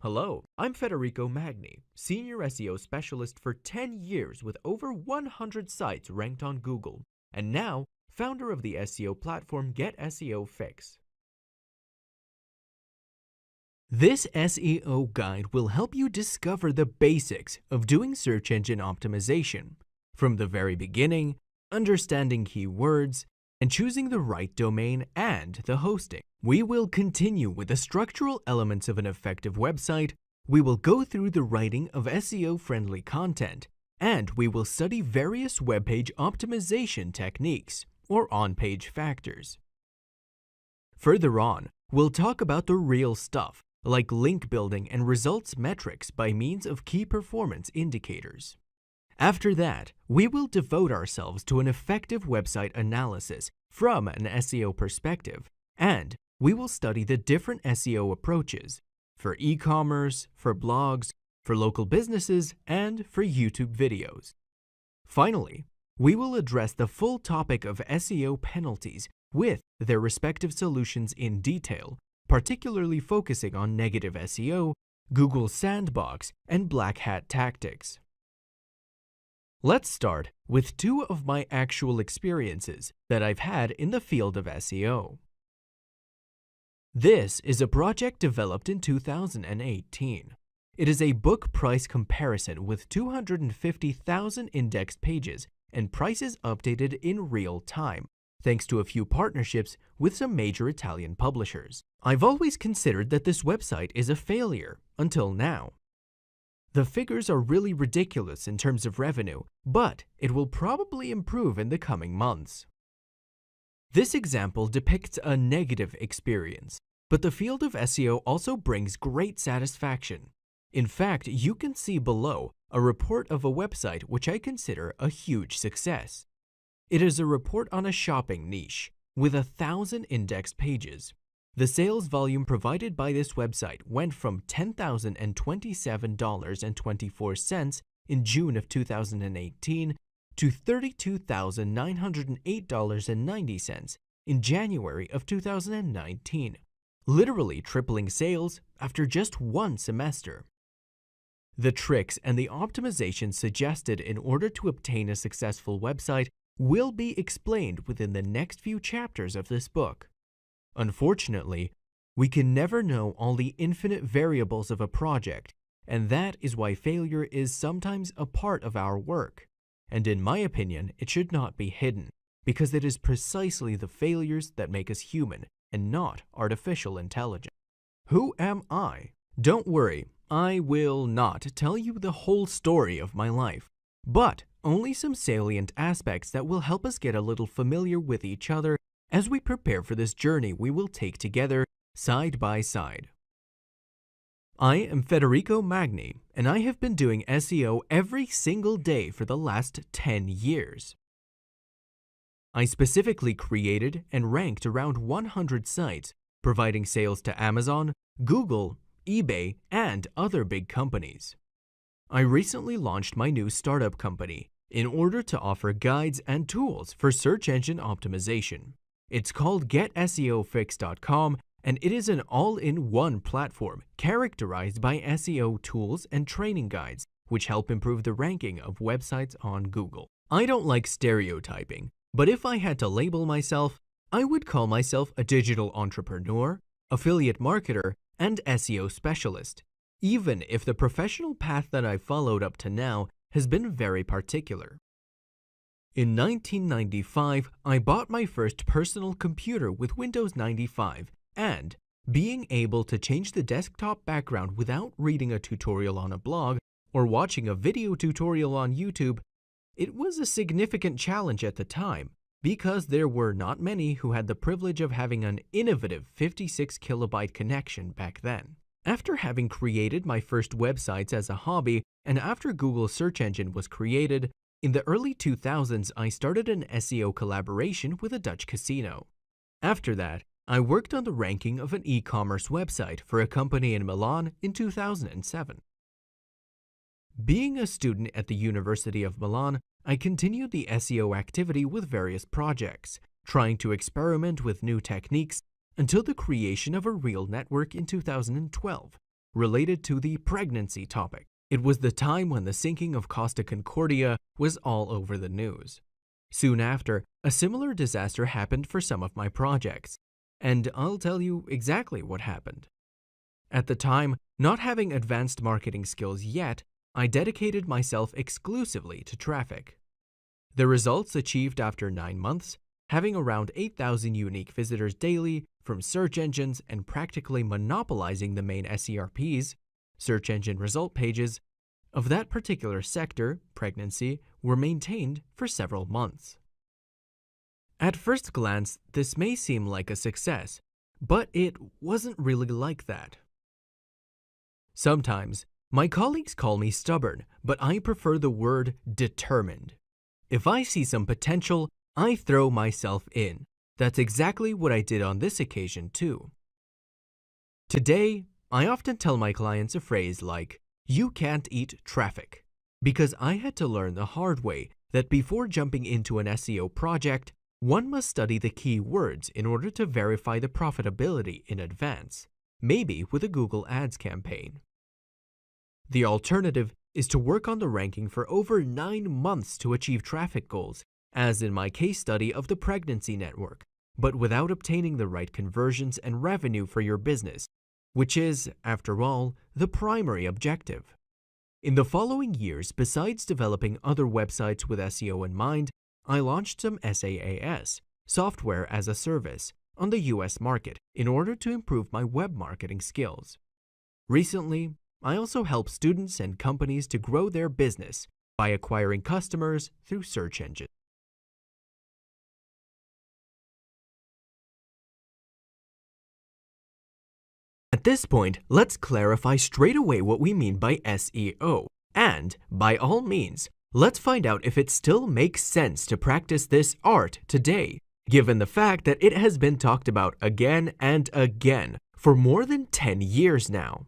Hello, I'm Federico Magni, Senior SEO Specialist for 10 years with over 100 sites ranked on Google, and now founder of the SEO platform Get SEO Fix. This SEO guide will help you discover the basics of doing search engine optimization, from the very beginning, understanding keywords, and choosing the right domain and the hosting. We will continue with the structural elements of an effective website, we will go through the writing of SEO-friendly content, and we will study various web page optimization techniques, or on-page factors. Further on, we'll talk about the real stuff, like link building and results metrics by means of key performance indicators. After that, we will devote ourselves to an effective website analysis from an SEO perspective, and we will study the different SEO approaches for e-commerce, for blogs, for local businesses, and for YouTube videos. Finally, we will address the full topic of SEO penalties with their respective solutions in detail, particularly focusing on negative SEO, Google Sandbox, and Black Hat tactics. Let's start with two of my actual experiences that I've had in the field of SEO. This is a project developed in 2018. It is a book price comparison with 250,000 indexed pages and prices updated in real time, thanks to a few partnerships with some major Italian publishers. I've always considered that this website is a failure until now. The figures are really ridiculous in terms of revenue, but it will probably improve in the coming months. This example depicts a negative experience, but the field of SEO also brings great satisfaction. In fact, you can see below a report of a website which I consider a huge success. It is a report on a shopping niche with 1,000 indexed pages. The sales volume provided by this website went from $10,027.24 in June of 2018 to $32,908.90 in January of 2019, literally tripling sales after just one semester. The tricks and the optimizations suggested in order to obtain a successful website will be explained within the next few chapters of this book. Unfortunately, we can never know all the infinite variables of a project, and that is why failure is sometimes a part of our work. And in my opinion, it should not be hidden, because it is precisely the failures that make us human and not artificial intelligence. Who am I? Don't worry, I will not tell you the whole story of my life, but only some salient aspects that will help us get a little familiar with each other as we prepare for this journey we will take together side by side. I am Federico Magni, and I have been doing SEO every single day for the last 10 years. I specifically created and ranked around 100 sites, providing sales to Amazon, Google, eBay, and other big companies. I recently launched my new startup company in order to offer guides and tools for search engine optimization. It's called GetSEOFix.com, and it is an all-in-one platform characterized by SEO tools and training guides, which help improve the ranking of websites on Google. I don't like stereotyping, but if I had to label myself, I would call myself a digital entrepreneur, affiliate marketer, and SEO specialist, even if the professional path that I've followed up to now has been very particular. In 1995, I bought my first personal computer with Windows 95, and being able to change the desktop background without reading a tutorial on a blog or watching a video tutorial on YouTube, it was a significant challenge at the time because there were not many who had the privilege of having an innovative 56 kilobyte connection back then. After having created my first websites as a hobby, and after Google search engine was created, in the early 2000s, I started an SEO collaboration with a Dutch casino. After that, I worked on the ranking of an e-commerce website for a company in Milan in 2007. Being a student at the University of Milan, I continued the SEO activity with various projects, trying to experiment with new techniques until the creation of a real network in 2012, related to the pregnancy topic. It was the time when the sinking of Costa Concordia was all over the news. Soon after, a similar disaster happened for some of my projects, and I'll tell you exactly what happened. At the time, not having advanced marketing skills yet, I dedicated myself exclusively to traffic. The results achieved after 9 months, having around 8,000 unique visitors daily from search engines and practically monopolizing the main SERPs, search engine result pages, of that particular sector, pregnancy, were maintained for several months. At first glance, this may seem like a success, but it wasn't really like that. Sometimes, my colleagues call me stubborn, but I prefer the word determined. If I see some potential, I throw myself in. That's exactly what I did on this occasion too. Today, I often tell my clients a phrase like, "You can't eat traffic," because I had to learn the hard way that before jumping into an SEO project, one must study the keywords in order to verify the profitability in advance, maybe with a Google Ads campaign. The alternative is to work on the ranking for over 9 months to achieve traffic goals, as in my case study of the pregnancy network, but without obtaining the right conversions and revenue for your business, which is, after all, the primary objective. In the following years, besides developing other websites with SEO in mind, I launched some SaaS, software as a service, on the US market in order to improve my web marketing skills. Recently, I also help students and companies to grow their business by acquiring customers through search engines. At this point, let's clarify straight away what we mean by SEO, and, by all means, let's find out if it still makes sense to practice this art today, given the fact that it has been talked about again and again for more than 10 years now.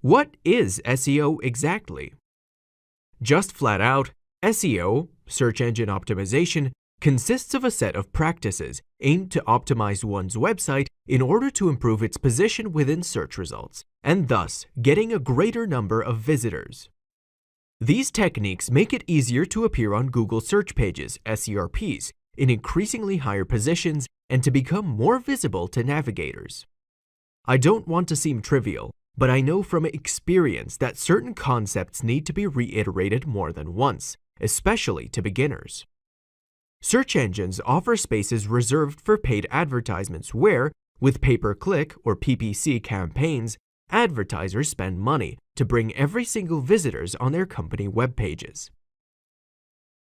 What is SEO exactly? Just flat out, SEO, search engine optimization, consists of a set of practices aimed to optimize one's website in order to improve its position within search results, and thus getting a greater number of visitors. These techniques make it easier to appear on Google search pages, SERPs, in increasingly higher positions and to become more visible to navigators. I don't want to seem trivial, but I know from experience that certain concepts need to be reiterated more than once, especially to beginners. Search engines offer spaces reserved for paid advertisements where, with pay-per-click or PPC campaigns, advertisers spend money to bring every single visitors on their company web pages.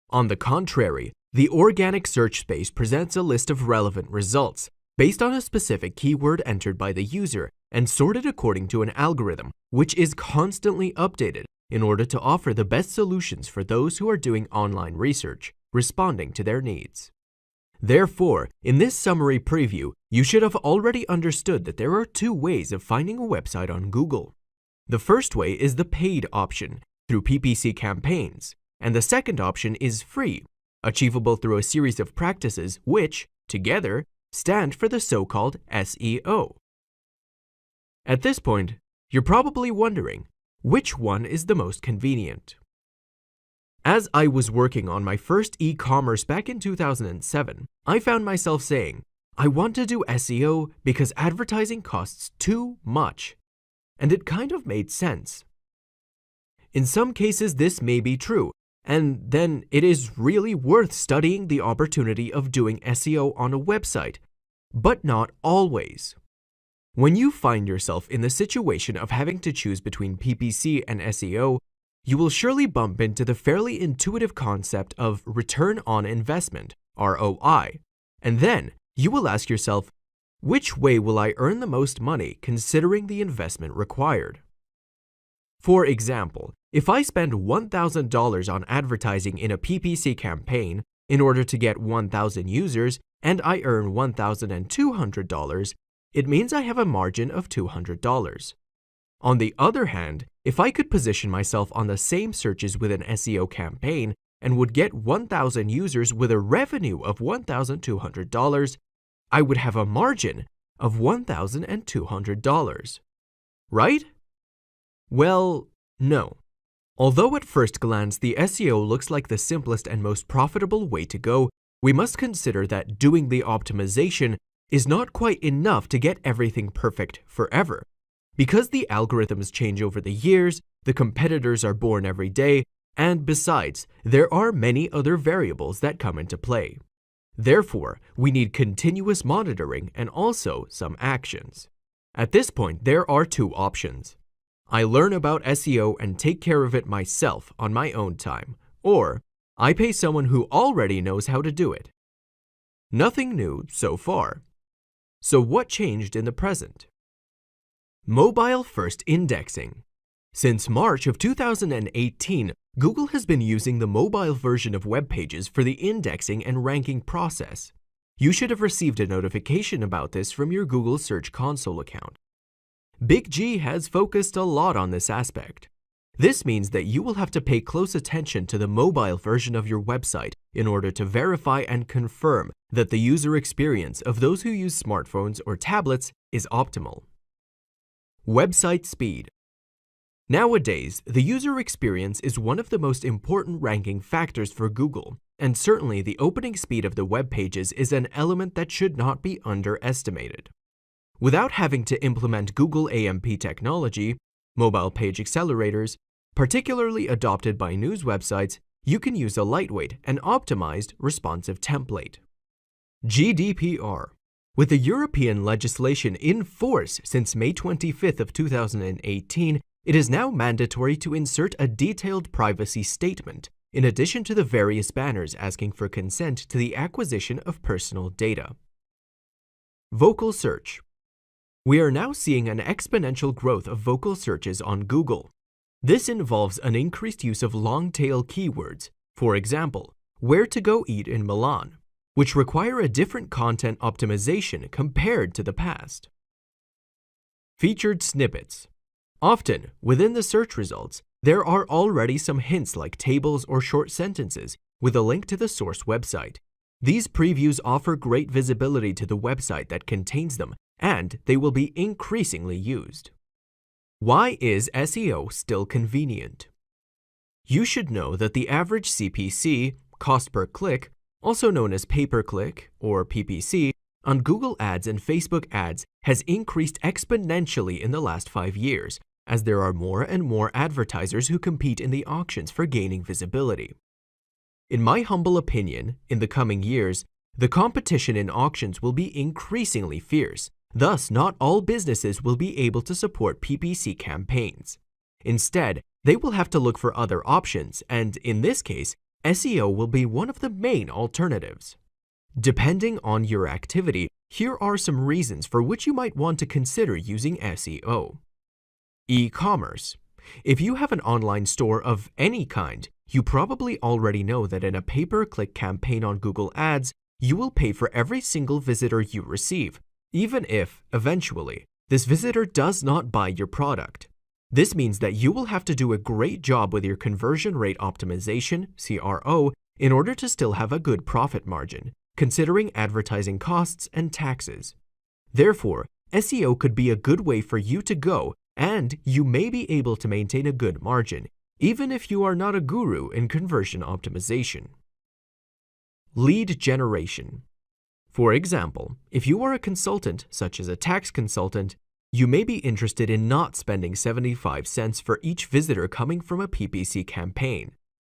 On the contrary, the organic search space presents a list of relevant results based on a specific keyword entered by the user and sorted according to an algorithm, which is constantly updated in order to offer the best solutions for those who are doing online research, responding to their needs. Therefore, in this summary preview, you should have already understood that there are 2 ways of finding a website on Google. The first way is the paid option, through PPC campaigns, and the second option is free, achievable through a series of practices which, together, stand for the so-called SEO. At this point, you're probably wondering, which one is the most convenient? As I was working on my first e-commerce back in 2007, I found myself saying, I want to do SEO because advertising costs too much. And it kind of made sense. In some cases, this may be true, and then it is really worth studying the opportunity of doing SEO on a website, but not always. When you find yourself in the situation of having to choose between PPC and SEO, you will surely bump into the fairly intuitive concept of return on investment, ROI, and then you will ask yourself, which way will I earn the most money considering the investment required? For example, if I spend $1,000 on advertising in a PPC campaign in order to get 1,000 users and I earn $1,200, it means I have a margin of $200. On the other hand, if I could position myself on the same searches with an SEO campaign and would get 1,000 users with a revenue of $1,200, I would have a margin of $1,200. Right? Well, no. Although at first glance the SEO looks like the simplest and most profitable way to go, we must consider that doing the optimization is not quite enough to get everything perfect forever. Because the algorithms change over the years, the competitors are born every day, and besides, there are many other variables that come into play. Therefore, we need continuous monitoring and also some actions. At this point, there are two options. I learn about SEO and take care of it myself on my own time, or I pay someone who already knows how to do it. Nothing new so far. So what changed in the present? Mobile-first indexing. Since March of 2018, Google has been using the mobile version of web pages for the indexing and ranking process. You should have received a notification about this from your Google Search Console account. Big G has focused a lot on this aspect. This means that you will have to pay close attention to the mobile version of your website in order to verify and confirm that the user experience of those who use smartphones or tablets is optimal. Website speed. Nowadays, the user experience is one of the most important ranking factors for Google, and certainly the opening speed of the web pages is an element that should not be underestimated. Without having to implement Google AMP technology, mobile page accelerators, particularly adopted by news websites, you can use a lightweight and optimized responsive template. GDPR. With the European legislation in force since May 25th of 2018, it is now mandatory to insert a detailed privacy statement, in addition to the various banners asking for consent to the acquisition of personal data. Vocal search. We are now seeing an exponential growth of vocal searches on Google. This involves an increased use of long-tail keywords, for example, where to go eat in Milan, which require a different content optimization compared to the past. Featured snippets. Often, within the search results, there are already some hints like tables or short sentences with a link to the source website. These previews offer great visibility to the website that contains them, and they will be increasingly used. Why is SEO still convenient? You should know that the average CPC, cost per click, also known as pay-per-click or PPC, on Google Ads and Facebook Ads has increased exponentially in the last 5 years, as there are more and more advertisers who compete in the auctions for gaining visibility. In my humble opinion, in the coming years, the competition in auctions will be increasingly fierce. Thus, not all businesses will be able to support PPC campaigns. Instead, they will have to look for other options, and in this case, SEO will be one of the main alternatives. Depending on your activity, here are some reasons for which you might want to consider using SEO. E-commerce. If you have an online store of any kind, you probably already know that in a pay-per-click campaign on Google Ads, you will pay for every single visitor you receive, even if, eventually, this visitor does not buy your product. This means that you will have to do a great job with your conversion rate optimization, CRO, in order to still have a good profit margin, considering advertising costs and taxes. Therefore, SEO could be a good way for you to go, and you may be able to maintain a good margin, even if you are not a guru in conversion optimization. Lead generation. For example, if you are a consultant, such as a tax consultant, you may be interested in not spending 75 cents for each visitor coming from a PPC campaign.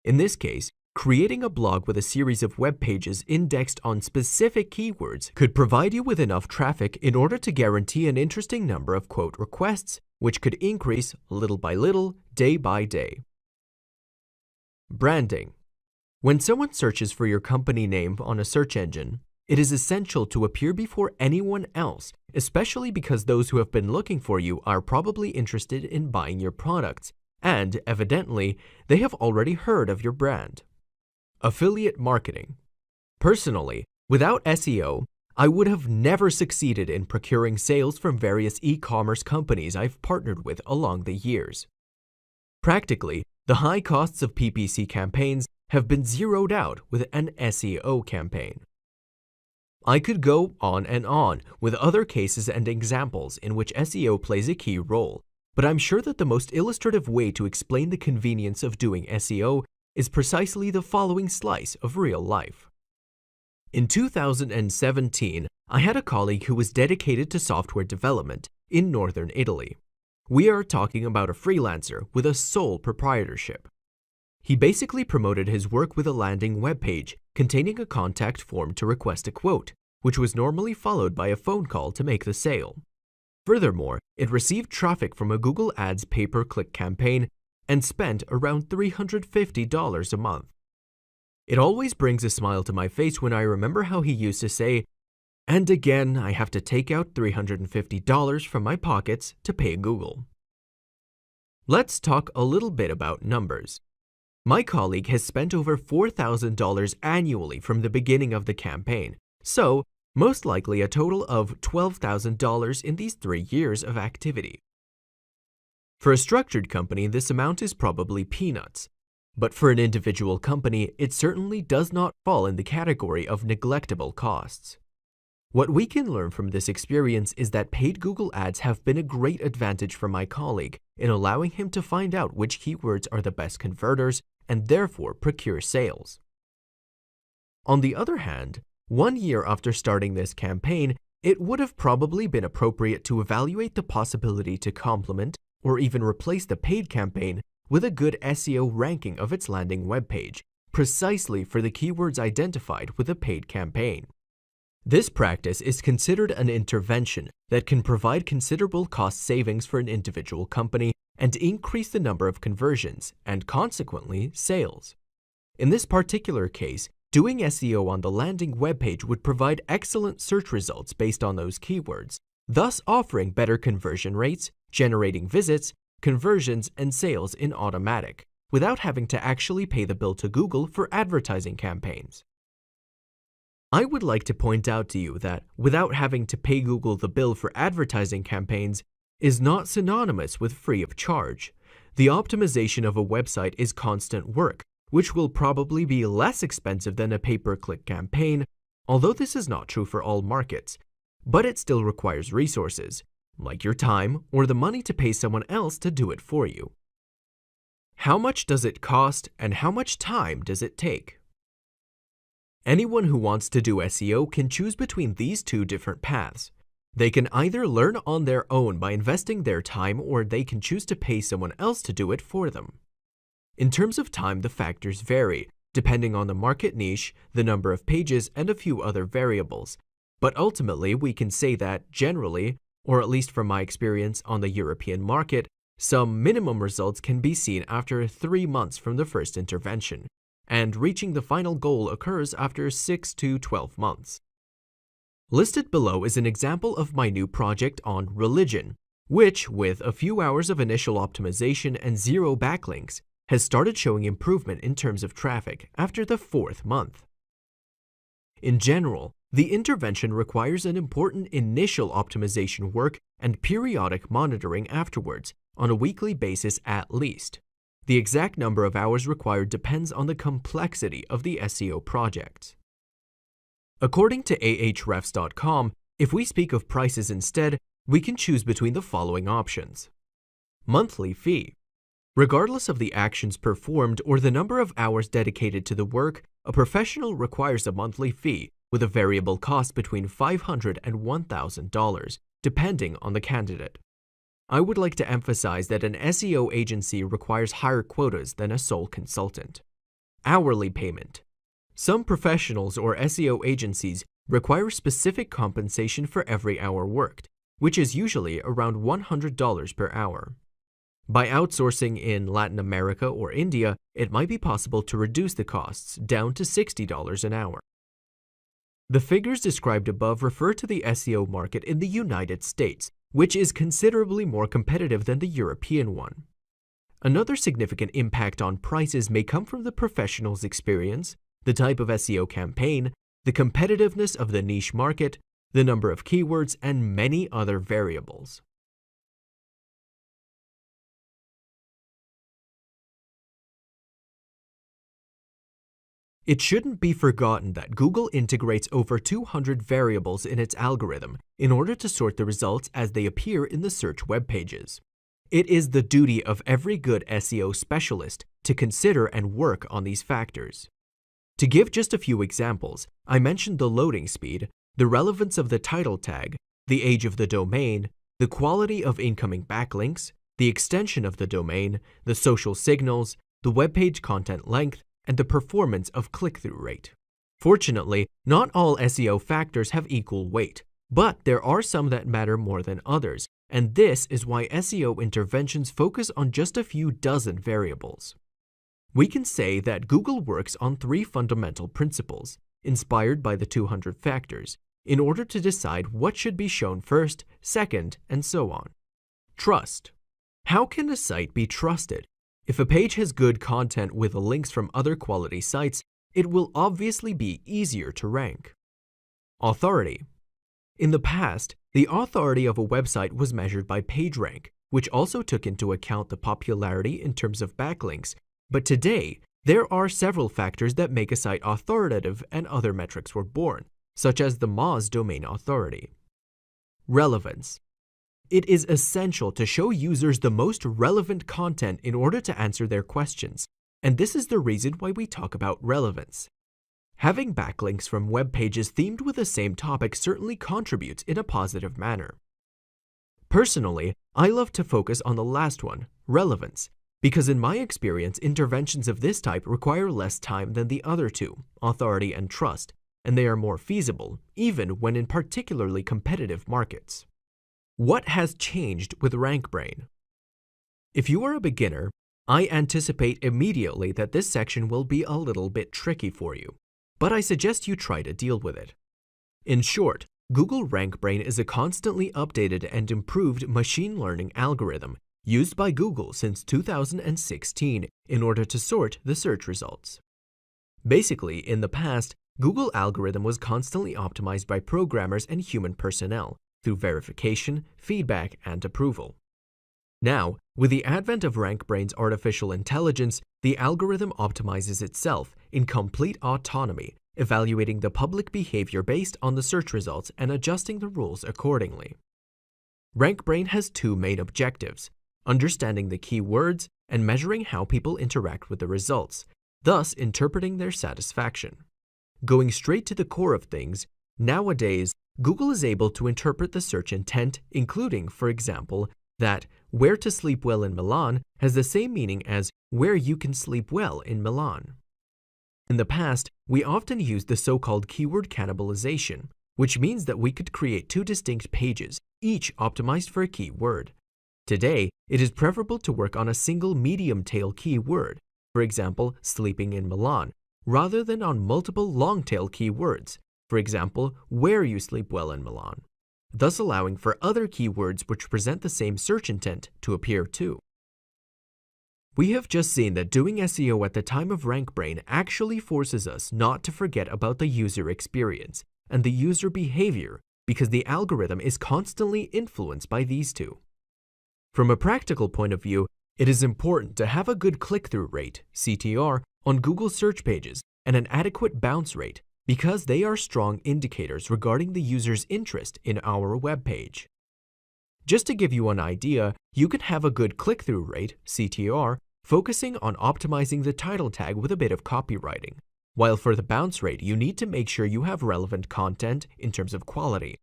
In this case, creating a blog with a series of web pages indexed on specific keywords could provide you with enough traffic in order to guarantee an interesting number of quote requests, which could increase little by little, day by day. Branding. When someone searches for your company name on a search engine, it is essential to appear before anyone else, especially because those who have been looking for you are probably interested in buying your products, and evidently, they have already heard of your brand. Affiliate marketing. Personally, without SEO, I would have never succeeded in procuring sales from various e-commerce companies I've partnered with along the years. Practically, the high costs of PPC campaigns have been zeroed out with an SEO campaign. I could go on and on with other cases and examples in which SEO plays a key role, but I'm sure that the most illustrative way to explain the convenience of doing SEO is precisely the following slice of real life. In 2017, I had a colleague who was dedicated to software development in northern Italy. We are talking about a freelancer with a sole proprietorship. He basically promoted his work with a landing web page containing a contact form to request a quote, which was normally followed by a phone call to make the sale. Furthermore, it received traffic from a Google Ads pay-per-click campaign and spent around $350 a month. It always brings a smile to my face when I remember how he used to say, "And again, I have to take out $350 from my pockets to pay Google." Let's talk a little bit about numbers. My colleague has spent over $4,000 annually from the beginning of the campaign, so most likely a total of $12,000 in these 3 years of activity. For a structured company, this amount is probably peanuts, but for an individual company, it certainly does not fall in the category of neglectable costs. What we can learn from this experience is that paid Google Ads have been a great advantage for my colleague in allowing him to find out which keywords are the best converters and therefore procure sales. On the other hand, 1 year after starting this campaign, it would have probably been appropriate to evaluate the possibility to complement or even replace the paid campaign with a good SEO ranking of its landing web page, precisely for the keywords identified with a paid campaign. This practice is considered an intervention that can provide considerable cost savings for an individual company and increase the number of conversions and, consequently, sales. In this particular case, doing SEO on the landing web page would provide excellent search results based on those keywords, thus offering better conversion rates, generating visits, conversions, and sales in automatic, without having to actually pay the bill to Google for advertising campaigns. I would like to point out to you that without having to pay Google the bill for advertising campaigns is not synonymous with free of charge. The optimization of a website is constant work, which will probably be less expensive than a pay-per-click campaign, although this is not true for all markets, but it still requires resources, like your time or the money to pay someone else to do it for you. How much does it cost and how much time does it take? Anyone who wants to do SEO can choose between these 2 different paths. They can either learn on their own by investing their time, or they can choose to pay someone else to do it for them. In terms of time, the factors vary, depending on the market niche, the number of pages, and a few other variables. But ultimately, we can say that generally, or at least from my experience on the European market, some minimum results can be seen after 3 months from the first intervention, and reaching the final goal occurs after 6 to 12 months. Listed below is an example of my new project on religion, which, with a few hours of initial optimization and 0 backlinks, has started showing improvement in terms of traffic after the 4th month. In general, the intervention requires an important initial optimization work and periodic monitoring afterwards, on a weekly basis at least. The exact number of hours required depends on the complexity of the SEO project. According to ahrefs.com, if we speak of prices instead, we can choose between the following options. Monthly fee. Regardless of the actions performed or the number of hours dedicated to the work, a professional requires a monthly fee with a variable cost between $500 and $1,000, depending on the candidate. I would like to emphasize that an SEO agency requires higher quotas than a sole consultant. Hourly payment. Some professionals or SEO agencies require specific compensation for every hour worked, which is usually around $100 per hour. By outsourcing in Latin America or India, it might be possible to reduce the costs down to $60 an hour. The figures described above refer to the SEO market in the United States, which is considerably more competitive than the European one. Another significant impact on prices may come from the professional's experience, the type of SEO campaign, the competitiveness of the niche market, the number of keywords, and many other variables. It shouldn't be forgotten that Google integrates over 200 variables in its algorithm in order to sort the results as they appear in the search web pages. It is the duty of every good SEO specialist to consider and work on these factors. To give just a few examples, I mentioned the loading speed, the relevance of the title tag, the age of the domain, the quality of incoming backlinks, the extension of the domain, the social signals, the web page content length, and the performance of click-through rate. Fortunately, not all SEO factors have equal weight, but there are some that matter more than others, and this is why SEO interventions focus on just a few dozen variables. We can say that Google works on 3 fundamental principles, inspired by the 200 factors, in order to decide what should be shown first, second, and so on. Trust. How can a site be trusted? If a page has good content with links from other quality sites, it will obviously be easier to rank. Authority. In the past, the authority of a website was measured by PageRank, which also took into account the popularity in terms of backlinks, but today, there are several factors that make a site authoritative and other metrics were born, such as the Moz domain authority. Relevance. It is essential to show users the most relevant content in order to answer their questions, and this is the reason why we talk about relevance. Having backlinks from web pages themed with the same topic certainly contributes in a positive manner. Personally, I love to focus on the last one, relevance, because in my experience, interventions of this type require less time than the other two, authority and trust, and they are more feasible, even when in particularly competitive markets. What has changed with RankBrain? If you are a beginner, I anticipate immediately that this section will be a little bit tricky for you, but I suggest you try to deal with it. In short, Google RankBrain is a constantly updated and improved machine learning algorithm used by Google since 2016 in order to sort the search results. Basically, in the past, Google algorithm was constantly optimized by programmers and human personnel through verification, feedback, and approval. Now, with the advent of RankBrain's artificial intelligence, the algorithm optimizes itself in complete autonomy, evaluating the public behavior based on the search results and adjusting the rules accordingly. RankBrain has 2 main objectives: understanding the keywords and measuring how people interact with the results, thus interpreting their satisfaction. Going straight to the core of things, nowadays, Google is able to interpret the search intent, including, for example, that where to sleep well in Milan has the same meaning as where you can sleep well in Milan. In the past, we often used the so-called keyword cannibalization, which means that we could create 2 distinct pages, each optimized for a keyword. Today, it is preferable to work on a single medium-tail keyword, for example, sleeping in Milan, rather than on multiple long-tail keywords, for example, where you sleep well in Milan, thus allowing for other keywords which present the same search intent to appear too. We have just seen that doing SEO at the time of RankBrain actually forces us not to forget about the user experience and the user behavior because the algorithm is constantly influenced by these two. From a practical point of view, it is important to have a good click-through rate, CTR, on Google search pages and an adequate bounce rate because they are strong indicators regarding the user's interest in our web page. Just to give you an idea, you can have a good click-through rate, CTR, focusing on optimizing the title tag with a bit of copywriting, while for the bounce rate, you need to make sure you have relevant content in terms of quality.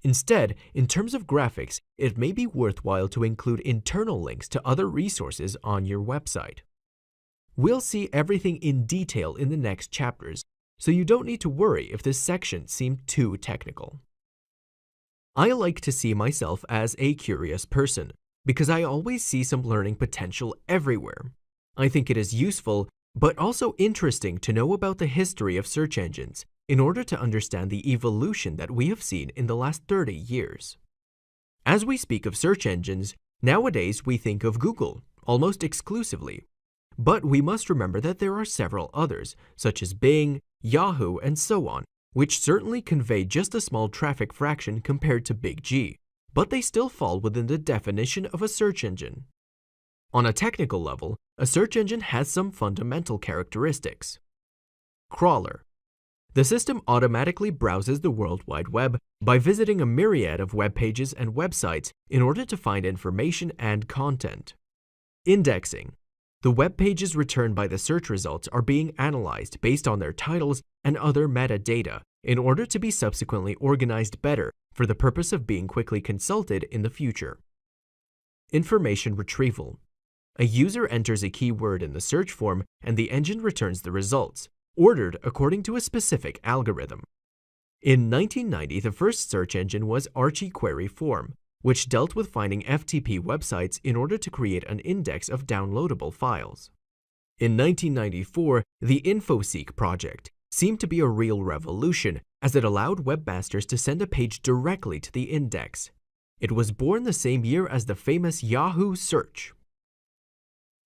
Instead, in terms of graphics, it may be worthwhile to include internal links to other resources on your website. We'll see everything in detail in the next chapters, so you don't need to worry if this section seemed too technical. I like to see myself as a curious person because I always see some learning potential everywhere. I think it is useful, but also interesting to know about the history of search engines in order to understand the evolution that we have seen in the last 30 years. As we speak of search engines, nowadays we think of Google almost exclusively, but we must remember that there are several others, such as Bing, Yahoo, and so on, which certainly convey just a small traffic fraction compared to Big G, but they still fall within the definition of a search engine. On a technical level, a search engine has some fundamental characteristics. Crawler. The system automatically browses the World Wide Web by visiting a myriad of web pages and websites in order to find information and content. Indexing. The web pages returned by the search results are being analyzed based on their titles and other metadata in order to be subsequently organized better for the purpose of being quickly consulted in the future. Information retrieval. A user enters a keyword in the search form and the engine returns the results, ordered according to a specific algorithm. In 1990, the first search engine was Archie Query Form, which dealt with finding FTP websites in order to create an index of downloadable files. In 1994, the InfoSeek project seemed to be a real revolution as it allowed webmasters to send a page directly to the index. It was born the same year as the famous Yahoo search.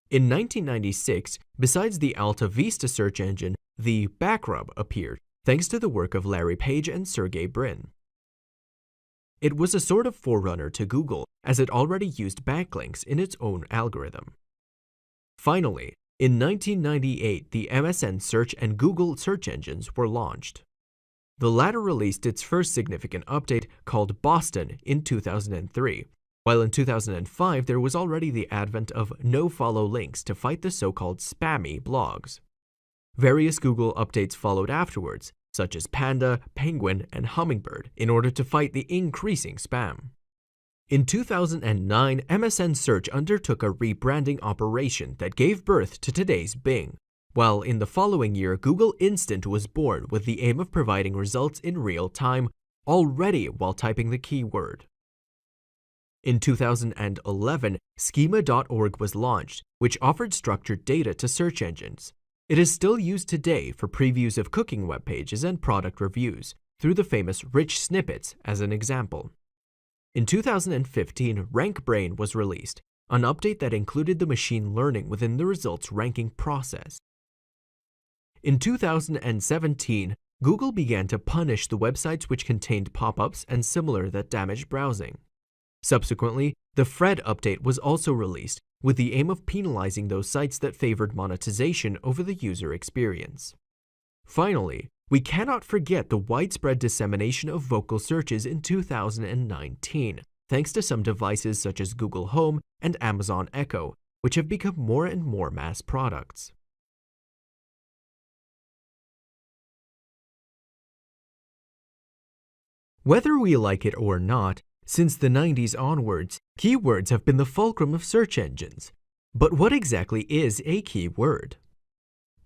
In 1996, besides the Alta Vista search engine, the Backrub appeared, thanks to the work of Larry Page and Sergey Brin. It was a sort of forerunner to Google, as it already used backlinks in its own algorithm. Finally, in 1998, the MSN search and Google search engines were launched. The latter released its first significant update, called Boston, in 2003, while in 2005 there was already the advent of no-follow links to fight the so-called spammy blogs. Various Google updates followed afterwards, such as Panda, Penguin, and Hummingbird, in order to fight the increasing spam. In 2009, MSN Search undertook a rebranding operation that gave birth to today's Bing, while in the following year, Google Instant was born with the aim of providing results in real time, already while typing the keyword. In 2011, Schema.org was launched, which offered structured data to search engines. It is still used today for previews of cooking web pages and product reviews, through the famous Rich Snippets as an example. In 2015, RankBrain was released, an update that included the machine learning within the results ranking process. In 2017, Google began to punish the websites which contained pop-ups and similar that damaged browsing. Subsequently, the Fred update was also released, with the aim of penalizing those sites that favored monetization over the user experience. Finally, we cannot forget the widespread dissemination of vocal searches in 2019, thanks to some devices such as Google Home and Amazon Echo, which have become more and more mass products. Whether we like it or not, since the 90s onwards, keywords have been the fulcrum of search engines. But what exactly is a keyword?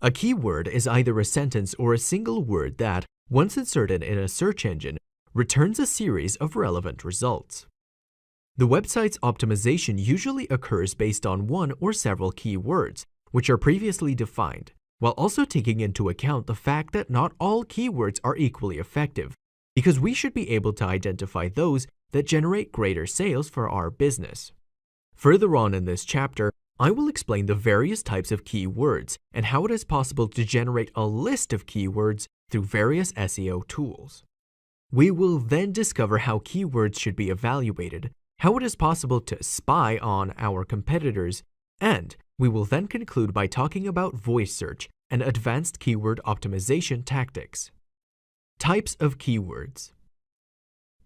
A keyword is either a sentence or a single word that, once inserted in a search engine, returns a series of relevant results. The website's optimization usually occurs based on one or several keywords, which are previously defined, while also taking into account the fact that not all keywords are equally effective, because we should be able to identify those that generate greater sales for our business. Further on in this chapter, I will explain the various types of keywords and how it is possible to generate a list of keywords through various SEO tools. We will then discover how keywords should be evaluated, how it is possible to spy on our competitors, and we will then conclude by talking about voice search and advanced keyword optimization tactics. Types of keywords.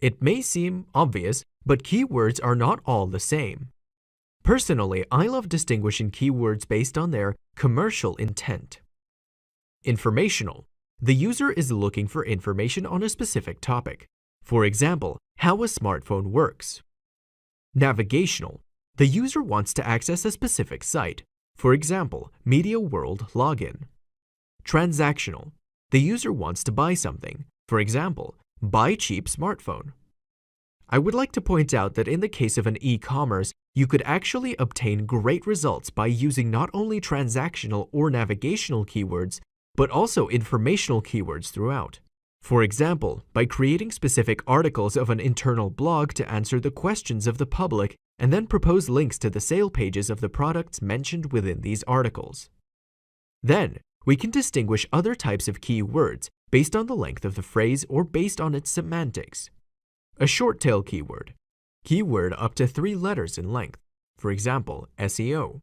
It may seem obvious, but keywords are not all the same. Personally, I love distinguishing keywords based on their commercial intent. Informational. The user is looking for information on a specific topic. For example, how a smartphone works. Navigational. The user wants to access a specific site. For example, Media World login. Transactional. The user wants to buy something. For example, buy cheap smartphone. I would like to point out that in the case of an e-commerce, you could actually obtain great results by using not only transactional or navigational keywords, but also informational keywords throughout. For example, by creating specific articles of an internal blog to answer the questions of the public and then propose links to the sale pages of the products mentioned within these articles. Then, we can distinguish other types of keywords based on the length of the phrase or based on its semantics. A short tail keyword. Keyword up to 3 letters in length. For example, SEO.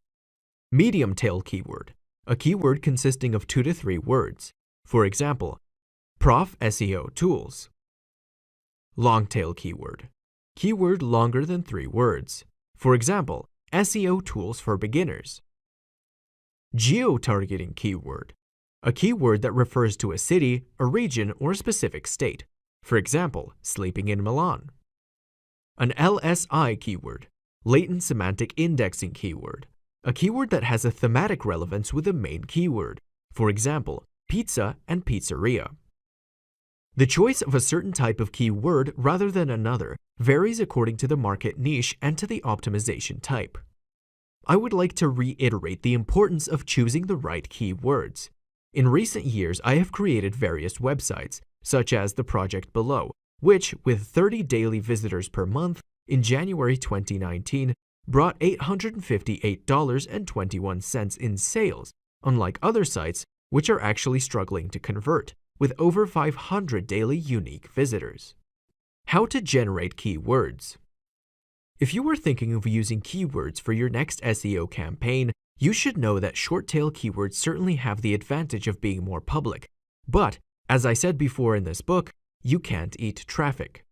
Medium tail keyword. A keyword consisting of 2 to 3 words. For example, Prof SEO tools. Long-tail keyword. Keyword longer than 3 words. For example, SEO tools for beginners. Geo-targeting keyword. A keyword that refers to a city, a region, or a specific state. For example, sleeping in Milan. An LSI keyword. Latent semantic indexing keyword. A keyword that has a thematic relevance with a main keyword. For example, pizza and pizzeria. The choice of a certain type of keyword rather than another varies according to the market niche and to the optimization type. I would like to reiterate the importance of choosing the right keywords. In recent years, I have created various websites, such as the project below, which, with 30 daily visitors per month, in January 2019, brought $858.21 in sales, unlike other sites, which are actually struggling to convert, with over 500 daily unique visitors. How to generate keywords. If you are thinking of using keywords for your next SEO campaign, you should know that short-tail keywords certainly have the advantage of being more public. But, as I said before in this book, you can't eat traffic.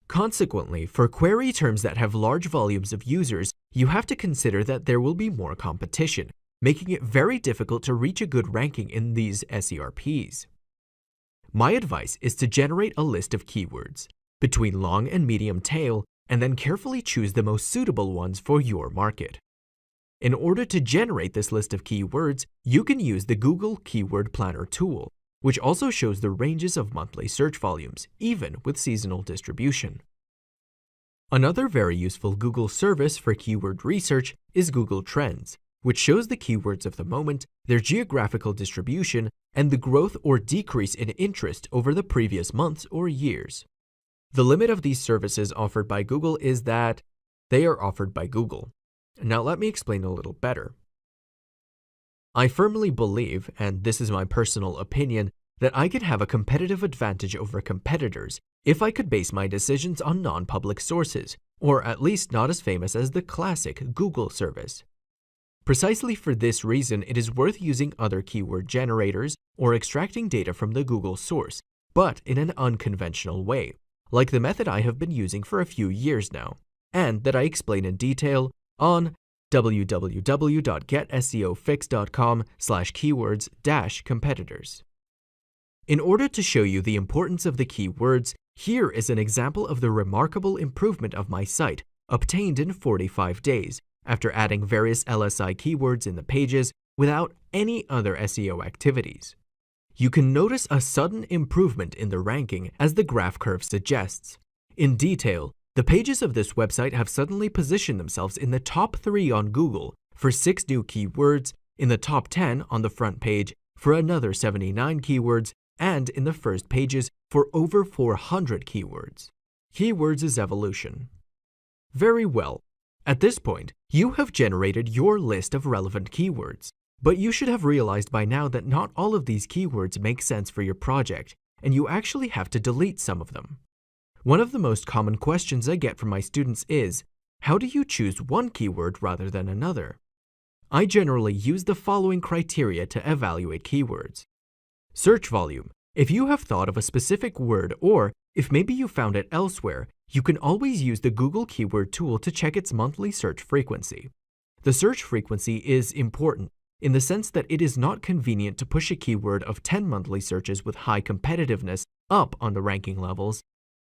Consequently, for query terms that have large volumes of users, you have to consider that there will be more competition, making it very difficult to reach a good ranking in these SERPs. My advice is to generate a list of keywords between long and medium tail, and then carefully choose the most suitable ones for your market. In order to generate this list of keywords, you can use the Google Keyword Planner tool, which also shows the ranges of monthly search volumes, even with seasonal distribution. Another very useful Google service for keyword research is Google Trends, which shows the keywords of the moment, their geographical distribution, and the growth or decrease in interest over the previous months or years. The limit of these services offered by Google is that they are offered by Google. Now let me explain a little better. I firmly believe, and this is my personal opinion, that I could have a competitive advantage over competitors if I could base my decisions on non-public sources, or at least not as famous as the classic Google service. Precisely for this reason, it is worth using other keyword generators or extracting data from the Google source, but in an unconventional way, like the method I have been using for a few years now, and that I explain in detail on www.getseofix.com/keywords-competitors. In order to show you the importance of the keywords, here is an example of the remarkable improvement of my site, obtained in 45 days, after adding various LSI keywords in the pages without any other SEO activities. You can notice a sudden improvement in the ranking as the graph curve suggests. In detail, the pages of this website have suddenly positioned themselves in the top 3 on Google for 6 new keywords, in the top 10 on the front page for another 79 keywords, and in the first pages for over 400 keywords. Keywords is evolution. Very well. At this point, you have generated your list of relevant keywords. But you should have realized by now that not all of these keywords make sense for your project, and you actually have to delete some of them. One of the most common questions I get from my students is, how do you choose one keyword rather than another? I generally use the following criteria to evaluate keywords. Search volume. If you have thought of a specific word, or if maybe you found it elsewhere, you can always use the Google Keyword tool to check its monthly search frequency. The search frequency is important in the sense that it is not convenient to push a keyword of 10 monthly searches with high competitiveness up on the ranking levels,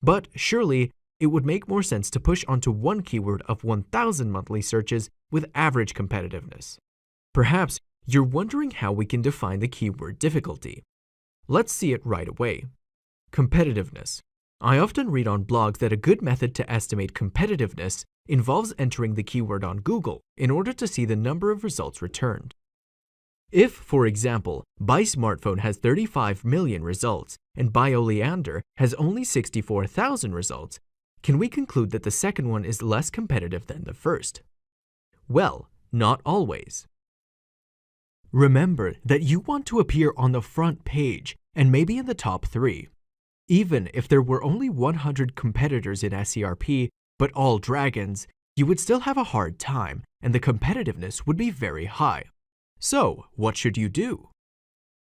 but surely it would make more sense to push onto one keyword of 1,000 monthly searches with average competitiveness. Perhaps you're wondering how we can define the keyword difficulty. Let's see it right away. Competitiveness. I often read on blogs that a good method to estimate competitiveness involves entering the keyword on Google in order to see the number of results returned. If, for example, Buy Smartphone has 35 million results and Buy Oleander has only 64,000 results, can we conclude that the second one is less competitive than the first? Well, not always. Remember that you want to appear on the front page and maybe in the top 3. Even if there were only 100 competitors in SERP, but all dragons, you would still have a hard time and the competitiveness would be very high. So, what should you do?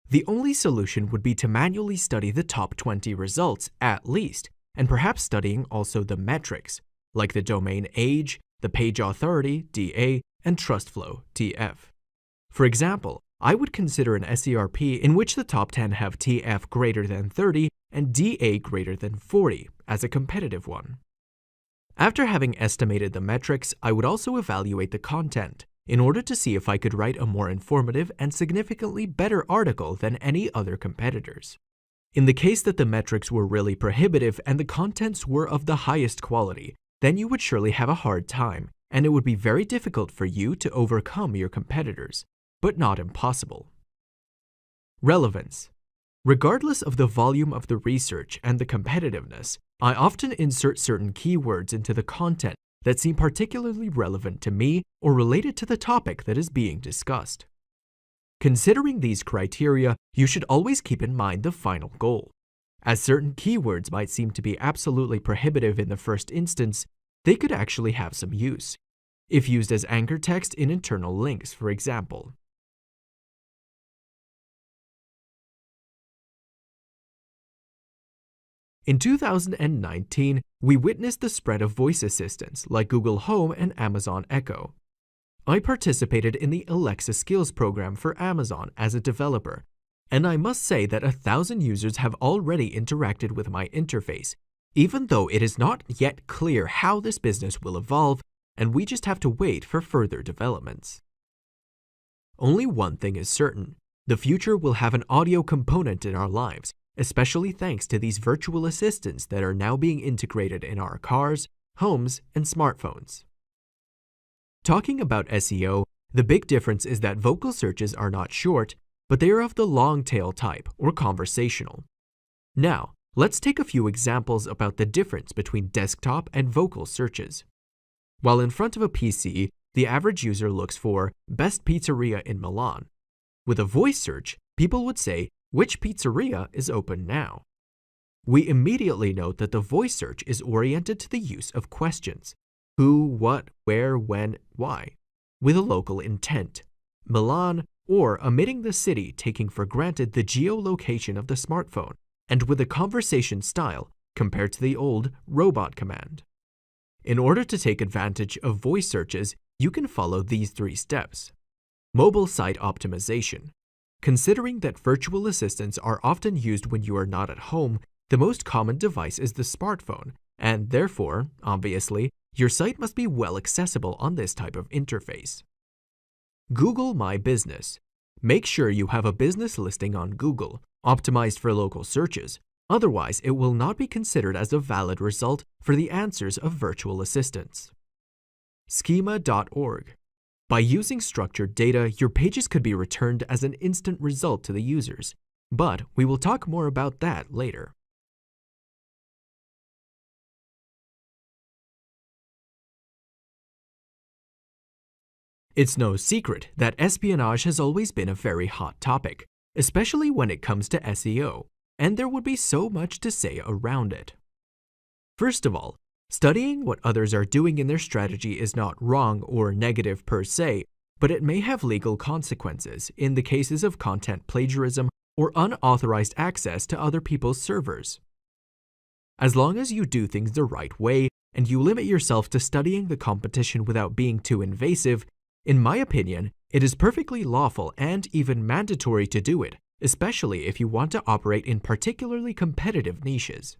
The only solution would be to manually study the top 20 results at least, and perhaps studying also the metrics, like the domain age, the page authority, DA, and trust flow, TF. For example, I would consider an SERP in which the top 10 have TF greater than 30 and DA greater than 40 as a competitive one. After having estimated the metrics, I would also evaluate the content in order to see if I could write a more informative and significantly better article than any other competitors. In the case that the metrics were really prohibitive and the contents were of the highest quality, then you would surely have a hard time, and it would be very difficult for you to overcome your competitors, but not impossible. Relevance. Regardless of the volume of the research and the competitiveness, I often insert certain keywords into the content that seem particularly relevant to me or related to the topic that is being discussed. Considering these criteria, you should always keep in mind the final goal. As certain keywords might seem to be absolutely prohibitive in the first instance, they could actually have some use, if used as anchor text in internal links, for example. In 2019, we witnessed the spread of voice assistants like Google Home and Amazon Echo. I participated in the Alexa Skills program for Amazon as a developer, and I must say that 1,000 users have already interacted with my interface, even though it is not yet clear how this business will evolve, and we just have to wait for further developments. Only one thing is certain: the future will have an audio component in our lives, especially thanks to these virtual assistants that are now being integrated in our cars, homes, and smartphones. Talking about SEO, the big difference is that vocal searches are not short, but they are of the long tail type or conversational. Now, let's take a few examples about the difference between desktop and vocal searches. While in front of a PC, the average user looks for best pizzeria in Milan. With a voice search, people would say, which pizzeria is open now? We immediately note that the voice search is oriented to the use of questions: who, what, where, when, why, with a local intent, Milan, or omitting the city, taking for granted the geolocation of the smartphone, and with a conversation style compared to the old robot command. In order to take advantage of voice searches, you can follow these 3 steps. Mobile site optimization. Considering that virtual assistants are often used when you are not at home, the most common device is the smartphone, and therefore, obviously, your site must be well accessible on this type of interface. Google My Business. Make sure you have a business listing on Google, optimized for local searches, otherwise it will not be considered as a valid result for the answers of virtual assistants. Schema.org. By using structured data, your pages could be returned as an instant result to the users, but we will talk more about that later. It's no secret that espionage has always been a very hot topic, especially when it comes to SEO, and there would be so much to say around it. First of all, studying what others are doing in their strategy is not wrong or negative per se, but it may have legal consequences in the cases of content plagiarism or unauthorized access to other people's servers. As long as you do things the right way and you limit yourself to studying the competition without being too invasive, in my opinion, it is perfectly lawful and even mandatory to do it, especially if you want to operate in particularly competitive niches.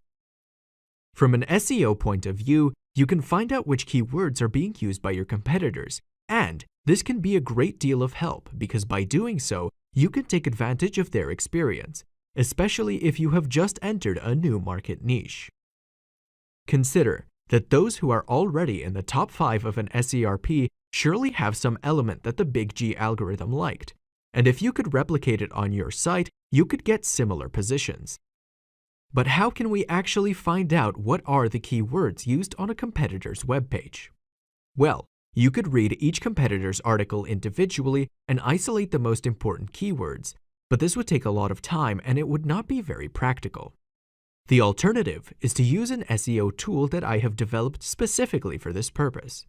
From an SEO point of view, you can find out which keywords are being used by your competitors, and this can be a great deal of help because by doing so, you can take advantage of their experience, especially if you have just entered a new market niche. Consider that those who are already in the top 5 of an SERP surely have some element that the Big G algorithm liked, and if you could replicate it on your site, you could get similar positions. But how can we actually find out what are the keywords used on a competitor's webpage? Well, you could read each competitor's article individually and isolate the most important keywords, but this would take a lot of time and it would not be very practical. The alternative is to use an SEO tool that I have developed specifically for this purpose.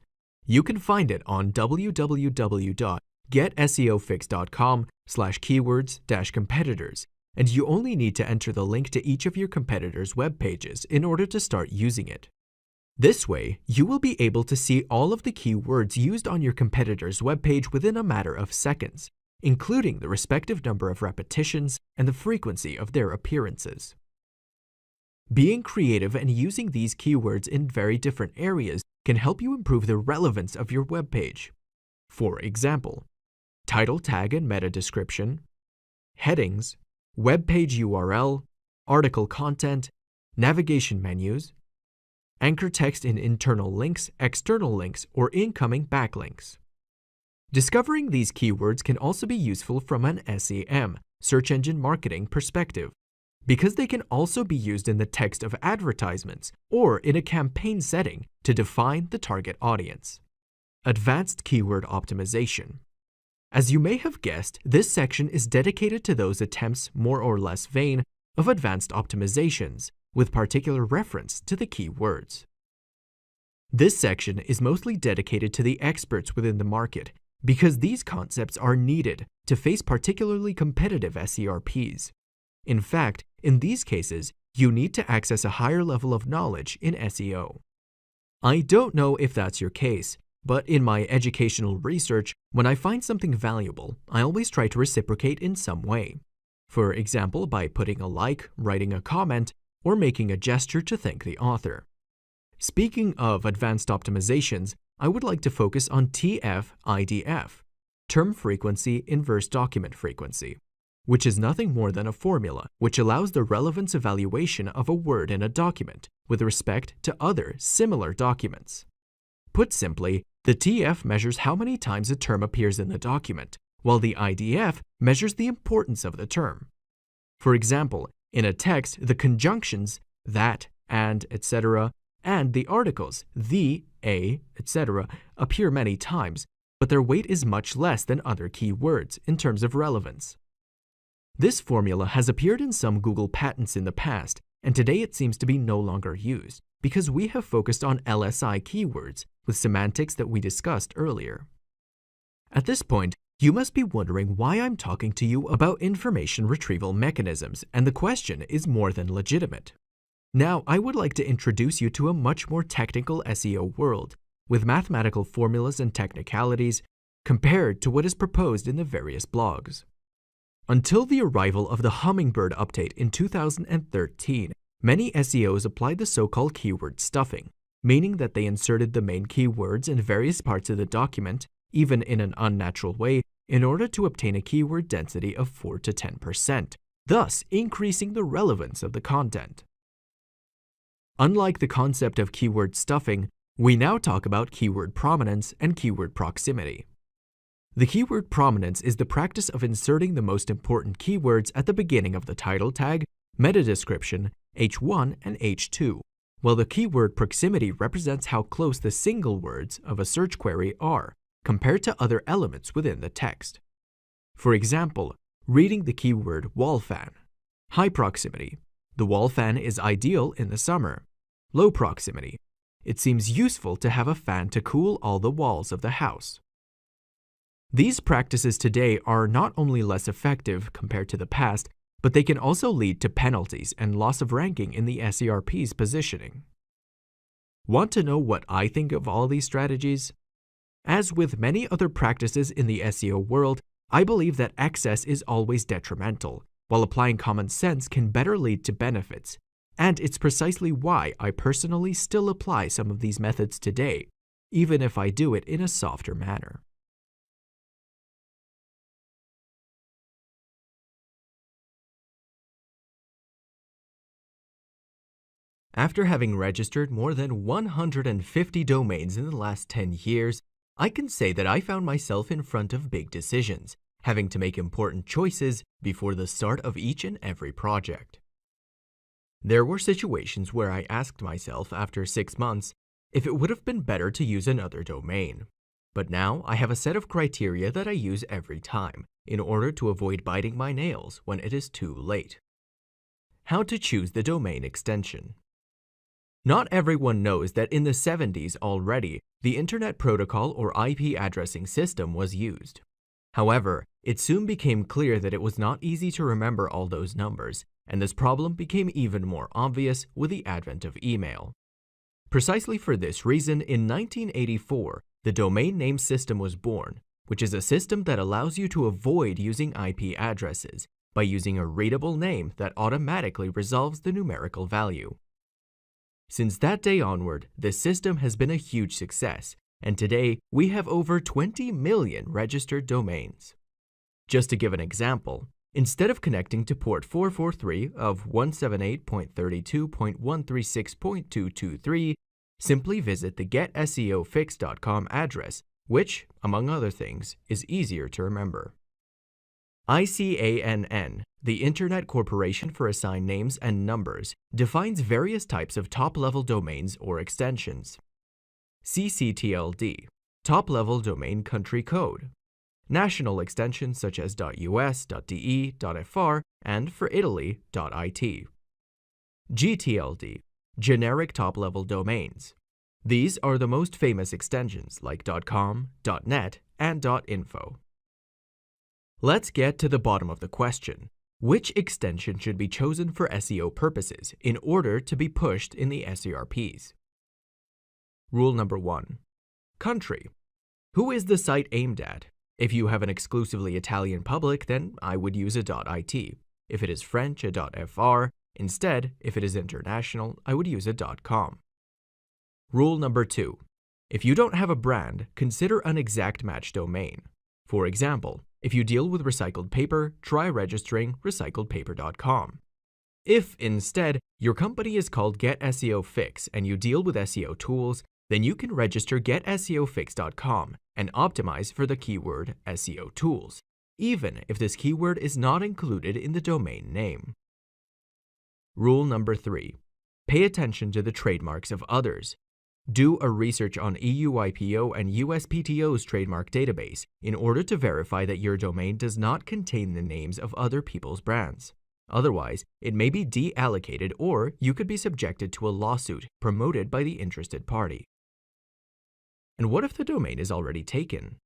You can find it on www.keywordpress.com. get seofix.com/keywords-competitors, and you only need to enter the link to each of your competitors' web pages in order to start using it. This way, you will be able to see all of the keywords used on your competitor's webpage within a matter of seconds, including the respective number of repetitions and the frequency of their appearances. Being creative and using these keywords in very different areas can help you improve the relevance of your webpage. For example, title tag and meta description, headings, web page URL, article content, navigation menus, anchor text in internal links, external links, or incoming backlinks. Discovering these keywords can also be useful from an SEM, search engine marketing perspective, because they can also be used in the text of advertisements or in a campaign setting to define the target audience. Advanced keyword optimization. As you may have guessed, this section is dedicated to those attempts, more or less vain, of advanced optimizations, with particular reference to the keywords. This section is mostly dedicated to the experts within the market because these concepts are needed to face particularly competitive SERPs. In fact, in these cases, you need to access a higher level of knowledge in SEO. I don't know if that's your case, but in my educational research, when I find something valuable, I always try to reciprocate in some way. For example, by putting a like, writing a comment, or making a gesture to thank the author. Speaking of advanced optimizations, I would like to focus on TF-IDF, Term Frequency Inverse Document Frequency, which is nothing more than a formula which allows the relevance evaluation of a word in a document with respect to other similar documents. Put simply, the TF measures how many times a term appears in the document, while the IDF measures the importance of the term. For example, in a text, the conjunctions that, and, etc., and the articles the, a, etc. appear many times, but their weight is much less than other keywords in terms of relevance. This formula has appeared in some Google patents in the past, and today it seems to be no longer used because we have focused on LSI keywords with semantics that we discussed earlier. At this point, you must be wondering why I'm talking to you about information retrieval mechanisms, and the question is more than legitimate. Now, I would like to introduce you to a much more technical SEO world, with mathematical formulas and technicalities, compared to what is proposed in the various blogs. Until the arrival of the Hummingbird update in 2013, many SEOs applied the so-called keyword stuffing, meaning that they inserted the main keywords in various parts of the document, even in an unnatural way, in order to obtain a keyword density of 4 to 10%, thus increasing the relevance of the content. Unlike the concept of keyword stuffing, we now talk about keyword prominence and keyword proximity. The keyword prominence is the practice of inserting the most important keywords at the beginning of the title tag, meta description, H1 and H2, while the keyword proximity represents how close the single words of a search query are compared to other elements within the text. For example, reading the keyword wall fan. High proximity. The wall fan is ideal in the summer. Low proximity. It seems useful to have a fan to cool all the walls of the house. These practices today are not only less effective compared to the past, but they can also lead to penalties and loss of ranking in the SERP's positioning. Want to know what I think of all these strategies? As with many other practices in the SEO world, I believe that excess is always detrimental, while applying common sense can better lead to benefits, and it's precisely why I personally still apply some of these methods today, even if I do it in a softer manner. After having registered more than 150 domains in the last 10 years, I can say that I found myself in front of big decisions, having to make important choices before the start of each and every project. There were situations where I asked myself after 6 months if it would have been better to use another domain. But now I have a set of criteria that I use every time in order to avoid biting my nails when it is too late. How to choose the domain extension. Not everyone knows that in the 70s already, the Internet Protocol or IP addressing system was used. However, it soon became clear that it was not easy to remember all those numbers, and this problem became even more obvious with the advent of email. Precisely for this reason, in 1984, the domain name system was born, which is a system that allows you to avoid using IP addresses by using a readable name that automatically resolves the numerical value. Since that day onward, this system has been a huge success, and today we have over 20 million registered domains. Just to give an example, instead of connecting to port 443 of 178.32.136.223, simply visit the getseofix.com address, which, among other things, is easier to remember. ICANN, the Internet Corporation for Assigned Names and Numbers, defines various types of top-level domains or extensions. CCTLD, top-level domain country code. National extensions such as .us, .de, .fr, and for Italy, .it. GTLD, generic top-level domains. These are the most famous extensions like .com, .net, and .info. Let's get to the bottom of the question. Which extension should be chosen for SEO purposes in order to be pushed in the SERPs? Rule number 1. Country. Who is the site aimed at? If you have an exclusively Italian public, then I would use a .it. If it is French, a .fr. Instead, if it is international, I would use a .com. Rule number 2. If you don't have a brand, consider an exact match domain. For example, if you deal with recycled paper, try registering recycledpaper.com. If, instead, your company is called Get SEO Fix and you deal with SEO tools, then you can register getseofix.com and optimize for the keyword SEO tools, even if this keyword is not included in the domain name. Rule number 3. Pay attention to the trademarks of others. Do a research on EUIPO and USPTO's trademark database in order to verify that your domain does not contain the names of other people's brands. Otherwise, it may be deallocated or you could be subjected to a lawsuit promoted by the interested party. And what if the domain is already taken?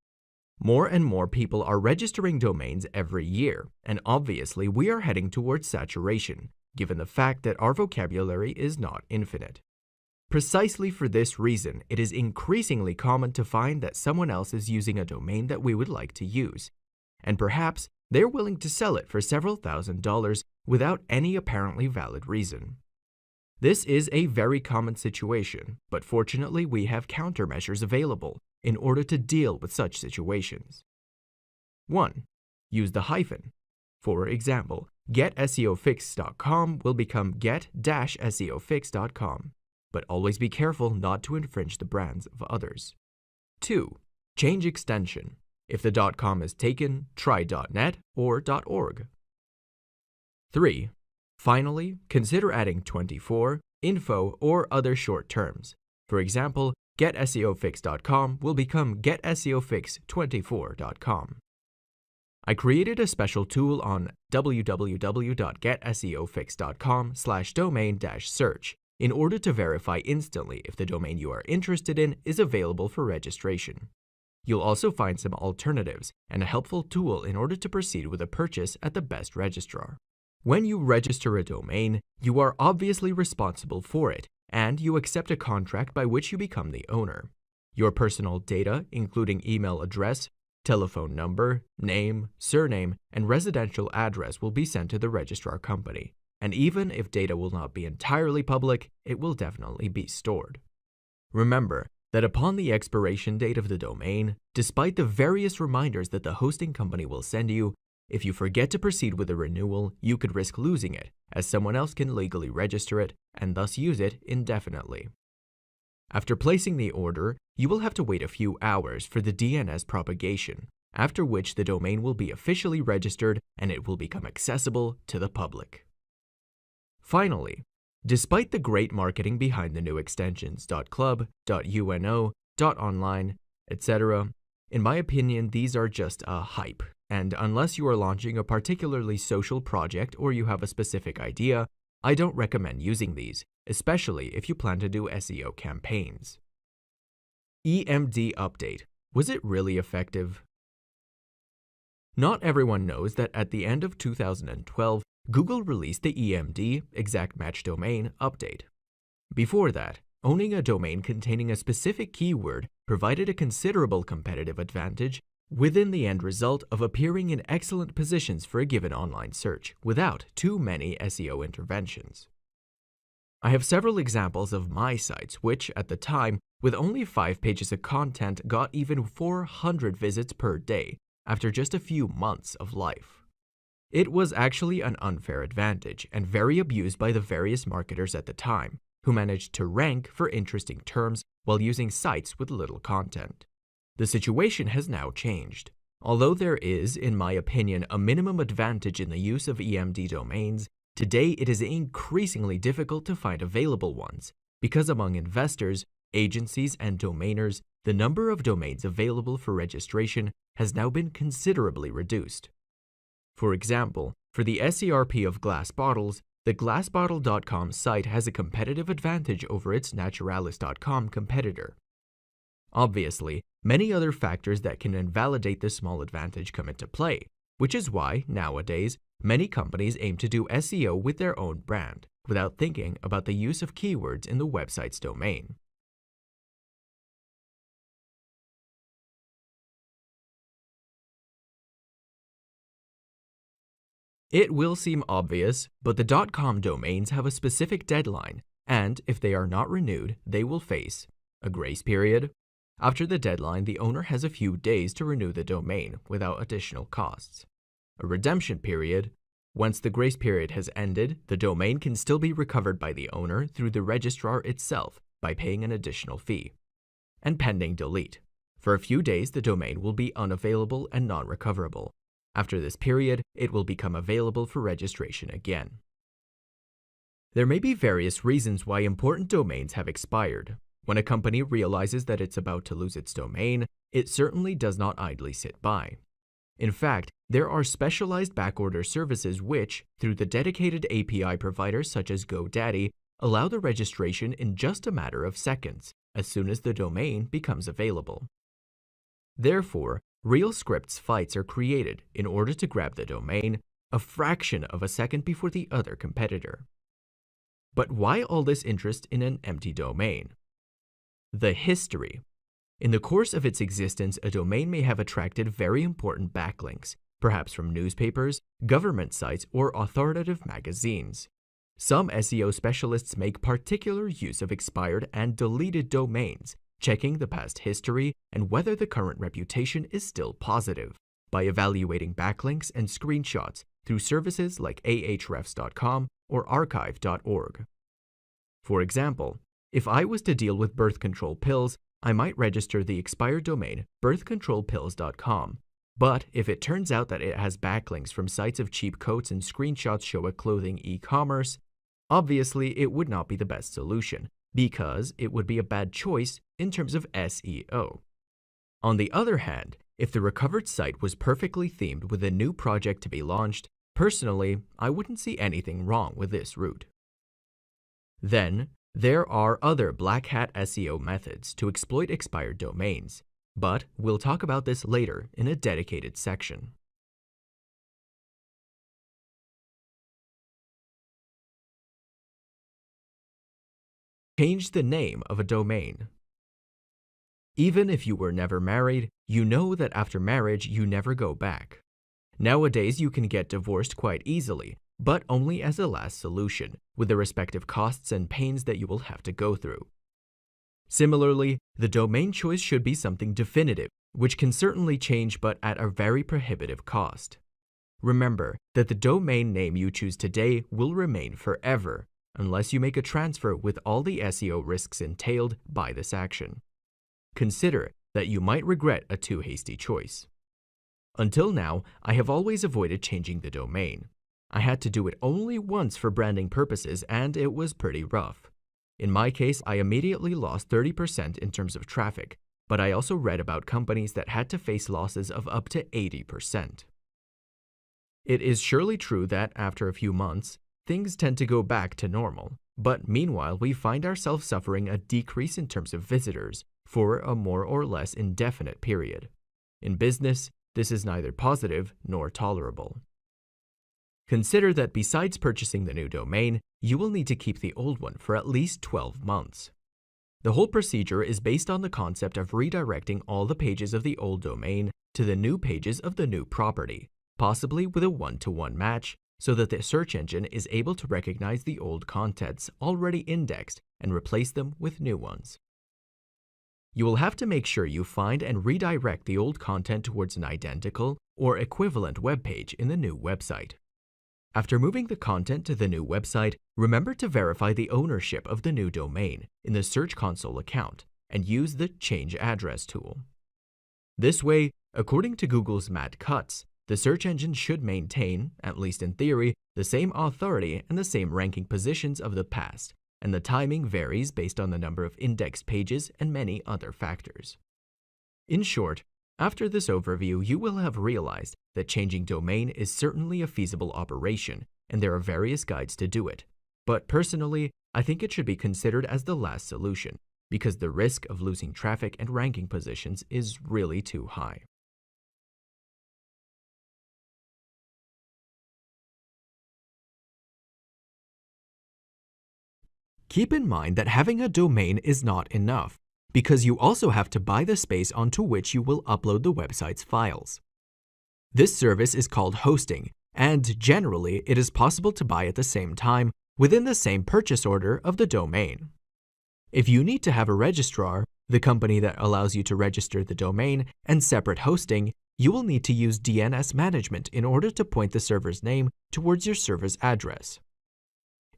More and more people are registering domains every year, and obviously we are heading towards saturation, given the fact that our vocabulary is not infinite. Precisely for this reason, it is increasingly common to find that someone else is using a domain that we would like to use, and perhaps they're willing to sell it for several $1,000s without any apparently valid reason. This is a very common situation, but fortunately we have countermeasures available in order to deal with such situations. 1. Use the hyphen. For example, getseofix.com will become get-seofix.com, but always be careful not to infringe the brands of others. 2. Change extension. If the .com is taken, try .net or .org. 3. Finally, consider adding 24, info, or other short terms. For example, getseofix.com will become getseofix24.com. I created a special tool on www.getseofix.com/domain-search in order to verify instantly if the domain you are interested in is available for registration. You'll also find some alternatives and a helpful tool in order to proceed with a purchase at the best registrar. When you register a domain, you are obviously responsible for it, and you accept a contract by which you become the owner. Your personal data, including email address, telephone number, name, surname, and residential address will be sent to the registrar company, and even if data will not be entirely public, it will definitely be stored. Remember that upon the expiration date of the domain, despite the various reminders that the hosting company will send you, if you forget to proceed with a renewal, you could risk losing it, as someone else can legally register it and thus use it indefinitely. After placing the order, you will have to wait a few hours for the DNS propagation, after which the domain will be officially registered and it will become accessible to the public. Finally, despite the great marketing behind the new extensions .club, .uno, .online, etc., in my opinion, these are just a hype, and unless you are launching a particularly social project or you have a specific idea, I don't recommend using these, especially if you plan to do SEO campaigns. EMD update. Was it really effective? Not everyone knows that at the end of 2012, Google released the EMD exact match domain update. Before that, owning a domain containing a specific keyword provided a considerable competitive advantage within the end result of appearing in excellent positions for a given online search without too many SEO interventions. I have several examples of my sites which, at the time, with only 5 pages of content, got even 400 visits per day after just a few months of life. It was actually an unfair advantage and very abused by the various marketers at the time, who managed to rank for interesting terms while using sites with little content. The situation has now changed. Although there is, in my opinion, a minimum advantage in the use of EMD domains, today it is increasingly difficult to find available ones because among investors, agencies, and domainers, the number of domains available for registration has now been considerably reduced. For example, for the SERP of glass bottles, the glassbottle.com site has a competitive advantage over its naturalis.com competitor. Obviously, many other factors that can invalidate this small advantage come into play, which is why, nowadays, many companies aim to do SEO with their own brand, without thinking about the use of keywords in the website's domain. It will seem obvious, but the .com domains have a specific deadline, and if they are not renewed, they will face a grace period. After the deadline, the owner has a few days to renew the domain without additional costs. A redemption period. Once the grace period has ended, the domain can still be recovered by the owner through the registrar itself by paying an additional fee. And pending delete. For a few days, the domain will be unavailable and non-recoverable. After this period, it will become available for registration again. There may be various reasons why important domains have expired. When a company realizes that it's about to lose its domain, it certainly does not idly sit by. In fact, there are specialized backorder services which, through the dedicated API providers such as GoDaddy, allow the registration in just a matter of seconds, as soon as the domain becomes available. Therefore, real scripts fights are created in order to grab the domain a fraction of a second before the other competitor. But why all this interest in an empty domain? The history. In the course of its existence, a domain may have attracted very important backlinks, perhaps from newspapers, government sites, or authoritative magazines. Some SEO specialists make particular use of expired and deleted domains, checking the past history and whether the current reputation is still positive, by evaluating backlinks and screenshots through services like ahrefs.com or archive.org. For example, if I was to deal with birth control pills, I might register the expired domain birthcontrolpills.com, but if it turns out that it has backlinks from sites of cheap coats and screenshots show a clothing e-commerce, obviously it would not be the best solution, because it would be a bad choice in terms of SEO. On the other hand, if the recovered site was perfectly themed with a new project to be launched, personally, I wouldn't see anything wrong with this route. Then, there are other black hat SEO methods to exploit expired domains, but we'll talk about this later in a dedicated section. Change the name of a domain. Even if you were never married, you know that after marriage you never go back. Nowadays you can get divorced quite easily, but only as a last solution, with the respective costs and pains that you will have to go through. Similarly, the domain choice should be something definitive, which can certainly change but at a very prohibitive cost. Remember that the domain name you choose today will remain forever, unless you make a transfer with all the SEO risks entailed by this action. Consider that you might regret a too hasty choice. Until now, I have always avoided changing the domain. I had to do it only once for branding purposes, and it was pretty rough. In my case, I immediately lost 30% in terms of traffic, but I also read about companies that had to face losses of up to 80%. It is surely true that after a few months, things tend to go back to normal, but meanwhile we find ourselves suffering a decrease in terms of visitors for a more or less indefinite period. In business, This is neither positive nor tolerable. Consider that besides purchasing the new domain, you will need to keep the old one for at least 12 months. The whole procedure is based on the concept of redirecting all the pages of the old domain to the new pages of the new property, possibly with a one-to-one match, so that the search engine is able to recognize the old contents already indexed and replace them with new ones. You will have to make sure you find and redirect the old content towards an identical or equivalent web page in the new website. After moving the content to the new website, remember to verify the ownership of the new domain in the Search Console account and use the Change Address tool. This way, according to Google's Matt Cutts, the search engine should maintain, at least in theory, the same authority and the same ranking positions of the past, and the timing varies based on the number of indexed pages and many other factors. In short, after this overview, you will have realized that changing domain is certainly a feasible operation, and there are various guides to do it. But personally, I think it should be considered as the last solution, because the risk of losing traffic and ranking positions is really too high. Keep in mind that having a domain is not enough, because you also have to buy the space onto which you will upload the website's files. This service is called hosting, and generally it is possible to buy at the same time within the same purchase order of the domain. If you need to have a registrar, the company that allows you to register the domain, and separate hosting, you will need to use DNS management in order to point the server's name towards your server's address.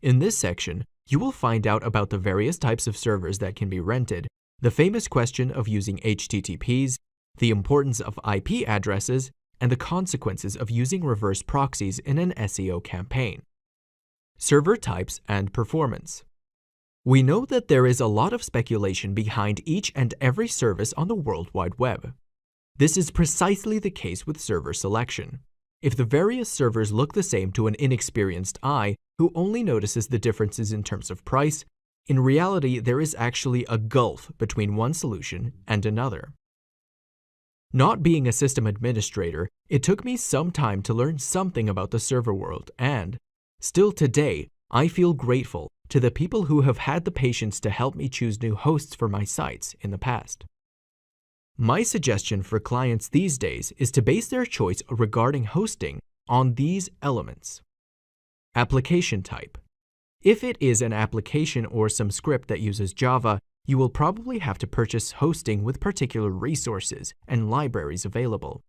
In this section, you will find out about the various types of servers that can be rented, the famous question of using HTTPs, the importance of IP addresses, and the consequences of using reverse proxies in an SEO campaign. Server types and performance. We know that there is a lot of speculation behind each and every service on the World Wide Web. This is precisely the case with server selection. If the various servers look the same to an inexperienced eye who only notices the differences in terms of price, in reality there is actually a gulf between one solution and another. Not being a system administrator, it took me some time to learn something about the server world, and still today, I feel grateful to the people who have had the patience to help me choose new hosts for my sites in the past. My suggestion for clients these days is to base their choice regarding hosting on these elements. Application type. If it is an application or some script that uses Java, you will probably have to purchase hosting with particular resources and libraries available.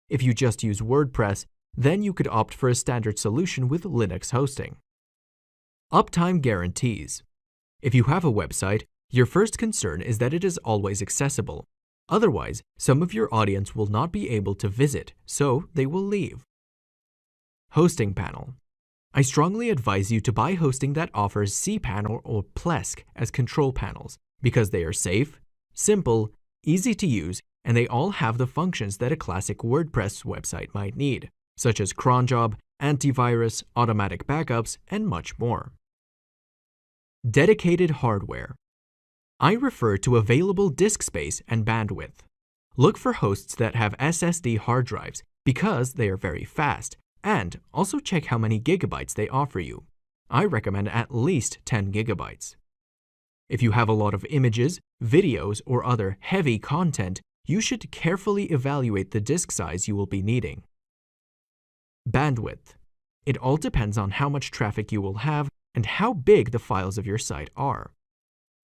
If you just use WordPress, then you could opt for a standard solution with Linux hosting. Uptime guarantees. If you have a website, your first concern is that it is always accessible. Otherwise, some of your audience will not be able to visit, so they will leave. Hosting panel. I strongly advise you to buy hosting that offers cPanel or Plesk as control panels because they are safe, simple, easy to use, and they all have the functions that a classic WordPress website might need, such as cron job, antivirus, automatic backups, and much more. Dedicated hardware. I refer to available disk space and bandwidth. Look for hosts that have SSD hard drives because they are very fast, and also check how many gigabytes they offer you. I recommend at least 10 gigabytes. If you have a lot of images, videos, or other heavy content, you should carefully evaluate the disk size you will be needing. Bandwidth. It all depends on how much traffic you will have and how big the files of your site are.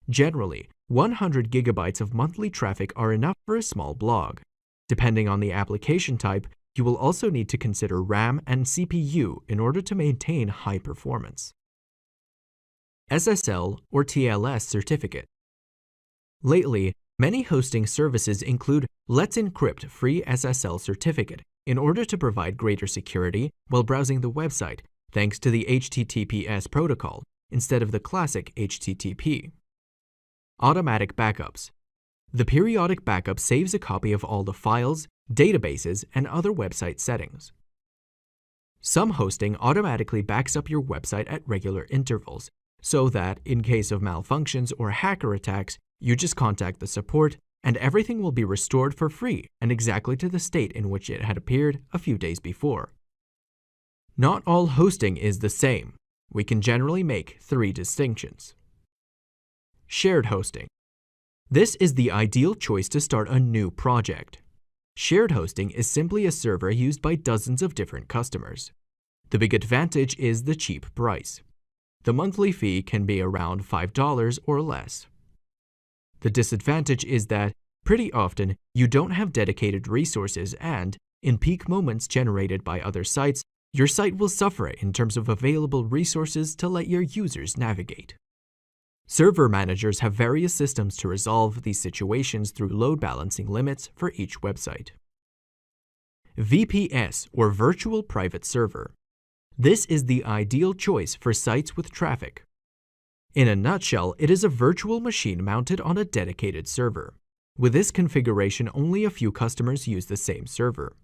Generally, 100 gigabytes of monthly traffic are enough for a small blog. Depending on the application type, you will also need to consider RAM and CPU in order to maintain high performance. SSL or TLS certificate. Lately, many hosting services include Let's Encrypt free SSL certificate in order to provide greater security while browsing the website, thanks to the HTTPS protocol instead of the classic HTTP. Automatic backups. The periodic backup saves a copy of all the files, databases, and other website settings. Some hosting automatically backs up your website at regular intervals, so that, in case of malfunctions or hacker attacks, you just contact the support and everything will be restored for free and exactly to the state in which it had appeared a few days before. Not all hosting is the same. We can generally make three distinctions. Shared hosting. This is the ideal choice to start a new project. Shared hosting is simply a server used by dozens of different customers. The big advantage is the cheap price. The monthly fee can be around $5 or less. The disadvantage is that, pretty often, you don't have dedicated resources and, in peak moments generated by other sites, your site will suffer in terms of available resources to let your users navigate. Server managers have various systems to resolve these situations through load balancing limits for each website. VPS, or Virtual Private Server. This is the ideal choice for sites with traffic. In a nutshell, it is a virtual machine mounted on a dedicated server. With this configuration, only a few customers use the same server.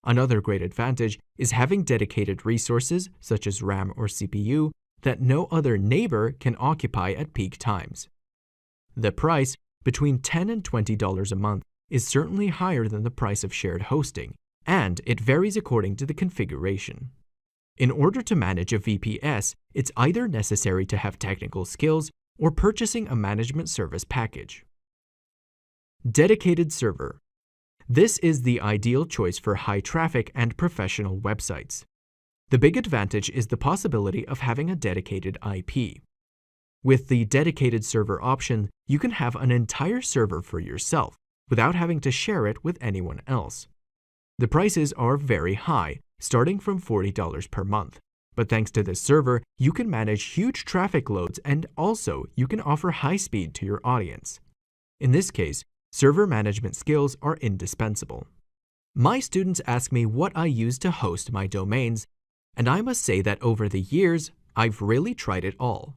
Another great advantage is having dedicated resources, such as RAM or CPU, that no other neighbor can occupy at peak times. The price, between $10 and $20 a month, is certainly higher than the price of shared hosting, and it varies according to the configuration. In order to manage a VPS, it's either necessary to have technical skills or purchasing a management service package. Dedicated server. This is the ideal choice for high traffic and professional websites. The big advantage is the possibility of having a dedicated IP. With the dedicated server option, you can have an entire server for yourself without having to share it with anyone else. The prices are very high, starting from $40 per month. But thanks to this server, you can manage huge traffic loads and also you can offer high speed to your audience. In this case, server management skills are indispensable. My students ask me what I use to host my domains, and I must say that over the years, I've really tried it all.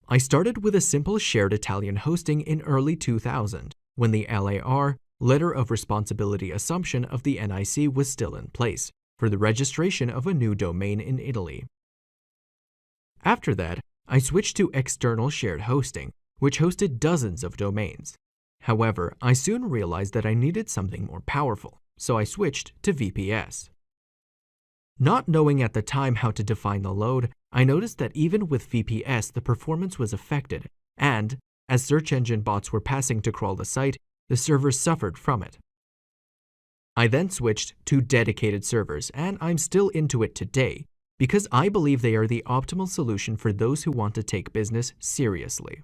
I started with a simple shared Italian hosting in early 2000, when the LAR, Letter of Responsibility Assumption of the NIC, was still in place for the registration of a new domain in Italy. After that, I switched to external shared hosting, which hosted dozens of domains. However, I soon realized that I needed something more powerful, so I switched to VPS. Not knowing at the time how to define the load, I noticed that even with VPS the performance was affected, and, as search engine bots were passing to crawl the site, the servers suffered from it. I then switched to dedicated servers, and I'm still into it today, because I believe they are the optimal solution for those who want to take business seriously.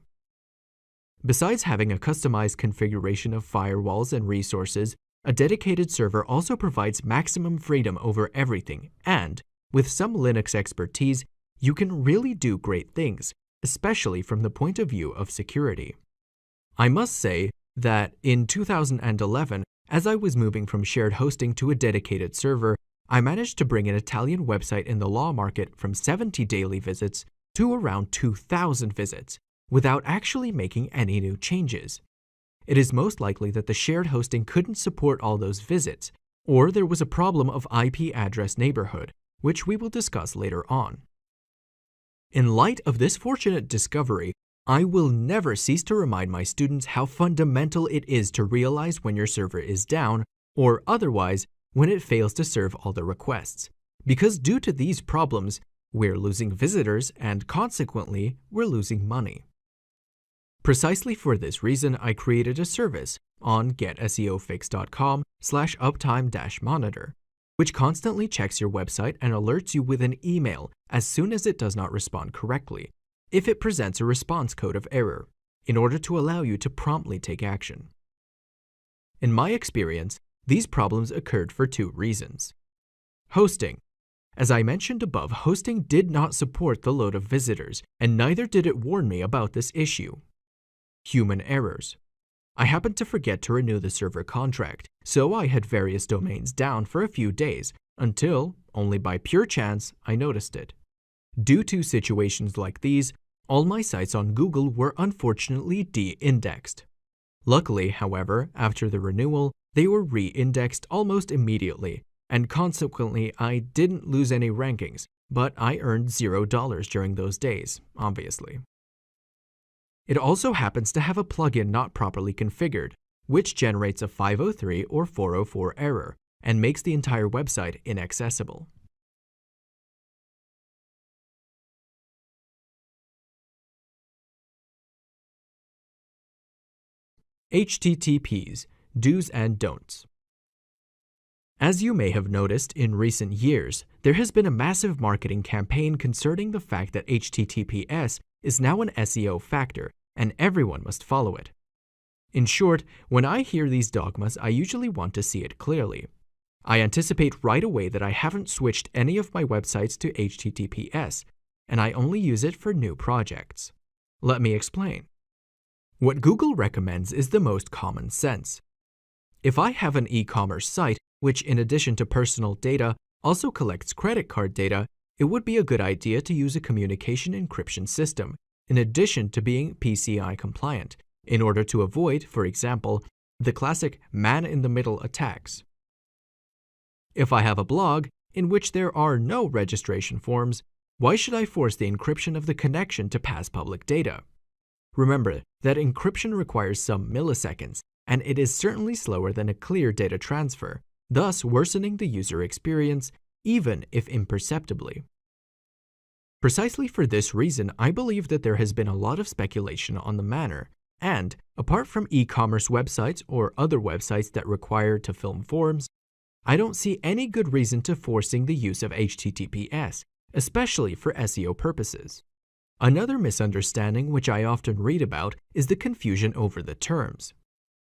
Besides having a customized configuration of firewalls and resources, a dedicated server also provides maximum freedom over everything, and, with some Linux expertise, you can really do great things, especially from the point of view of security. I must say that in 2011, as I was moving from shared hosting to a dedicated server, I managed to bring an Italian website in the law market from 70 daily visits to around 2,000 visits, without actually making any new changes. It is most likely that the shared hosting couldn't support all those visits, or there was a problem of IP address neighborhood, which we will discuss later on. In light of this fortunate discovery, I will never cease to remind my students how fundamental it is to realize when your server is down, or otherwise, when it fails to serve all the requests, because due to these problems, we're losing visitors and consequently, we're losing money. Precisely for this reason, I created a service on getseofix.com/uptime-monitor, which constantly checks your website and alerts you with an email as soon as it does not respond correctly, if it presents a response code of error, in order to allow you to promptly take action. In my experience, these problems occurred for two reasons. Hosting. As I mentioned above, hosting did not support the load of visitors, and neither did it warn me about this issue. Human errors. I happened to forget to renew the server contract, so I had various domains down for a few days, until, only by pure chance, I noticed it. Due to situations like these, all my sites on Google were unfortunately de-indexed. Luckily, however, after the renewal, they were re-indexed almost immediately, and consequently I didn't lose any rankings, but I earned $0 during those days, obviously. It also happens to have a plugin not properly configured, which generates a 503 or 404 error and makes the entire website inaccessible. HTTPs, do's and don'ts. As you may have noticed in recent years, there has been a massive marketing campaign concerning the fact that HTTPS is now an SEO factor and everyone must follow it. In short, when I hear these dogmas, I usually want to see it clearly. I anticipate right away that I haven't switched any of my websites to HTTPS, and I only use it for new projects. Let me explain. What Google recommends is the most common sense. If I have an e-commerce site, which in addition to personal data also collects credit card data, it would be a good idea to use a communication encryption system, in addition to being PCI compliant, in order to avoid, for example, the classic man-in-the-middle attacks. If I have a blog in which there are no registration forms, why should I force the encryption of the connection to pass public data? Remember that encryption requires some milliseconds, and it is certainly slower than a clear data transfer, thus worsening the user experience, even if imperceptibly. Precisely for this reason, I believe that there has been a lot of speculation on the matter, and, apart from e-commerce websites or other websites that require to fill forms, I don't see any good reason to forcing the use of HTTPS, especially for SEO purposes. Another misunderstanding which I often read about is the confusion over the terms.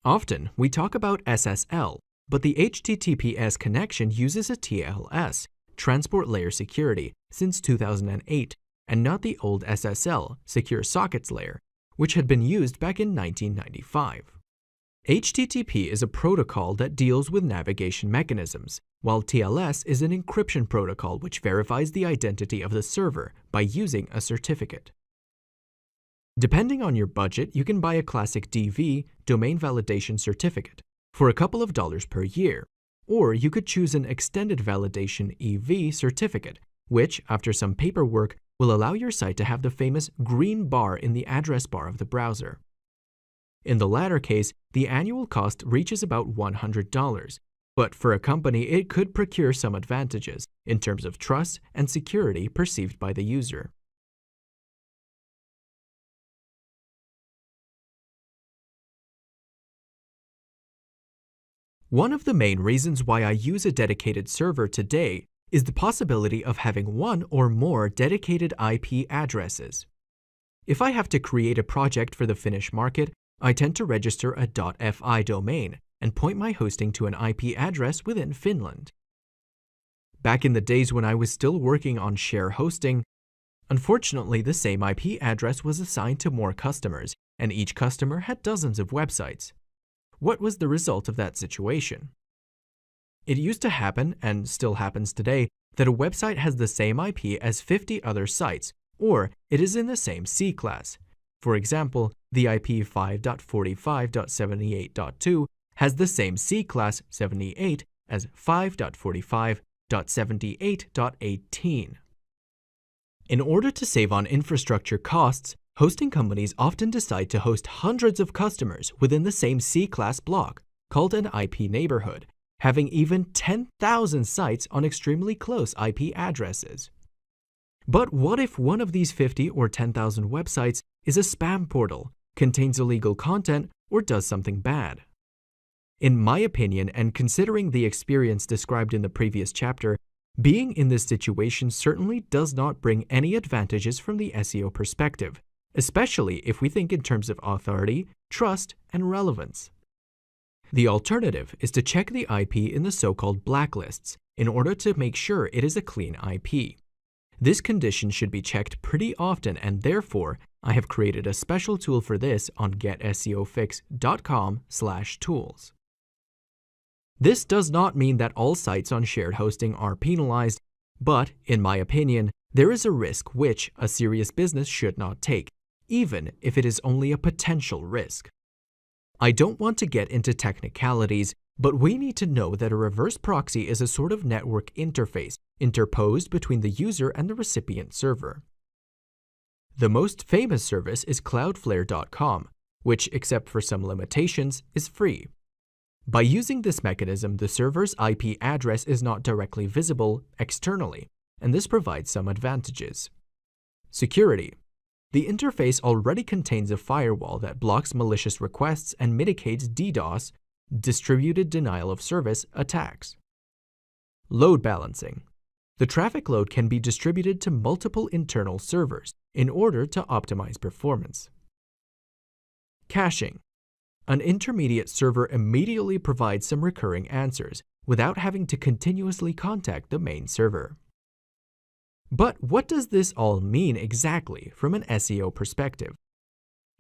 Often, we talk about SSL, but the HTTPS connection uses a TLS, Transport Layer Security, since 2008, and not the old SSL, Secure Sockets Layer, which had been used back in 1995. HTTP is a protocol that deals with navigation mechanisms, while TLS is an encryption protocol which verifies the identity of the server by using a certificate. Depending on your budget, you can buy a classic DV, Domain Validation Certificate, for a couple of dollars per year, or you could choose an Extended Validation EV certificate, which, after some paperwork, will allow your site to have the famous green bar in the address bar of the browser. In the latter case, the annual cost reaches about $100, but for a company it could procure some advantages in terms of trust and security perceived by the user. One of the main reasons why I use a dedicated server today is the possibility of having one or more dedicated IP addresses. If I have to create a project for the Finnish market, I tend to register a .fi domain and point my hosting to an IP address within Finland. Back in the days when I was still working on share hosting, unfortunately the same IP address was assigned to more customers, and each customer had dozens of websites. What was the result of that situation? It used to happen, and still happens today, that a website has the same IP as 50 other sites, or it is in the same C class. For example, the IP 5.45.78.2 has the same C class 78 as 5.45.78.18. In order to save on infrastructure costs, hosting companies often decide to host hundreds of customers within the same C-class block, called an IP neighborhood, having even 10,000 sites on extremely close IP addresses. But what if one of these 50 or 10,000 websites is a spam portal, contains illegal content, or does something bad? In my opinion, and considering the experience described in the previous chapter, being in this situation certainly does not bring any advantages from the SEO perspective, especially if we think in terms of authority, trust, and relevance. The alternative is to check the IP in the so-called blacklists in order to make sure it is a clean IP. This condition should be checked pretty often, and therefore, I have created a special tool for this on getseofix.com/tools. This does not mean that all sites on shared hosting are penalized, but, in my opinion, there is a risk which a serious business should not take, even if it is only a potential risk. I don't want to get into technicalities, but we need to know that a reverse proxy is a sort of network interface interposed between the user and the recipient server. The most famous service is Cloudflare.com, which, except for some limitations, is free. By using this mechanism, the server's IP address is not directly visible externally, and this provides some advantages. Security. The interface already contains a firewall that blocks malicious requests and mitigates DDoS, distributed denial of service, attacks. Load balancing. The traffic load can be distributed to multiple internal servers in order to optimize performance. Caching. An intermediate server immediately provides some recurring answers without having to continuously contact the main server. But what does this all mean exactly from an SEO perspective?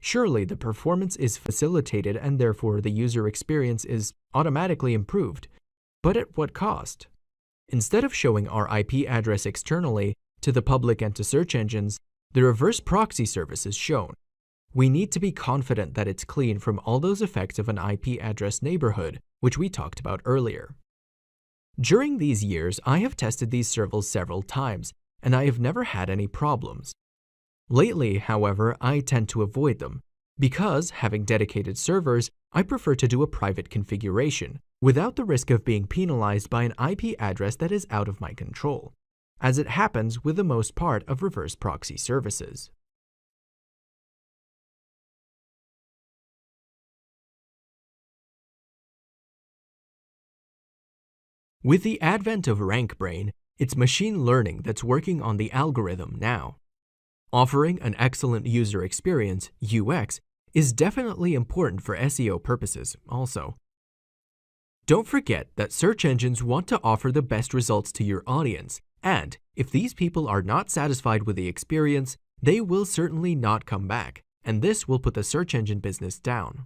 Surely the performance is facilitated and therefore the user experience is automatically improved, but at what cost? Instead of showing our IP address externally to the public and to search engines, the reverse proxy service is shown. We need to be confident that it's clean from all those effects of an IP address neighborhood, which we talked about earlier. During these years, I have tested these servers several times, and I have never had any problems. Lately, however, I tend to avoid them, because, having dedicated servers, I prefer to do a private configuration, without the risk of being penalized by an IP address that is out of my control, as it happens with the most part of reverse proxy services. With the advent of RankBrain, it's machine learning that's working on the algorithm now. Offering an excellent user experience, UX, is definitely important for SEO purposes also. Don't forget that search engines want to offer the best results to your audience, and if these people are not satisfied with the experience, they will certainly not come back, and this will put the search engine business down.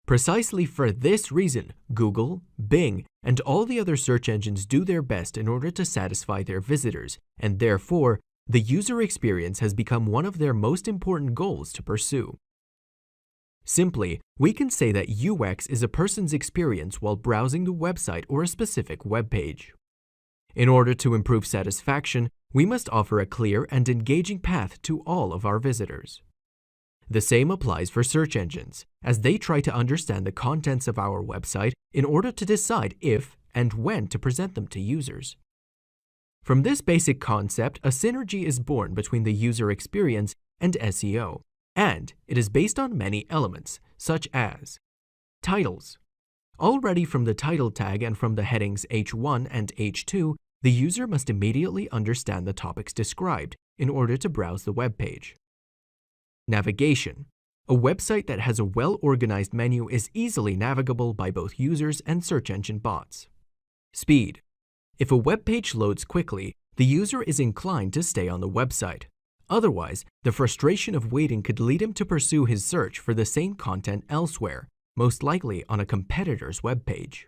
Precisely for this reason, Google, Bing, and all the other search engines do their best in order to satisfy their visitors, and therefore, the user experience has become one of their most important goals to pursue. Simply, we can say that UX is a person's experience while browsing the website or a specific web page. In order to improve satisfaction, we must offer a clear and engaging path to all of our visitors. The same applies for search engines, as they try to understand the contents of our website in order to decide if and when to present them to users. From this basic concept, a synergy is born between the user experience and SEO, and it is based on many elements, such as titles. Already from the title tag and from the headings H1 and H2, the user must immediately understand the topics described in order to browse the web page. Navigation. A website that has a well-organized menu is easily navigable by both users and search engine bots. Speed. If a web page loads quickly, the user is inclined to stay on the website. Otherwise, the frustration of waiting could lead him to pursue his search for the same content elsewhere, most likely on a competitor's web page.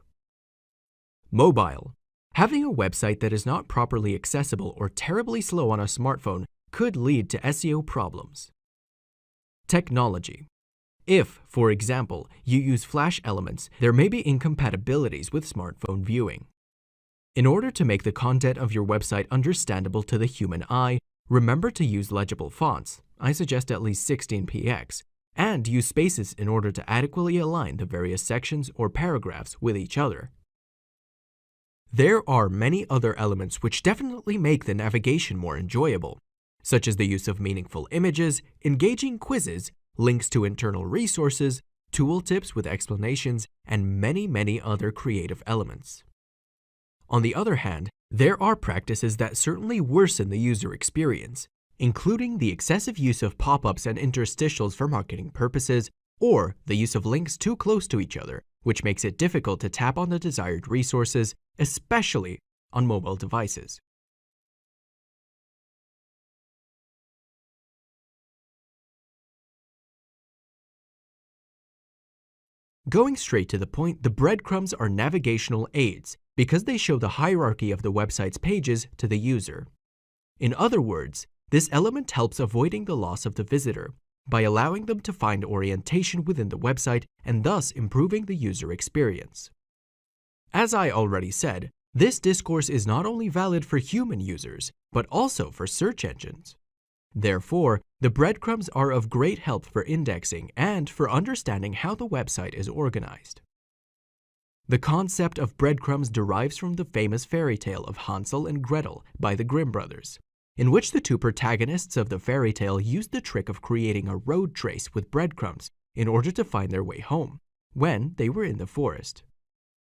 Mobile. Having a website that is not properly accessible or terribly slow on a smartphone could lead to SEO problems. Technology. If, for example, you use Flash elements, there may be incompatibilities with smartphone viewing. In order to make the content of your website understandable to the human eye, remember to use legible fonts, I suggest at least 16px, and use spaces in order to adequately align the various sections or paragraphs with each other. There are many other elements which definitely make the navigation more enjoyable, such as the use of meaningful images, engaging quizzes, links to internal resources, tooltips with explanations, and many other creative elements. On the other hand, there are practices that certainly worsen the user experience, including the excessive use of pop-ups and interstitials for marketing purposes, or the use of links too close to each other, which makes it difficult to tap on the desired resources, especially on mobile devices. Going straight to the point, the breadcrumbs are navigational aids because they show the hierarchy of the website's pages to the user. In other words, this element helps avoiding the loss of the visitor by allowing them to find orientation within the website and thus improving the user experience. As I already said, this discourse is not only valid for human users, but also for search engines. Therefore, the breadcrumbs are of great help for indexing and for understanding how the website is organized. The concept of breadcrumbs derives from the famous fairy tale of Hansel and Gretel by the Grimm brothers, in which the two protagonists of the fairy tale used the trick of creating a road trace with breadcrumbs in order to find their way home when they were in the forest.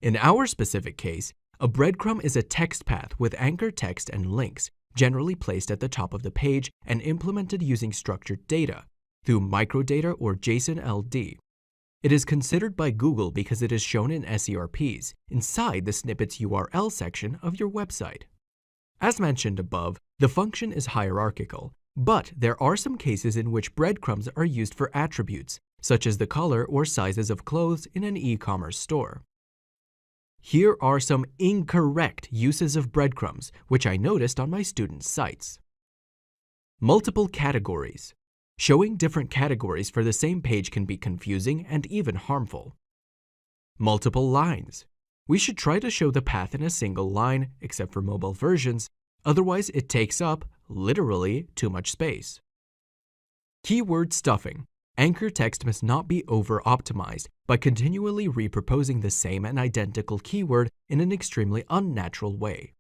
In our specific case, a breadcrumb is a text path with anchor text and links, generally placed at the top of the page and implemented using structured data through microdata or JSON-LD. It is considered by Google because it is shown in SERPs inside the snippet's URL section of your website. As mentioned above, the function is hierarchical, but there are some cases in which breadcrumbs are used for attributes, such as the color or sizes of clothes in an e-commerce store. Here are some incorrect uses of breadcrumbs, which I noticed on my students' sites. Multiple categories. Showing different categories for the same page can be confusing and even harmful. Multiple lines. We should try to show the path in a single line, except for mobile versions, otherwise it takes up, literally, too much space. Keyword stuffing. Anchor text must not be over-optimized by continually reproposing the same and identical keyword in an extremely unnatural way.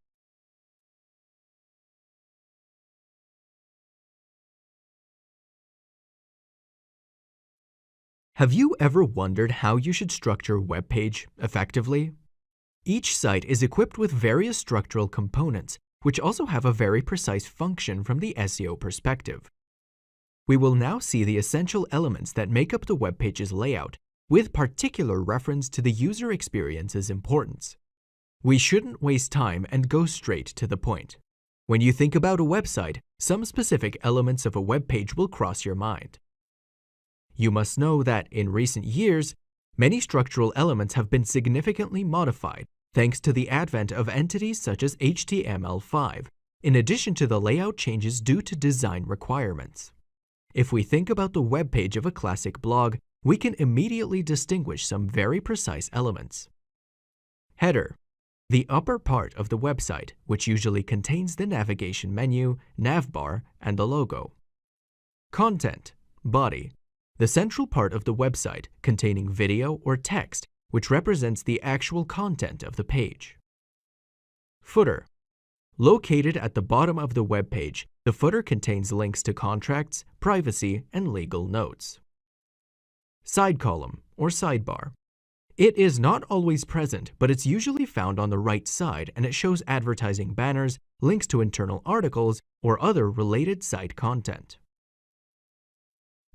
Have you ever wondered how you should structure a web page effectively? Each site is equipped with various structural components, which also have a very precise function from the SEO perspective. We will now see the essential elements that make up the web page's layout, with particular reference to the user experience's importance. We shouldn't waste time and go straight to the point. When you think about a website, some specific elements of a web page will cross your mind. You must know that in recent years, many structural elements have been significantly modified thanks to the advent of entities such as HTML5, in addition to the layout changes due to design requirements. If we think about the web page of a classic blog, we can immediately distinguish some very precise elements. Header. The upper part of the website, which usually contains the navigation menu, navbar, and the logo. Content. Body. The central part of the website containing video or text, which represents the actual content of the page. Footer. Located at the bottom of the web page, the footer contains links to contracts, privacy, and legal notes. Side column or sidebar. It is not always present, but it's usually found on the right side, and it shows advertising banners, links to internal articles, or other related site content.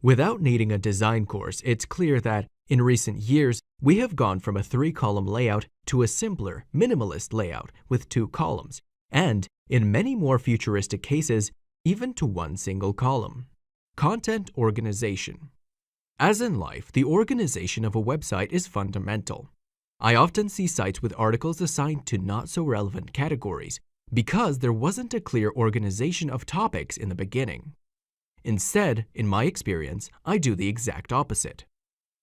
Without needing a design course, it's clear that, in recent years, we have gone from a 3-column layout to a simpler, minimalist layout with 2 columns, and, in many more futuristic cases, even to 1 single column. Content organization. As in life, the organization of a website is fundamental. I often see sites with articles assigned to not-so-relevant categories because there wasn't a clear organization of topics in the beginning. Instead, in my experience, I do the exact opposite.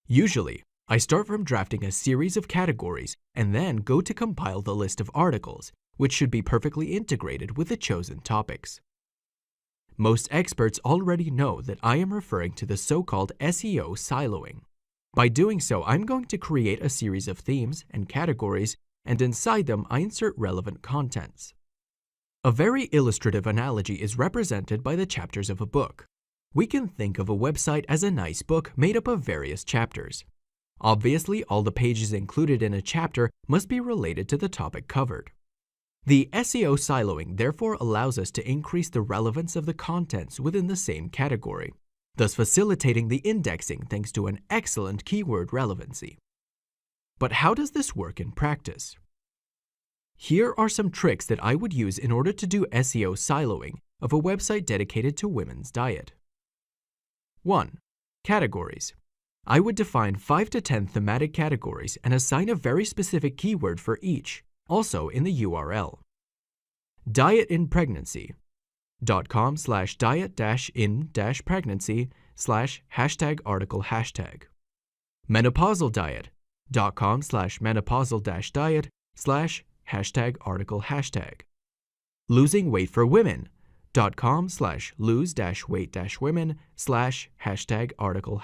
Usually, I start from drafting a series of categories and then go to compile the list of articles, which should be perfectly integrated with the chosen topics. Most experts already know that I am referring to the so-called SEO siloing. By doing so, I'm going to create a series of themes and categories, and inside them I insert relevant contents. A very illustrative analogy is represented by the chapters of a book. We can think of a website as a nice book made up of various chapters. Obviously, all the pages included in a chapter must be related to the topic covered. The SEO siloing therefore allows us to increase the relevance of the contents within the same category, thus facilitating the indexing thanks to an excellent keyword relevancy. But how does this work in practice? Here are some tricks that I would use in order to do SEO siloing of a website dedicated to women's diet. 1. Categories. I would define 5 to 10 thematic categories and assign a very specific keyword for each, also in the URL. Diet in pregnancy. .com/diet-in-pregnancy /article #. Menopausal diet. .com/menopausal-diet /article #. Losing weight for women. musclesforwomen.com/lose-weight-women/article#.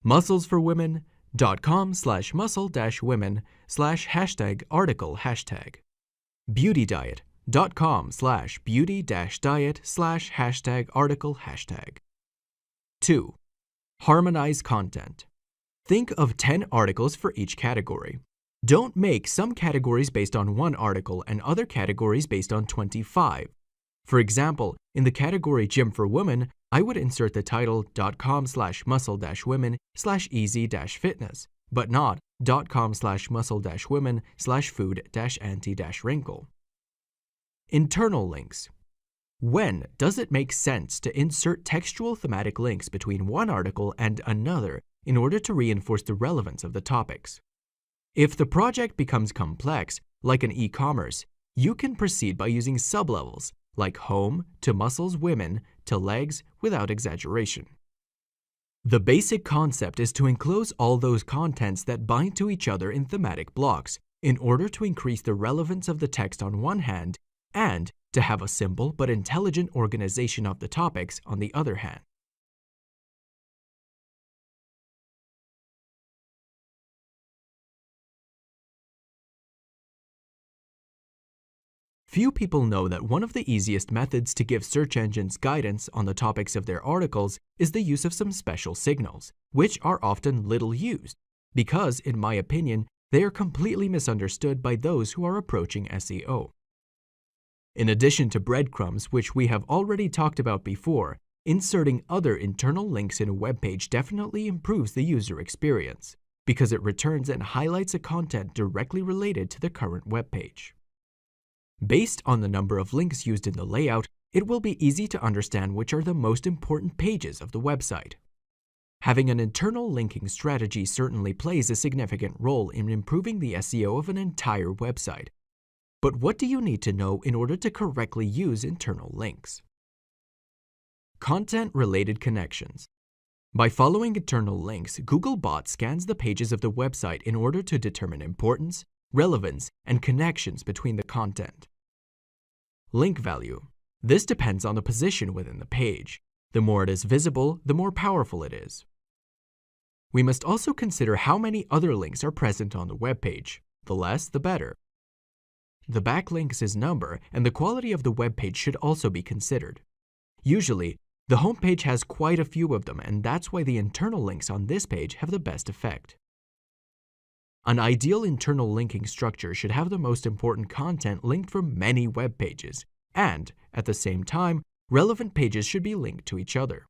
musclesforwomen.com/muscle-women/article#. beautydiet.com/beauty-diet/article#. 2. Harmonize content. Think of 10 articles for each category. Don't make some categories based on one article and other categories based on 25. For example, in the category Gym for Women, I would insert the title .com/muscle-women/easy-fitness, but not .com/muscle-women/food-anti-wrinkle. Internal links. When does it make sense to insert textual thematic links between one article and another in order to reinforce the relevance of the topics? If the project becomes complex, like an e-commerce, you can proceed by using sublevels like home to muscles women to legs without exaggeration. The basic concept is to enclose all those contents that bind to each other in thematic blocks in order to increase the relevance of the text on one hand and to have a simple but intelligent organization of the topics on the other hand. Few people know that one of the easiest methods to give search engines guidance on the topics of their articles is the use of some special signals, which are often little used, because, in my opinion, they are completely misunderstood by those who are approaching SEO. In addition to breadcrumbs, which we have already talked about before, inserting other internal links in a web page definitely improves the user experience, because it returns and highlights a content directly related to the current web page. Based on the number of links used in the layout, it will be easy to understand which are the most important pages of the website. Having an internal linking strategy certainly plays a significant role in improving the SEO of an entire website. But what do you need to know in order to correctly use internal links? Content-related connections. By following internal links, Googlebot scans the pages of the website in order to determine importance, relevance, and connections between the content. Link value. This depends on the position within the page. The more it is visible, the more powerful it is. We must also consider how many other links are present on the web page. The less, the better. The backlinks' number and the quality of the web page should also be considered. Usually, the homepage has quite a few of them, and that's why the internal links on this page have the best effect. An ideal internal linking structure should have the most important content linked from many web pages, and, at the same time, relevant pages should be linked to each other.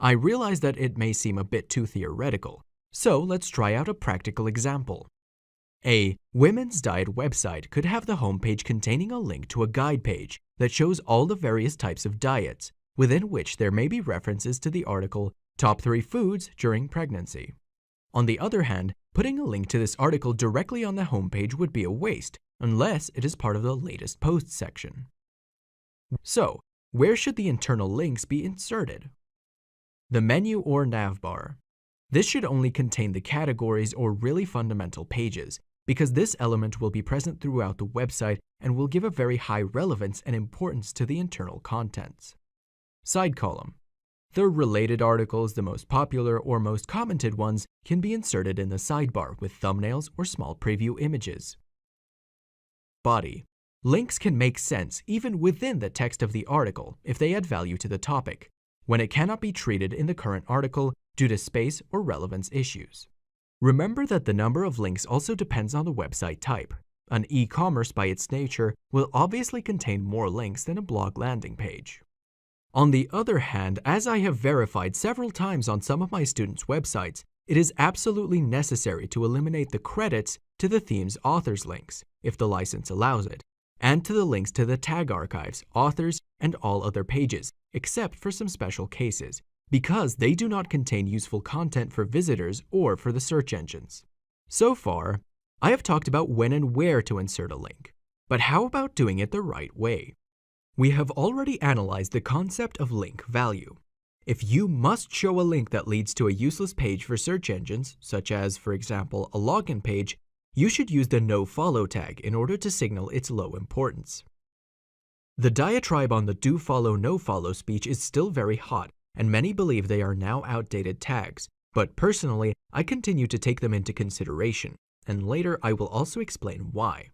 I realize that it may seem a bit too theoretical, so let's try out a practical example. A women's diet website could have the homepage containing a link to a guide page that shows all the various types of diets, within which there may be references to the article Top 3 Foods During Pregnancy. On the other hand, putting a link to this article directly on the homepage would be a waste, unless it is part of the latest posts section. So, where should the internal links be inserted? The menu or navbar. This should only contain the categories or really fundamental pages, because this element will be present throughout the website and will give a very high relevance and importance to the internal contents. Side column. The related articles, the most popular or most commented ones, can be inserted in the sidebar with thumbnails or small preview images. Body. Links can make sense even within the text of the article if they add value to the topic, when it cannot be treated in the current article due to space or relevance issues. Remember that the number of links also depends on the website type. An e-commerce by its nature will obviously contain more links than a blog landing page. On the other hand, as I have verified several times on some of my students' websites, it is absolutely necessary to eliminate the credits to the theme's authors links, if the license allows it, and to the links to the tag archives, authors, and all other pages, except for some special cases, because they do not contain useful content for visitors or for the search engines. So far, I have talked about when and where to insert a link, but how about doing it the right way? We have already analyzed the concept of link value. If you must show a link that leads to a useless page for search engines, such as, for example, a login page, you should use the nofollow tag in order to signal its low importance. The diatribe on the do follow, no follow speech is still very hot, and many believe they are now outdated tags, but personally, I continue to take them into consideration, and later I will also explain why.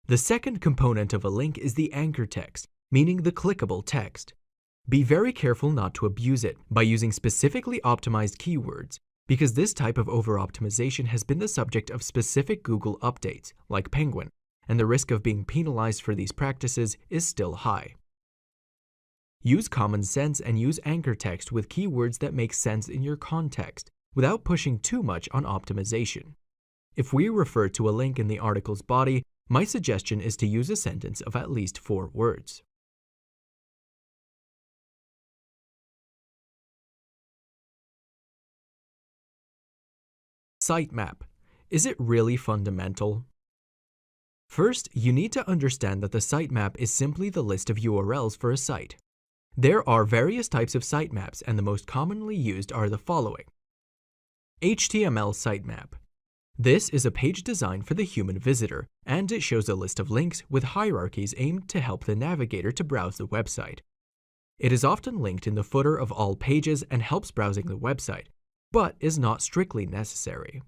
The second component of a link is the anchor text, meaning the clickable text. Be very careful not to abuse it by using specifically optimized keywords, because this type of over-optimization has been the subject of specific Google updates, like Penguin, and the risk of being penalized for these practices is still high. Use common sense and use anchor text with keywords that make sense in your context, without pushing too much on optimization. If we refer to a link in the article's body, my suggestion is to use a sentence of at least 4 words. Sitemap. Is it really fundamental? First, you need to understand that the sitemap is simply the list of URLs for a site. There are various types of sitemaps, and the most commonly used are the following. HTML sitemap. This is a page designed for the human visitor, and it shows a list of links with hierarchies aimed to help the navigator to browse the website. It is often linked in the footer of all pages and helps browsing the website, but is not strictly necessary.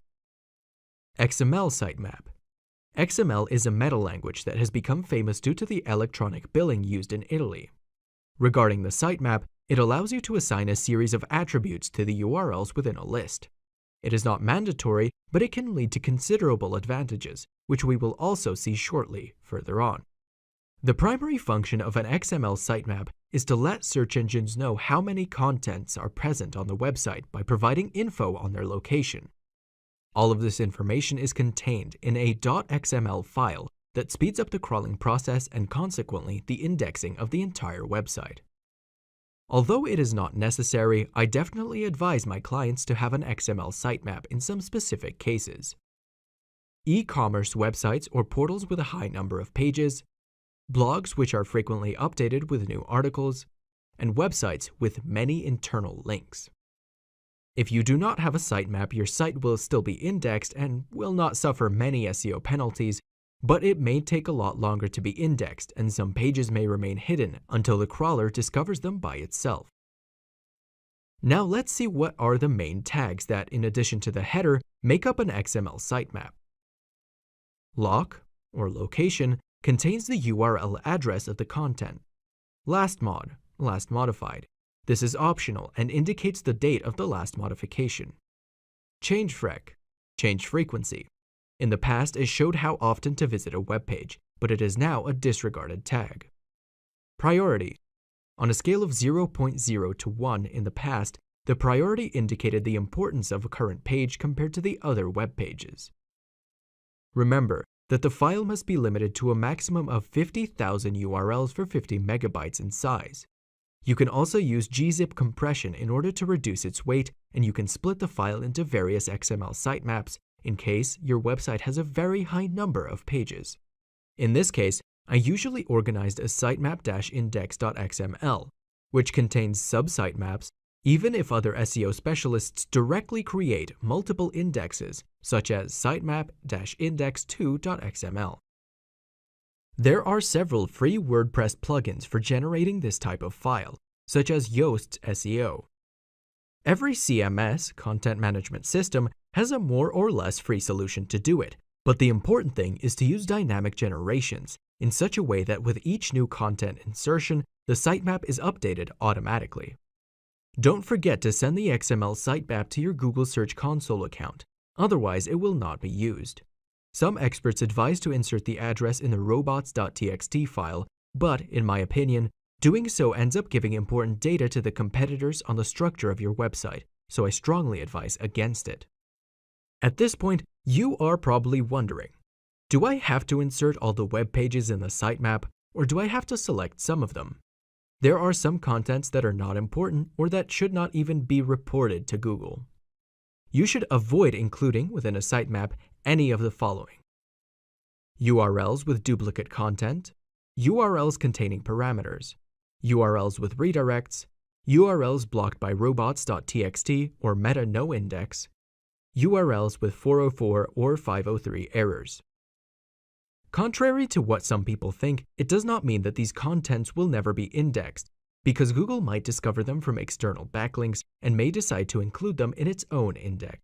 XML sitemap. XML is a meta-language that has become famous due to the electronic billing used in Italy. Regarding the sitemap, it allows you to assign a series of attributes to the URLs within a list. It is not mandatory, but it can lead to considerable advantages, which we will also see shortly further on. The primary function of an XML sitemap is to let search engines know how many contents are present on the website by providing info on their location. All of this information is contained in a .xml file that speeds up the crawling process and consequently the indexing of the entire website. Although it is not necessary, I definitely advise my clients to have an XML sitemap in some specific cases. E-commerce websites or portals with a high number of pages, blogs which are frequently updated with new articles, and websites with many internal links. If you do not have a sitemap, your site will still be indexed and will not suffer many SEO penalties, but it may take a lot longer to be indexed and some pages may remain hidden until the crawler discovers them by itself. Now let's see what are the main tags that, in addition to the header, make up an XML sitemap. Loc, or location, contains the URL address of the content. Lastmod, last modified. This is optional and indicates the date of the last modification. Changefrec, change frequency. In the past, it showed how often to visit a web page, but it is now a disregarded tag. Priority. On a scale of 0.0 to 1 in the past, the priority indicated the importance of a current page compared to the other web pages. Remember that the file must be limited to a maximum of 50,000 URLs for 50 megabytes in size. You can also use gzip compression in order to reduce its weight, and you can split the file into various XML sitemaps in case your website has a very high number of pages. In this case, I usually organized a sitemap-index.xml, which contains sub-sitemaps, even if other SEO specialists directly create multiple indexes, such as sitemap-index2.xml. There are several free WordPress plugins for generating this type of file, such as Yoast's SEO. Every CMS, content management system, has a more or less free solution to do it, but the important thing is to use dynamic generations in such a way that with each new content insertion, the sitemap is updated automatically. Don't forget to send the XML sitemap to your Google Search Console account, otherwise it will not be used. Some experts advise to insert the address in the robots.txt file, but in my opinion, doing so ends up giving important data to the competitors on the structure of your website, so I strongly advise against it. At this point, you are probably wondering, do I have to insert all the web pages in the sitemap, or do I have to select some of them? There are some contents that are not important or that should not even be reported to Google. You should avoid including within a sitemap any of the following: URLs with duplicate content, URLs containing parameters, URLs with redirects, URLs blocked by robots.txt or meta no index, URLs with 404 or 503 errors. Contrary to what some people think, it does not mean that these contents will never be indexed, because Google might discover them from external backlinks and may decide to include them in its own index.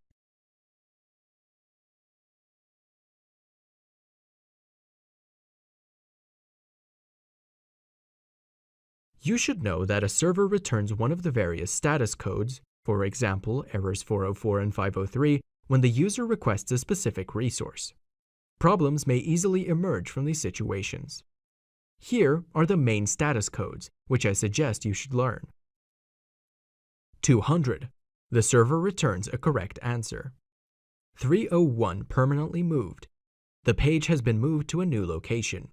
You should know that a server returns one of the various status codes, for example, errors 404 and 503, when the user requests a specific resource. Problems may easily emerge from these situations. Here are the main status codes, which I suggest you should learn. 200. The server returns a correct answer. 301. Permanently moved. The page has been moved to a new location.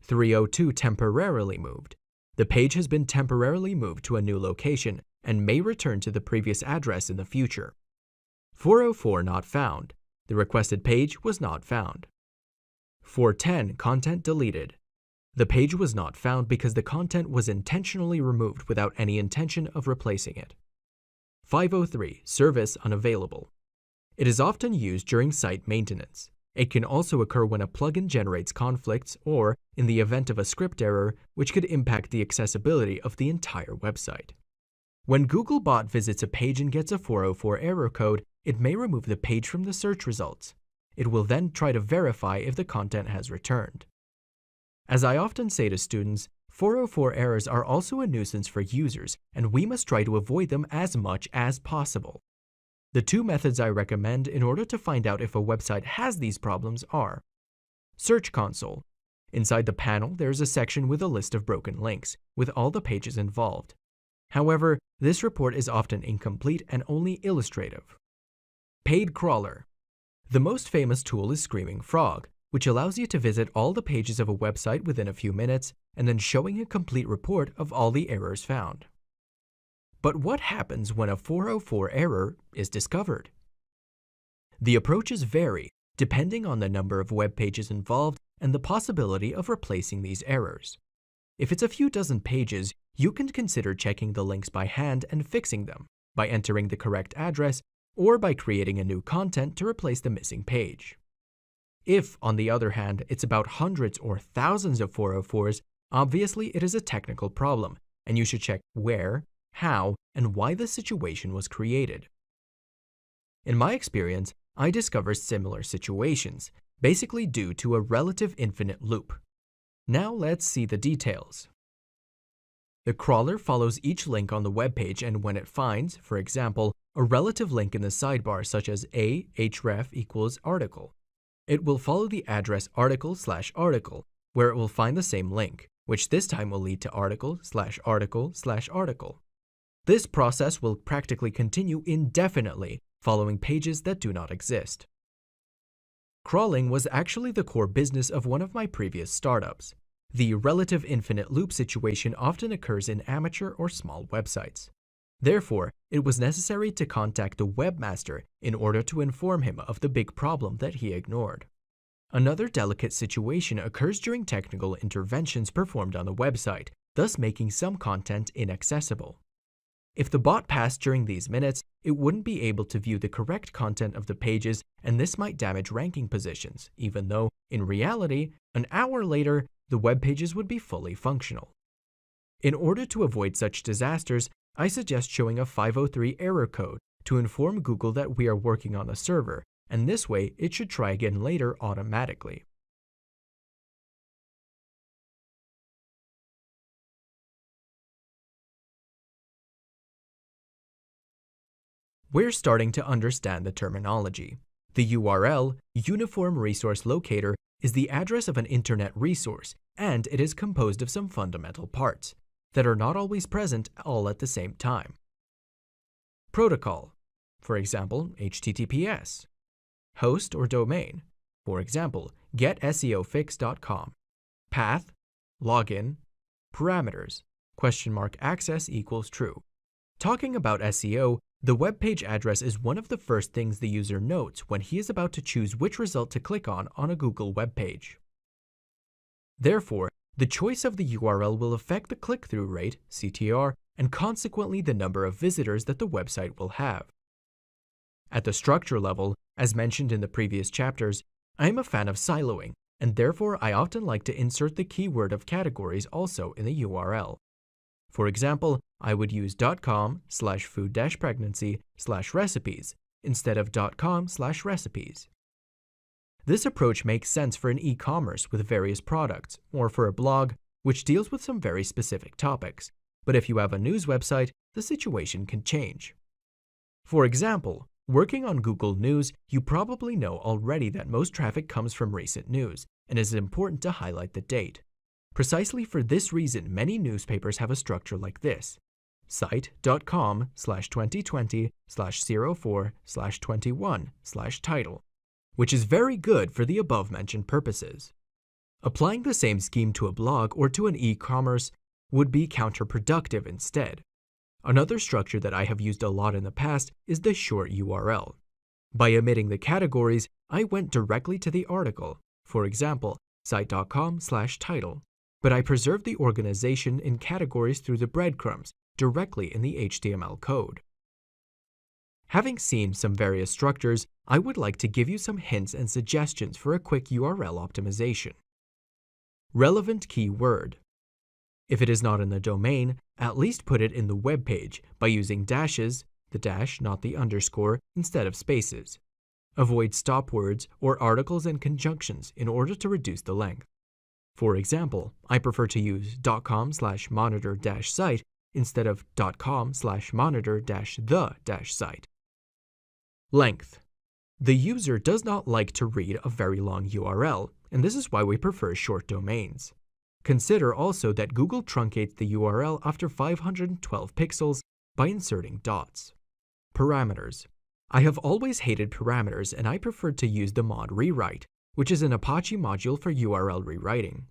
302. Temporarily moved. The page has been temporarily moved to a new location and may return to the previous address in the future. 404. Not found. The requested page was not found. 410. Content deleted. The page was not found because the content was intentionally removed without any intention of replacing it. 503. Service unavailable. It is often used during site maintenance. It can also occur when a plugin generates conflicts or in the event of a script error, which could impact the accessibility of the entire website. When Googlebot visits a page and gets a 404 error code, it may remove the page from the search results. It will then try to verify if the content has returned. As I often say to students, 404 errors are also a nuisance for users, and we must try to avoid them as much as possible. The two methods I recommend in order to find out if a website has these problems are: Search Console. Inside the panel, there is a section with a list of broken links, with all the pages involved. However, this report is often incomplete and only illustrative. Paid Crawler. The most famous tool is Screaming Frog, which allows you to visit all the pages of a website within a few minutes and then showing a complete report of all the errors found. But what happens when a 404 error is discovered? The approaches vary depending on the number of web pages involved and the possibility of replacing these errors. If it's a few dozen pages, you can consider checking the links by hand and fixing them by entering the correct address or by creating a new content to replace the missing page. If, on the other hand, it's about hundreds or thousands of 404s, obviously it is a technical problem, and you should check where, how, and why the situation was created. In my experience, I discovered similar situations, basically due to a relative infinite loop. Now let's see the details. The crawler follows each link on the web page, and when it finds, for example, a relative link in the sidebar such as href equals article, it will follow the address article/article, where it will find the same link, which this time will lead to article/article/article. This process will practically continue indefinitely, following pages that do not exist. Crawling was actually the core business of one of my previous startups. The relative infinite loop situation often occurs in amateur or small websites. Therefore, it was necessary to contact the webmaster in order to inform him of the big problem that he ignored. Another delicate situation occurs during technical interventions performed on the website, thus making some content inaccessible. If the bot passed during these minutes, it wouldn't be able to view the correct content of the pages, and this might damage ranking positions, even though, in reality, an hour later, the web pages would be fully functional. In order to avoid such disasters, I suggest showing a 503 error code to inform Google that we are working on a server, and this way it should try again later automatically. We're starting to understand the terminology. The URL, Uniform Resource Locator, is the address of an internet resource, and it is composed of some fundamental parts that are not always present all at the same time. Protocol, for example, HTTPS. Host or domain, for example, getseofix.com. Path, login, parameters, access equals true. Talking about SEO, the web page address is one of the first things the user notes when he is about to choose which result to click on a Google web page. Therefore, the choice of the URL will affect the click-through rate, CTR, and consequently the number of visitors that the website will have. At the structure level, as mentioned in the previous chapters, I am a fan of siloing, and therefore I often like to insert the keyword of categories also in the URL. For example, I would use .com/food-pregnancy/recipes instead of .com/recipes. This approach makes sense for an e-commerce with various products, or for a blog, which deals with some very specific topics. But if you have a news website, the situation can change. For example, working on Google News, you probably know already that most traffic comes from recent news, and it is important to highlight the date. Precisely for this reason, many newspapers have a structure like this: site.com/2020/04/21/title, which is very good for the above-mentioned purposes. Applying the same scheme to a blog or to an e-commerce would be counterproductive instead. Another structure that I have used a lot in the past is the short URL. By omitting the categories, I went directly to the article, for example, site.com/title, but I preserved the organization in categories through the breadcrumbs directly in the HTML code. Having seen some various structures, I would like to give you some hints and suggestions for a quick URL optimization. Relevant keyword. If it is not in the domain, at least put it in the web page by using dashes, the dash, not the underscore, instead of spaces. Avoid stop words or articles and conjunctions in order to reduce the length. For example, I prefer to use .com/monitor-site instead of .com/monitor-the-site. Length. The user does not like to read a very long URL, and this is why we prefer short domains. Consider also that Google truncates the URL after 512 pixels by inserting dots. Parameters. I have always hated parameters, and I prefer to use the mod rewrite, which is an Apache module for URL rewriting.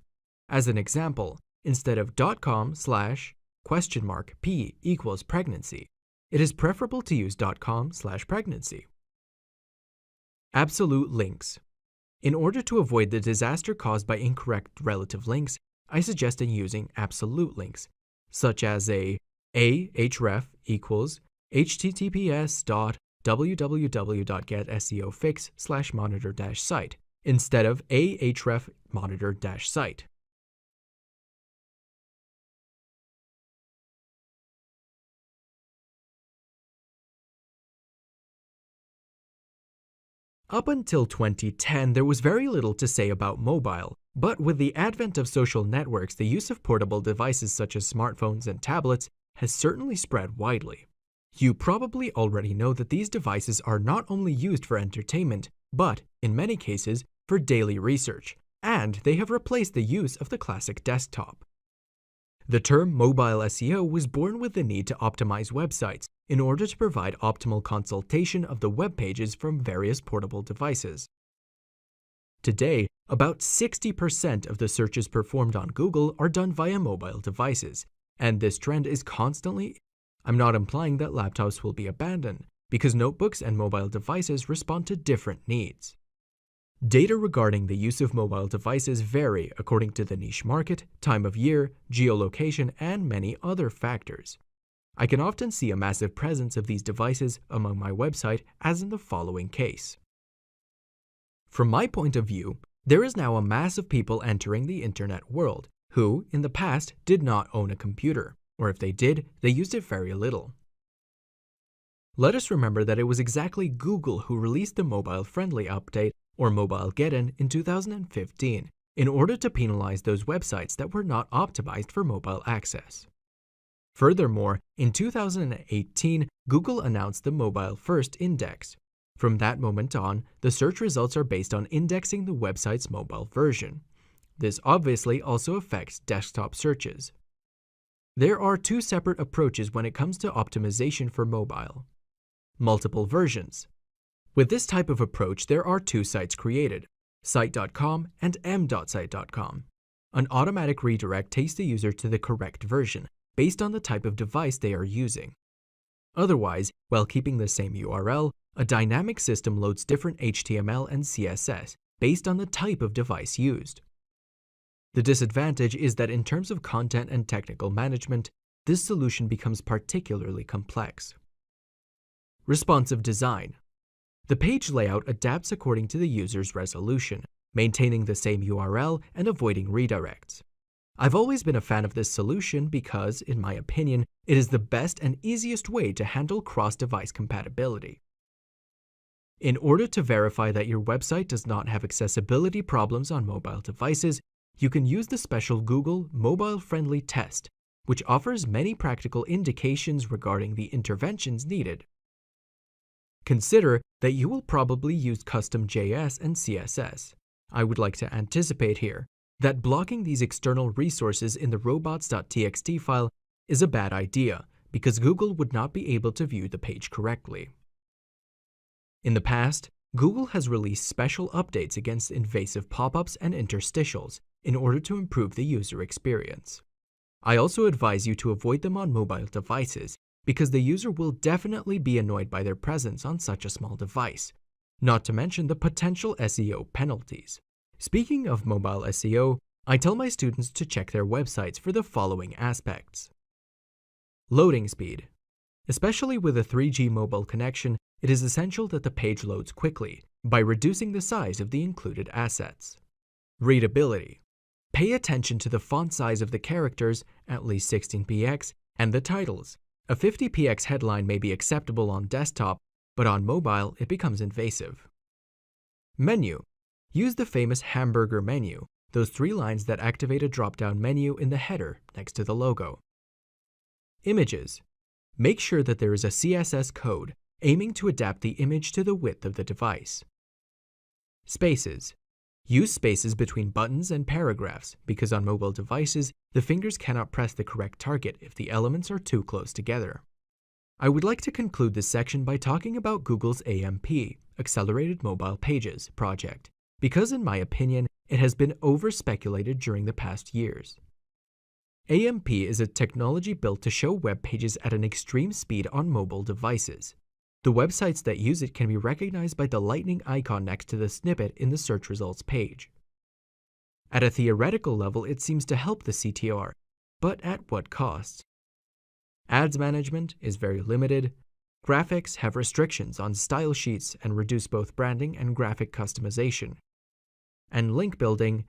As an example, instead of .com/?p=pregnancy, it is preferable to use .com/pregnancy. Absolute links. In order to avoid the disaster caused by incorrect relative links, I suggest using absolute links, such as href equals https://www.getSEOfix/monitor-site instead of ahref monitor-site. Up until 2010, there was very little to say about mobile, but with the advent of social networks, the use of portable devices such as smartphones and tablets has certainly spread widely. You probably already know that these devices are not only used for entertainment, but, in many cases, for daily research, and they have replaced the use of the classic desktop. The term mobile SEO was born with the need to optimize websites in order to provide optimal consultation of the web pages from various portable devices. Today, about 60% of the searches performed on Google are done via mobile devices, and this trend is constantly. I'm not implying that laptops will be abandoned, because notebooks and mobile devices respond to different needs. Data regarding the use of mobile devices vary according to the niche market, time of year, geolocation, and many other factors. I can often see a massive presence of these devices among my website, as in the following case. From my point of view, there is now a mass of people entering the internet world who, in the past, did not own a computer, or if they did, they used it very little. Let us remember that it was exactly Google who released the mobile-friendly update, or Mobilegeddon, in 2015, in order to penalize those websites that were not optimized for mobile access. Furthermore, in 2018, Google announced the Mobile First Index. From that moment on, the search results are based on indexing the website's mobile version. This obviously also affects desktop searches. There are two separate approaches when it comes to optimization for mobile. Multiple versions. With this type of approach, there are two sites created, site.com and m.site.com. An automatic redirect takes the user to the correct version based on the type of device they are using. Otherwise, while keeping the same URL, a dynamic system loads different HTML and CSS based on the type of device used. The disadvantage is that in terms of content and technical management, this solution becomes particularly complex. Responsive design. The page layout adapts according to the user's resolution, maintaining the same URL and avoiding redirects. I've always been a fan of this solution because, in my opinion, it is the best and easiest way to handle cross-device compatibility. In order to verify that your website does not have accessibility problems on mobile devices, you can use the special Google Mobile-Friendly Test, which offers many practical indications regarding the interventions needed. Consider that you will probably use custom JS and CSS. I would like to anticipate here that blocking these external resources in the robots.txt file is a bad idea because Google would not be able to view the page correctly. In the past, Google has released special updates against invasive pop-ups and interstitials in order to improve the user experience. I also advise you to avoid them on mobile devices because the user will definitely be annoyed by their presence on such a small device, not to mention the potential SEO penalties. Speaking of mobile SEO, I tell my students to check their websites for the following aspects. Loading speed. Especially with a 3G mobile connection, it is essential that the page loads quickly by reducing the size of the included assets. Readability. Pay attention to the font size of the characters, at least 16px, and the titles. A 50px headline may be acceptable on desktop, but on mobile it becomes invasive. Menu. Use the famous hamburger menu, those 3 lines that activate a drop-down menu in the header next to the logo. Images. Make sure that there is a CSS code aiming to adapt the image to the width of the device. Spaces. Use spaces between buttons and paragraphs because on mobile devices, the fingers cannot press the correct target if the elements are too close together. I would like to conclude this section by talking about Google's AMP, Accelerated Mobile Pages, project, because in my opinion, it has been over-speculated during the past years. AMP is a technology built to show web pages at an extreme speed on mobile devices. The websites that use it can be recognized by the lightning icon next to the snippet in the search results page. At a theoretical level, it seems to help the CTR, but at what cost? Ads management is very limited. Graphics have restrictions on style sheets and reduce both branding and graphic customization. And link building.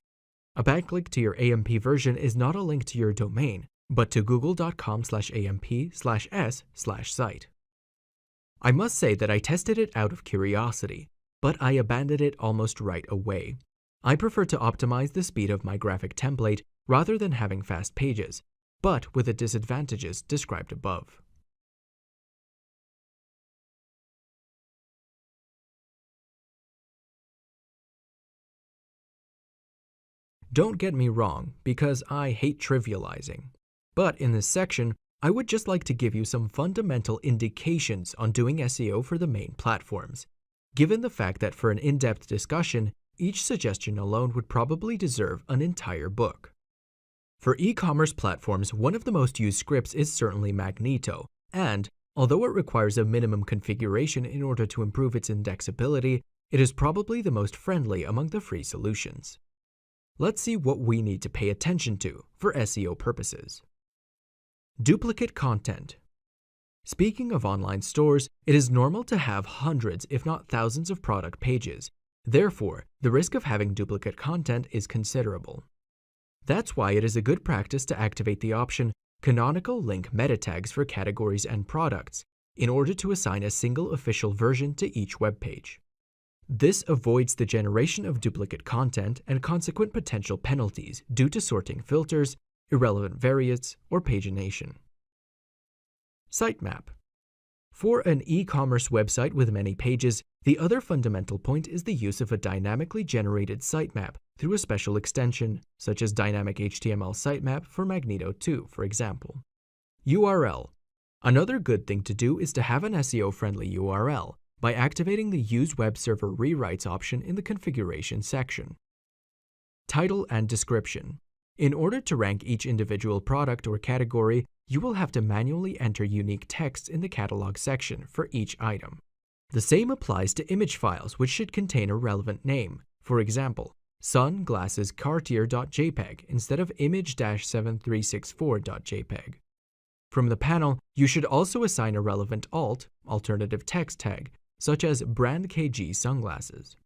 A backlink to your AMP version is not a link to your domain, but to google.com/amp/s/site. I must say that I tested it out of curiosity, but I abandoned it almost right away. I prefer to optimize the speed of my graphic template rather than having fast pages, but with the disadvantages described above. Don't get me wrong, because I hate trivializing. But in this section, I would just like to give you some fundamental indications on doing SEO for the main platforms, given the fact that for an in-depth discussion, each suggestion alone would probably deserve an entire book. For e-commerce platforms, one of the most used scripts is certainly Magneto, and although it requires a minimum configuration in order to improve its indexability, it is probably the most friendly among the free solutions. Let's see what we need to pay attention to for SEO purposes. Duplicate content. Speaking of online stores, it is normal to have hundreds, if not thousands, of product pages. Therefore, the risk of having duplicate content is considerable. That's why it is a good practice to activate the option Canonical Link Meta Tags for categories and products in order to assign a single official version to each web page. This avoids the generation of duplicate content and consequent potential penalties due to sorting filters, irrelevant variants, or pagination. Sitemap. For an e-commerce website with many pages, the other fundamental point is the use of a dynamically generated sitemap through a special extension, such as Dynamic HTML Sitemap for Magneto 2, for example. URL. Another good thing to do is to have an SEO-friendly URL by activating the Use Web Server Rewrites option in the configuration section. Title and description. In order to rank each individual product or category, you will have to manually enter unique text in the catalog section for each item. The same applies to image files, which should contain a relevant name. For example, sunglassescartier.jpg instead of image-7364.jpg. From the panel, you should also assign a relevant alternative text tag, such as brand KG sunglasses.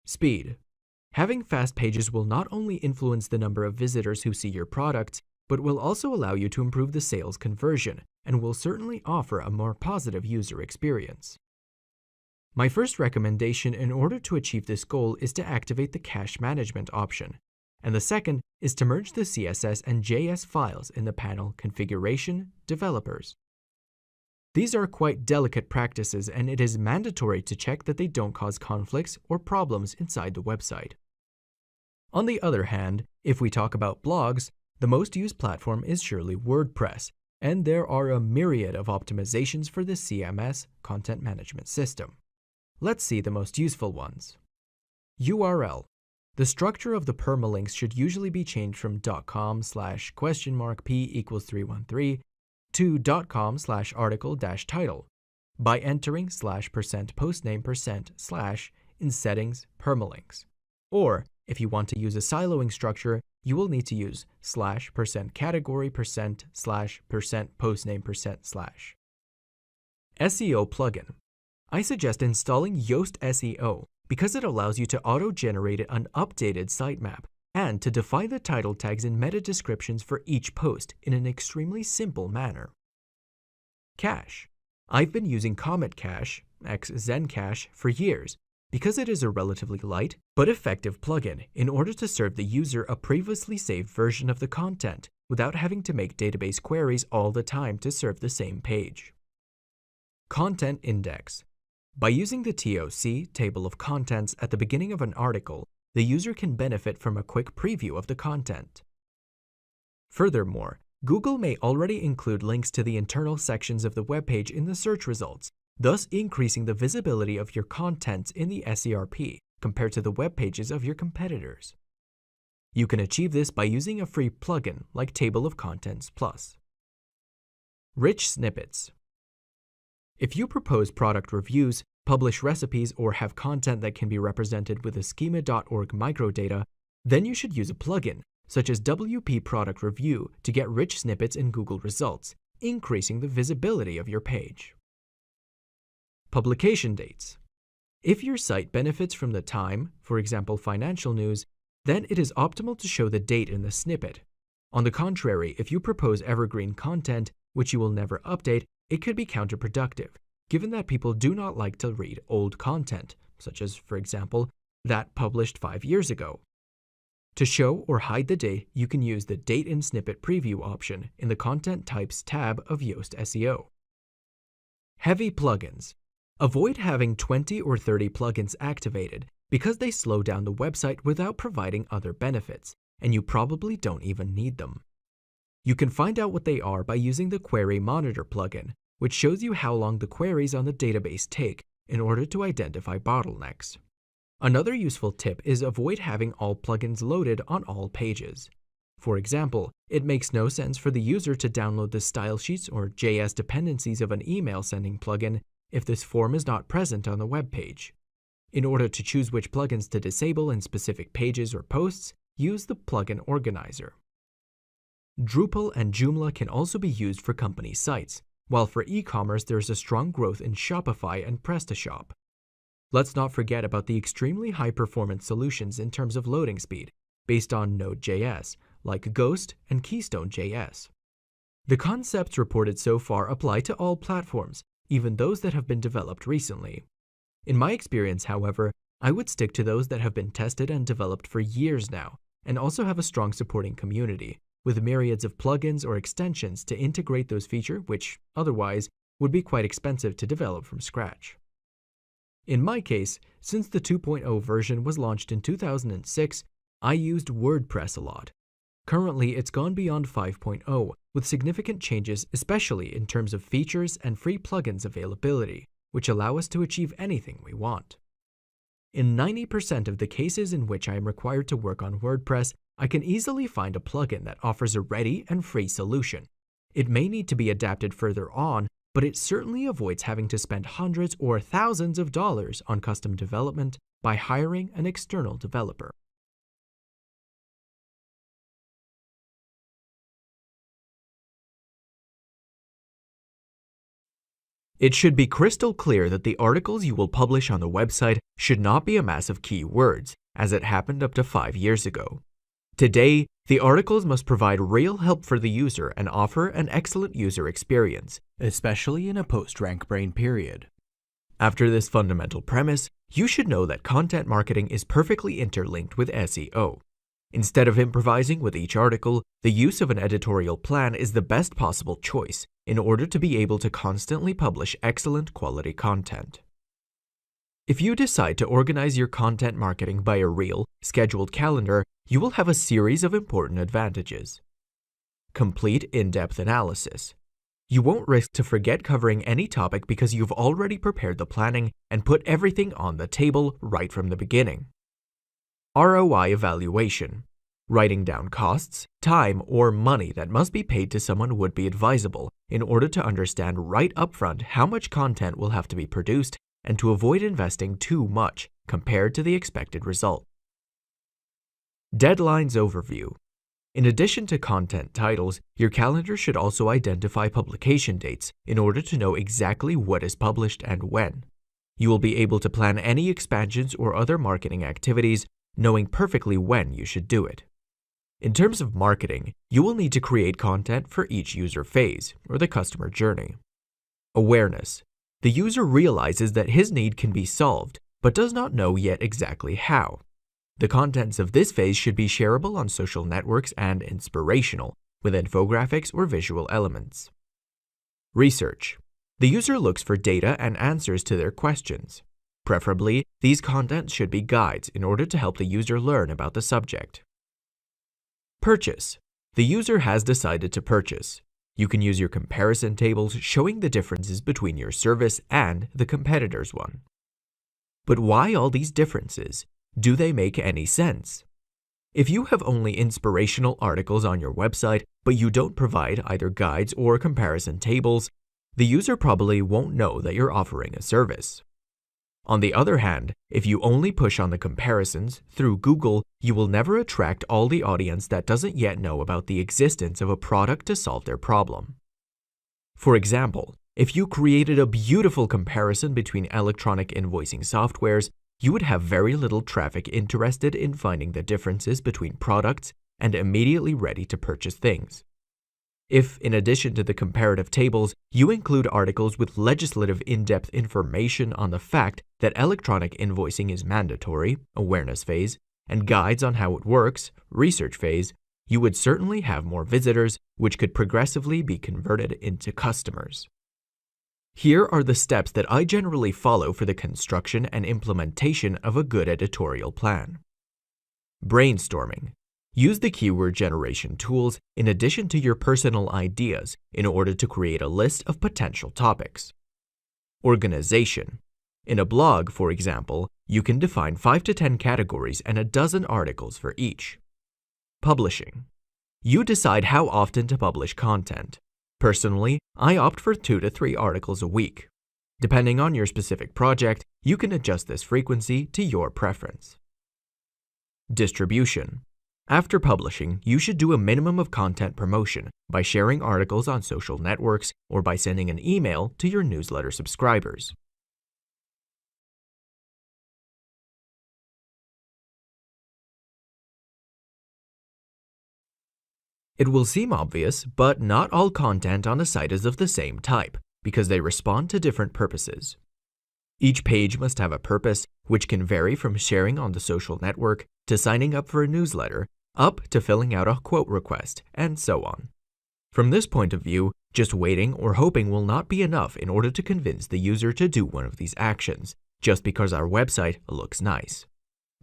Speed. Having fast pages will not only influence the number of visitors who see your products, but will also allow you to improve the sales conversion and will certainly offer a more positive user experience. My first recommendation in order to achieve this goal is to activate the cache management option, and the second is to merge the CSS and JS files in the panel Configuration, Developers. These are quite delicate practices, and it is mandatory to check that they don't cause conflicts or problems inside the website. On the other hand, if we talk about blogs, the most used platform is surely WordPress, and there are a myriad of optimizations for the CMS content management system. Let's see the most useful ones. URL. The structure of the permalinks should usually be changed from .com/?p=313 to .com/article-title by entering /%postname%/ in settings permalinks. Or if you want to use a siloing structure, you will need to use /%category%/%postname%/. SEO plugin. I suggest installing Yoast SEO because it allows you to auto-generate an updated sitemap and to define the title tags and meta descriptions for each post in an extremely simple manner. Cache. I've been using Comet Cache, Zencache, for years because it is a relatively light but effective plugin in order to serve the user a previously saved version of the content without having to make database queries all the time to serve the same page. Content Index. By using the TOC, Table of Contents, at the beginning of an article, the user can benefit from a quick preview of the content. Furthermore, Google may already include links to the internal sections of the web page in the search results, thus increasing the visibility of your content in the SERP compared to the web pages of your competitors. You can achieve this by using a free plugin like Table of Contents Plus. Rich snippets. If you propose product reviews, publish recipes, or have content that can be represented with a schema.org microdata, then you should use a plugin, such as WP Product Review, to get rich snippets in Google results, increasing the visibility of your page. Publication dates. If your site benefits from the time, for example financial news, then it is optimal to show the date in the snippet. On the contrary, if you propose evergreen content, which you will never update, it could be counterproductive, given that people do not like to read old content, such as, for example, that published 5 years ago. To show or hide the date, you can use the Date in Snippet Preview option in the Content Types tab of Yoast SEO. Heavy plugins. Avoid having 20 or 30 plugins activated because they slow down the website without providing other benefits, and you probably don't even need them. You can find out what they are by using the Query Monitor plugin, which shows you how long the queries on the database take in order to identify bottlenecks. Another useful tip is avoid having all plugins loaded on all pages. For example, it makes no sense for the user to download the style sheets or JS dependencies of an email sending plugin if this form is not present on the web page. In order to choose which plugins to disable in specific pages or posts, use the plugin organizer. Drupal and Joomla can also be used for company sites, while for e-commerce there's a strong growth in Shopify and PrestaShop. Let's not forget about the extremely high-performance solutions in terms of loading speed, based on Node.js, like Ghost and Keystone.js. The concepts reported so far apply to all platforms, even those that have been developed recently. In my experience, however, I would stick to those that have been tested and developed for years now, and also have a strong supporting community, with myriads of plugins or extensions to integrate those features which, otherwise, would be quite expensive to develop from scratch. In my case, since the 2.0 version was launched in 2006, I used WordPress a lot. Currently, it's gone beyond 5.0, with significant changes especially in terms of features and free plugins availability, which allow us to achieve anything we want. In 90% of the cases in which I am required to work on WordPress, I can easily find a plugin that offers a ready and free solution. It may need to be adapted further on, but it certainly avoids having to spend hundreds or thousands of dollars on custom development by hiring an external developer. It should be crystal clear that the articles you will publish on the website should not be a mass of keywords, as it happened up to 5 years ago. Today, the articles must provide real help for the user and offer an excellent user experience, especially in a post-rank brain period. After this fundamental premise, you should know that content marketing is perfectly interlinked with SEO. Instead of improvising with each article, the use of an editorial plan is the best possible choice in order to be able to constantly publish excellent quality content. If you decide to organize your content marketing by a real, scheduled calendar, you will have a series of important advantages. Complete in-depth analysis. You won't risk to forget covering any topic because you've already prepared the planning and put everything on the table right from the beginning. ROI evaluation. Writing down costs, time, or money that must be paid to someone would be advisable in order to understand right upfront how much content will have to be produced and to avoid investing too much compared to the expected result. Deadlines overview. In addition to content titles, your calendar should also identify publication dates in order to know exactly what is published and when. You will be able to plan any expansions or other marketing activities, knowing perfectly when you should do it. In terms of marketing, you will need to create content for each user phase, or the customer journey. Awareness. The user realizes that his need can be solved, but does not know yet exactly how. The contents of this phase should be shareable on social networks and inspirational, with infographics or visual elements. Research. The user looks for data and answers to their questions. Preferably, these contents should be guides in order to help the user learn about the subject. Purchase. The user has decided to purchase. You can use your comparison tables showing the differences between your service and the competitor's one. But why all these differences? Do they make any sense? If you have only inspirational articles on your website, but you don't provide either guides or comparison tables, the user probably won't know that you're offering a service. On the other hand, if you only push on the comparisons through Google, you will never attract all the audience that doesn't yet know about the existence of a product to solve their problem. For example, if you created a beautiful comparison between electronic invoicing softwares, you would have very little traffic interested in finding the differences between products and immediately ready to purchase things. If, in addition to the comparative tables, you include articles with legislative in-depth information on the fact that electronic invoicing is mandatory, awareness phase, and guides on how it works, research phase, you would certainly have more visitors, which could progressively be converted into customers. Here are the steps that I generally follow for the construction and implementation of a good editorial plan. Brainstorming. Use the keyword generation tools in addition to your personal ideas in order to create a list of potential topics. Organization. In a blog, for example, you can define 5 to 10 categories and a dozen articles for each. Publishing. You decide how often to publish content. Personally, I opt for 2 to 3 articles a week. Depending on your specific project, you can adjust this frequency to your preference. Distribution. After publishing, you should do a minimum of content promotion by sharing articles on social networks or by sending an email to your newsletter subscribers. It will seem obvious, but not all content on a site is of the same type because they respond to different purposes. Each page must have a purpose, which can vary from sharing on the social network to signing up for a newsletter, up to filling out a quote request, and so on. From this point of view, just waiting or hoping will not be enough in order to convince the user to do one of these actions, just because our website looks nice.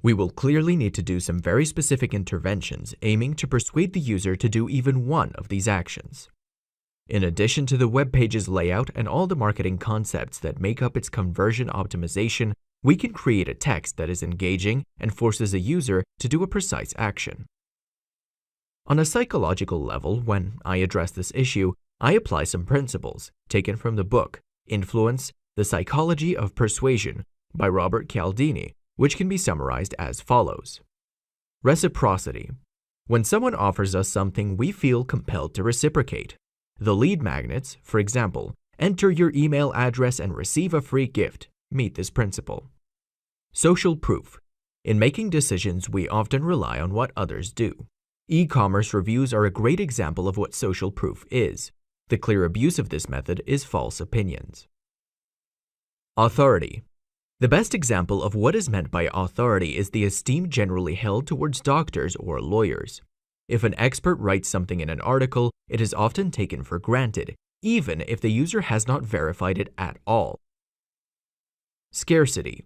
We will clearly need to do some very specific interventions aiming to persuade the user to do even one of these actions. In addition to the web page's layout and all the marketing concepts that make up its conversion optimization, we can create a text that is engaging and forces a user to do a precise action. On a psychological level, when I address this issue, I apply some principles taken from the book Influence: The Psychology of Persuasion by Robert Cialdini, which can be summarized as follows. Reciprocity. When someone offers us something, we feel compelled to reciprocate. The lead magnets, for example, enter your email address and receive a free gift, meet this principle. Social proof. In making decisions, we often rely on what others do. E-commerce reviews are a great example of what social proof is. The clear abuse of this method is false opinions. Authority. The best example of what is meant by authority is the esteem generally held towards doctors or lawyers. If an expert writes something in an article, it is often taken for granted, even if the user has not verified it at all. Scarcity.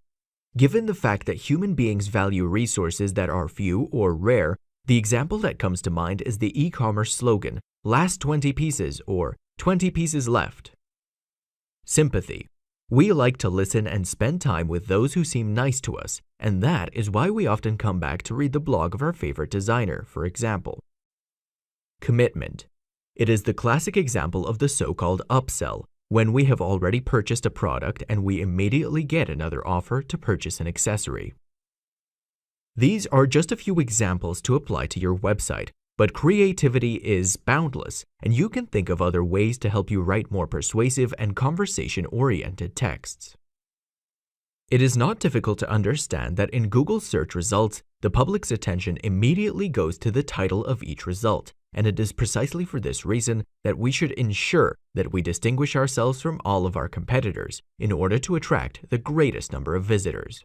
Given the fact that human beings value resources that are few or rare, the example that comes to mind is the e-commerce slogan, "Last 20 pieces" or "20 pieces left." Sympathy. We like to listen and spend time with those who seem nice to us, and that is why we often come back to read the blog of our favorite designer, for example. Commitment. It is the classic example of the so-called upsell, when we have already purchased a product and we immediately get another offer to purchase an accessory. These are just a few examples to apply to your website, but creativity is boundless, and you can think of other ways to help you write more persuasive and conversation-oriented texts. It is not difficult to understand that in Google search results, the public's attention immediately goes to the title of each result, and it is precisely for this reason that we should ensure that we distinguish ourselves from all of our competitors in order to attract the greatest number of visitors.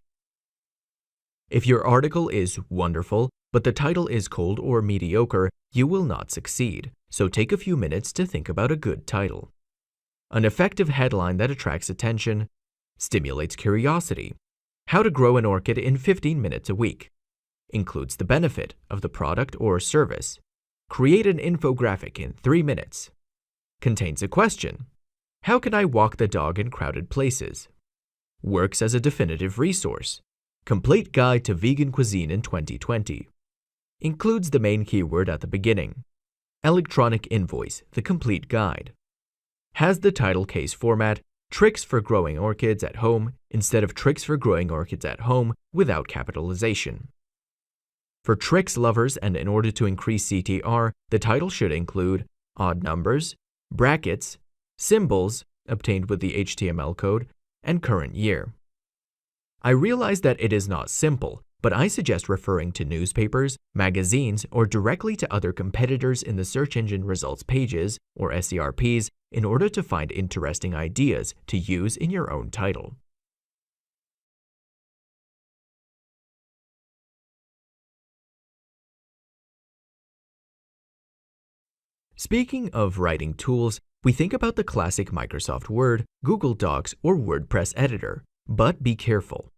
If your article is wonderful, but the title is cold or mediocre, you will not succeed, so take a few minutes to think about a good title. An effective headline that attracts attention, stimulates curiosity, how to grow an orchid in 15 minutes a week, includes the benefit of the product or service, create an infographic in 3 minutes, contains a question, how can I walk the dog in crowded places, works as a definitive resource, complete guide to vegan cuisine in 2020, includes the main keyword at the beginning, electronic invoice, the complete guide, has the title case format, tricks for growing orchids at home instead of tricks for growing orchids at home without capitalization. For tricks lovers and in order to increase CTR, the title should include odd numbers, brackets, symbols obtained with the HTML code, and current year. I realize that it is not simple, but I suggest referring to newspapers, magazines, or directly to other competitors in the search engine results pages, or SERPs, in order to find interesting ideas to use in your own title. Speaking of writing tools, we think about the classic Microsoft Word, Google Docs, or WordPress editor. But be careful.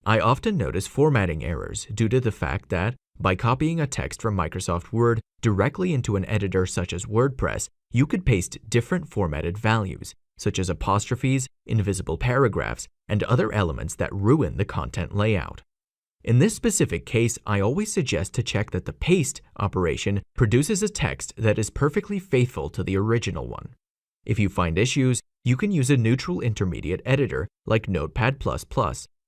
I often notice formatting errors due to the fact that, by copying a text from Microsoft Word directly into an editor such as WordPress, you could paste different formatted values, such as apostrophes, invisible paragraphs, and other elements that ruin the content layout. In this specific case, I always suggest to check that the paste operation produces a text that is perfectly faithful to the original one. If you find issues, you can use a neutral intermediate editor like Notepad++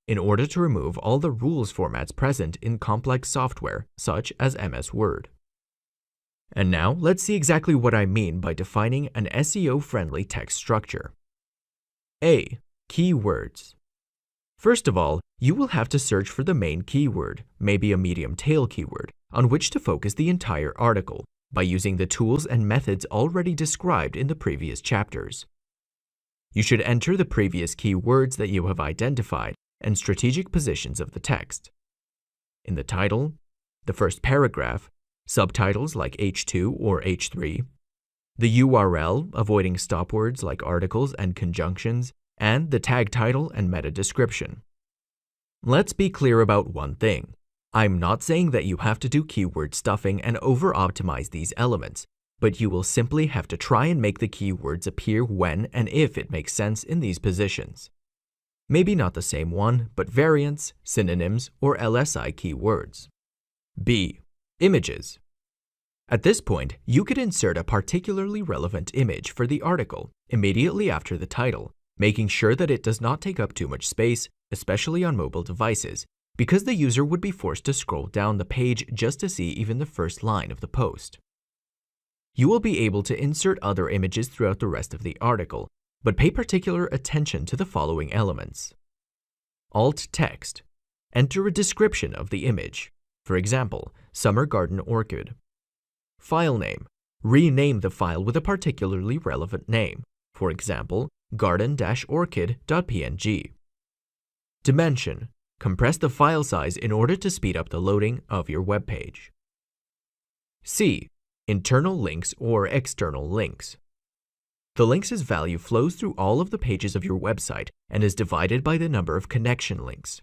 in order to remove all the rules formats present in complex software such as MS Word. And now let's see exactly what I mean by defining an SEO-friendly text structure. A. Keywords. First of all, you will have to search for the main keyword, maybe a medium tail keyword, on which to focus the entire article by using the tools and methods already described in the previous chapters. You should enter the previous keywords that you have identified and strategic positions of the text. In the title, the first paragraph, subtitles like H2 or H3, the URL, avoiding stop words like articles and conjunctions, and the tag title and meta description. Let's be clear about one thing. I'm not saying that you have to do keyword stuffing and over-optimize these elements, but you will simply have to try and make the keywords appear when and if it makes sense in these positions. Maybe not the same one, but variants, synonyms, or LSI keywords. B. Images. At this point, you could insert a particularly relevant image for the article immediately after the title, making sure that it does not take up too much space, especially on mobile devices, because the user would be forced to scroll down the page just to see even the first line of the post. You will be able to insert other images throughout the rest of the article, but pay particular attention to the following elements. Alt text. Enter a description of the image. For example, summer garden orchid. File name. Rename the file with a particularly relevant name. For example, garden-orchid.png. Dimension. Compress the file size in order to speed up the loading of your web page. C. Internal links or external links. The links' value flows through all of the pages of your website and is divided by the number of connection links.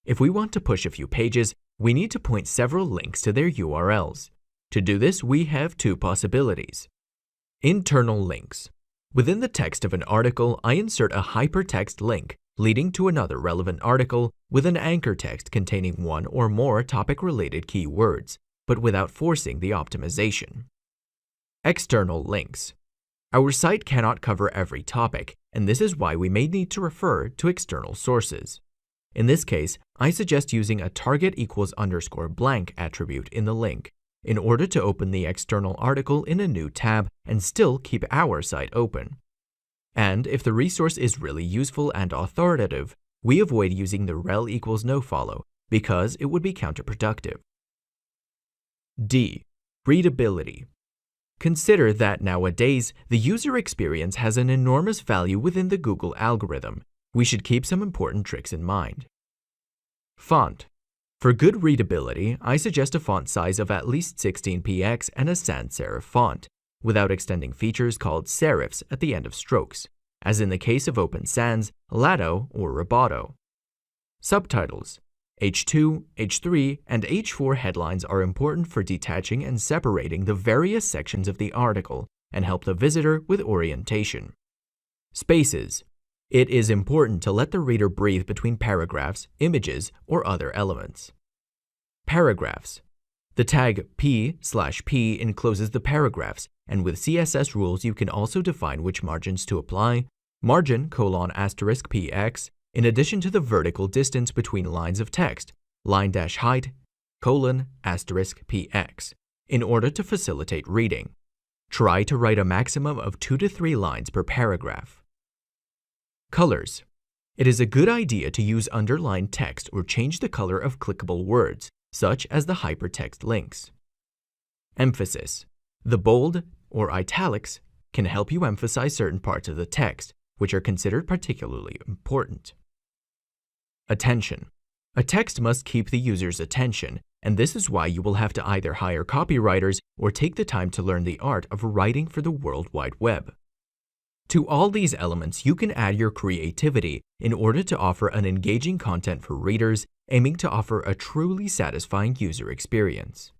If we want to push a few pages, we need to point several links to their URLs. To do this, we have two possibilities. Internal links. Within the text of an article, I insert a hypertext link leading to another relevant article with an anchor text containing one or more topic-related keywords, but without forcing the optimization. External links. Our site cannot cover every topic, and this is why we may need to refer to external sources. In this case, I suggest using a target = blank attribute in the link in order to open the external article in a new tab and still keep our site open. And if the resource is really useful and authoritative, we avoid using the rel = nofollow because it would be counterproductive. D. Readability. Consider that nowadays, the user experience has an enormous value within the Google algorithm. We should keep some important tricks in mind. Font. For good readability, I suggest a font size of at least 16px and a sans serif font, without extending features called serifs at the end of strokes, as in the case of Open Sans, Lato, or Roboto. Subtitles. H2, H3, and H4 headlines are important for detaching and separating the various sections of the article and help the visitor with orientation. Spaces. It is important to let the reader breathe between paragraphs, images, or other elements. Paragraphs. The tag p/p encloses the paragraphs, and with CSS rules you can also define which margins to apply, margin:**px, in addition to the vertical distance between lines of text, line-height, :**px, in order to facilitate reading. Try to write a maximum of 2 to 3 lines per paragraph. Colors. It is a good idea to use underlined text or change the color of clickable words, such as the hypertext links. Emphasis. The bold or italics can help you emphasize certain parts of the text, which are considered particularly important. Attention. A text must keep the user's attention, and this is why you will have to either hire copywriters or take the time to learn the art of writing for the World Wide Web. To all these elements, you can add your creativity in order to offer an engaging content for readers, aiming to offer a truly satisfying user experience.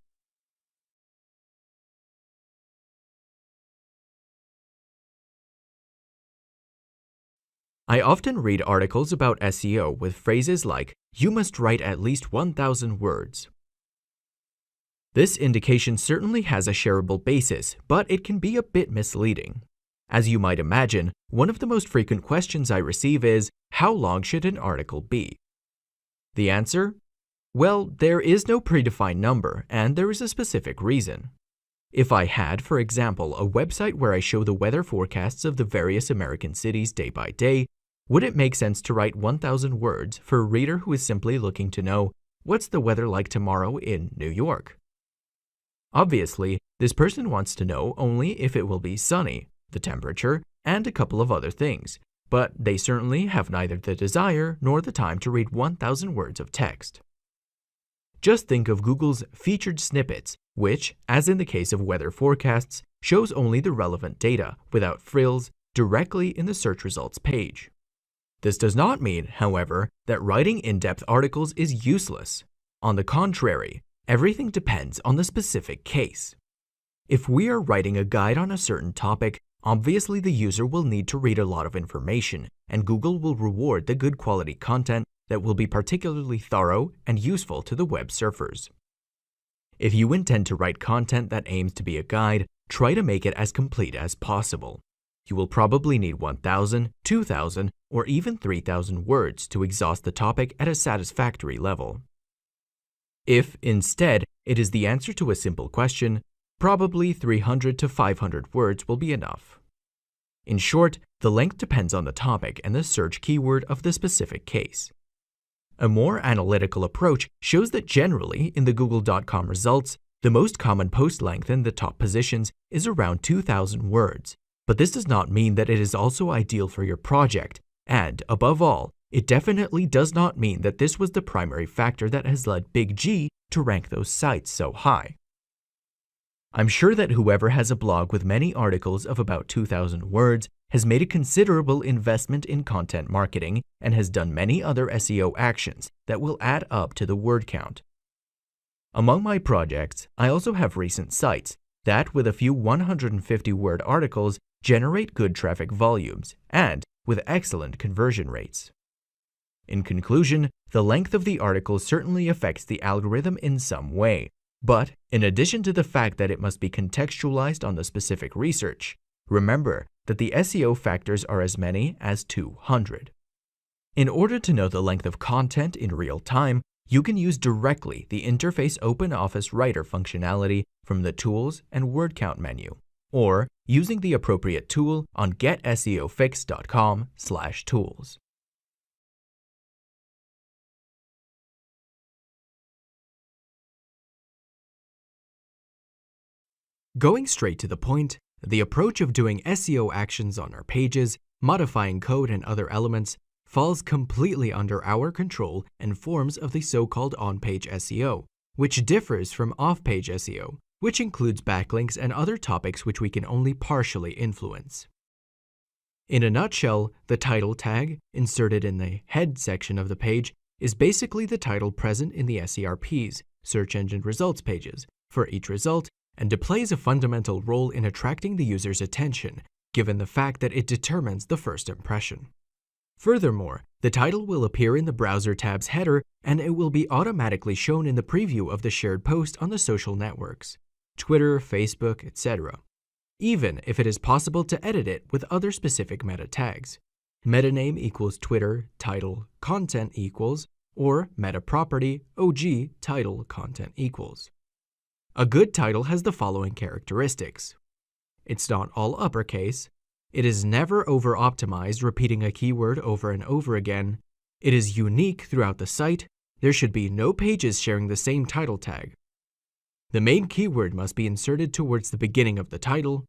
I often read articles about SEO with phrases like, "You must write at least 1,000 words." This indication certainly has a shareable basis, but it can be a bit misleading. As you might imagine, one of the most frequent questions I receive is, how long should an article be? The answer? Well, there is no predefined number, and there is a specific reason. If I had, for example, a website where I show the weather forecasts of the various American cities day by day, would it make sense to write 1,000 words for a reader who is simply looking to know, what's the weather like tomorrow in New York? Obviously, this person wants to know only if it will be sunny, the temperature, and a couple of other things, but they certainly have neither the desire nor the time to read 1,000 words of text. Just think of Google's featured snippets, which, as in the case of weather forecasts, shows only the relevant data without frills directly in the search results page. This does not mean, however, that writing in-depth articles is useless. On the contrary, everything depends on the specific case. If we are writing a guide on a certain topic, obviously the user will need to read a lot of information, and Google will reward the good quality content that will be particularly thorough and useful to the web surfers. If you intend to write content that aims to be a guide, try to make it as complete as possible. You will probably need 1,000, 2,000, or even 3,000 words to exhaust the topic at a satisfactory level. If, instead, it is the answer to a simple question, probably 300 to 500 words will be enough. In short, the length depends on the topic and the search keyword of the specific case. A more analytical approach shows that generally in the Google.com results, the most common post length in the top positions is around 2,000 words. But this does not mean that it is also ideal for your project, and above all, it definitely does not mean that this was the primary factor that has led Big G to rank those sites so high. I'm sure that whoever has a blog with many articles of about 2,000 words has made a considerable investment in content marketing and has done many other SEO actions that will add up to the word count. Among my projects, I also have recent sites that, with a few 150-word articles, generate good traffic volumes and with excellent conversion rates. In conclusion, the length of the article certainly affects the algorithm in some way, but in addition to the fact that it must be contextualized on the specific research, remember that the SEO factors are as many as 200. In order to know the length of content in real time, you can use directly the Interface OpenOffice Writer functionality from the Tools and Word Count menu, or using the appropriate tool on getseofix.com/tools. Going straight to the point, the approach of doing SEO actions on our pages, modifying code and other elements, falls completely under our control and forms of the so-called on-page SEO, which differs from off-page SEO, which includes backlinks and other topics which we can only partially influence. In a nutshell, the title tag, inserted in the head section of the page, is basically the title present in the SERPs, search engine results pages, for each result, and it plays a fundamental role in attracting the user's attention, given the fact that it determines the first impression. Furthermore, the title will appear in the browser tab's header and it will be automatically shown in the preview of the shared post on the social networks, Twitter, Facebook, etc., even if it is possible to edit it with other specific meta tags. Meta name equals Twitter, title, content equals, or meta property, OG, title, content equals. A good title has the following characteristics. It's not all uppercase. It is never over-optimized, repeating a keyword over and over again. It is unique throughout the site. There should be no pages sharing the same title tag. The main keyword must be inserted towards the beginning of the title.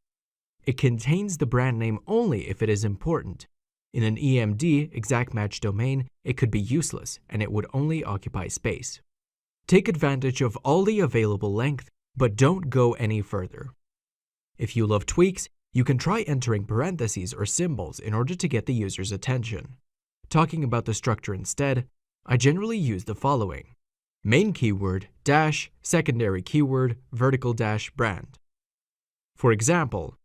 It contains the brand name only if it is important. In an EMD, exact match domain, it could be useless and it would only occupy space. Take advantage of all the available length, but don't go any further. If you love tweaks, you can try entering parentheses or symbols in order to get the user's attention. Talking about the structure instead, I generally use the following: main keyword, dash, secondary keyword, vertical dash, brand. For example,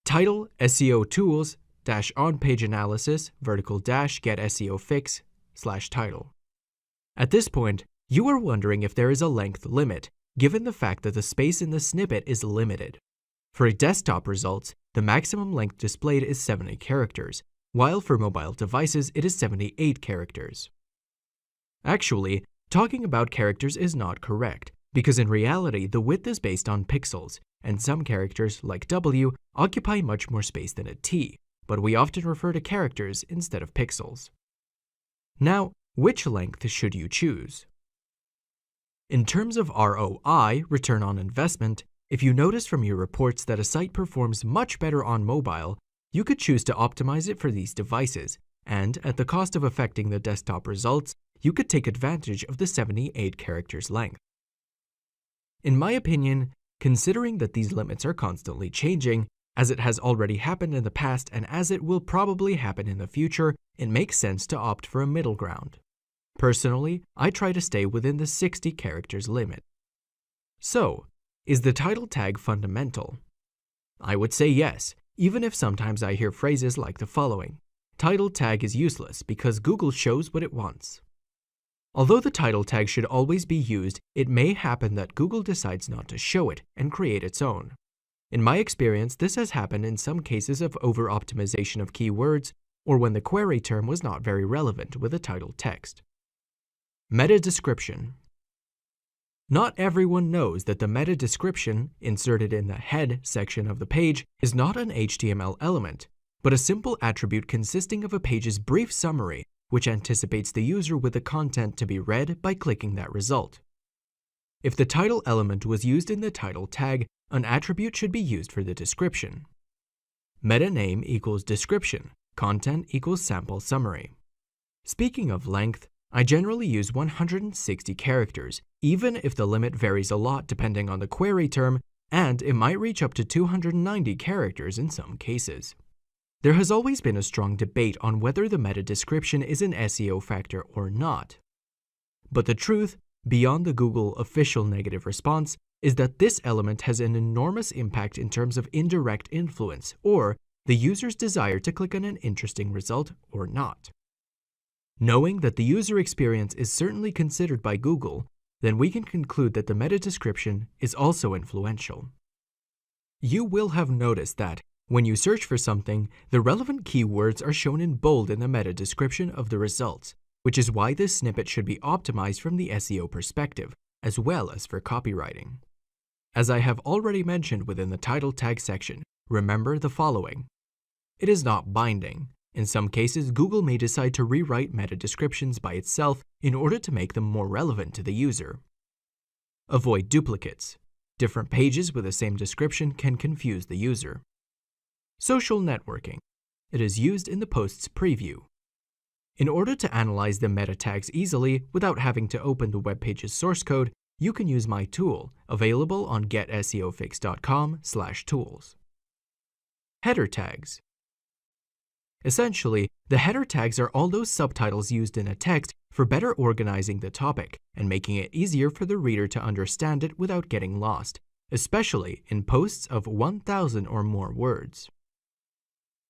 title, SEO tools, dash on-page analysis, vertical dash, get SEO fix, / title. At this point, you are wondering if there is a length limit, given the fact that the space in the snippet is limited. For desktop results, the maximum length displayed is 70 characters, while for mobile devices it is 78 characters. Actually, talking about characters is not correct, because in reality the width is based on pixels, and some characters, like W, occupy much more space than a T, but we often refer to characters instead of pixels. Now, which length should you choose? In terms of ROI, return on investment, if you notice from your reports that a site performs much better on mobile, you could choose to optimize it for these devices, and at the cost of affecting the desktop results, you could take advantage of the 78 characters length. In my opinion, considering that these limits are constantly changing, as it has already happened in the past and as it will probably happen in the future, it makes sense to opt for a middle ground. Personally, I try to stay within the 60 characters limit. So, is the title tag fundamental? I would say yes, even if sometimes I hear phrases like the following: title tag is useless because Google shows what it wants. Although the title tag should always be used, it may happen that Google decides not to show it and create its own. In my experience, this has happened in some cases of over-optimization of keywords or when the query term was not very relevant with the title text. Meta description. Not everyone knows that the meta description, inserted in the head section of the page, is not an HTML element, but a simple attribute consisting of a page's brief summary which anticipates the user with the content to be read by clicking that result. If the title element was used in the title tag, an attribute should be used for the description. Meta name equals description, content equals sample summary. Speaking of length, I generally use 160 characters, even if the limit varies a lot depending on the query term, and it might reach up to 290 characters in some cases. There has always been a strong debate on whether the meta description is an SEO factor or not. But the truth, beyond the Google official negative response, is that this element has an enormous impact in terms of indirect influence, or the user's desire to click on an interesting result or not. Knowing that the user experience is certainly considered by Google, then we can conclude that the meta description is also influential. You will have noticed that when you search for something, the relevant keywords are shown in bold in the meta description of the results, which is why this snippet should be optimized from the SEO perspective, as well as for copywriting. As I have already mentioned within the title tag section, remember the following. It is not binding. In some cases, Google may decide to rewrite meta descriptions by itself in order to make them more relevant to the user. Avoid duplicates. Different pages with the same description can confuse the user. Social networking. It is used in the post's preview. In order to analyze the meta tags easily without having to open the web page's source code, you can use my tool, available on getseofix.com/tools. Header tags. Essentially, the header tags are all those subtitles used in a text for better organizing the topic and making it easier for the reader to understand it without getting lost, especially in posts of 1,000 or more words.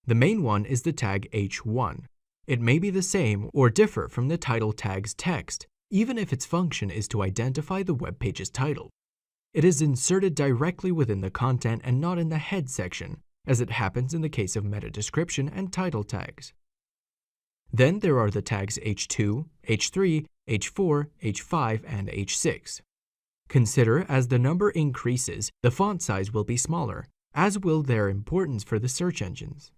The main one is the tag H1. It may be the same or differ from the title tag's text, even if its function is to identify the web page's title. It is inserted directly within the content and not in the head section, as it happens in the case of meta description and title tags. Then there are the tags H2, H3, H4, H5, and H6. Consider as the number increases, the font size will be smaller, as will their importance for the search engines.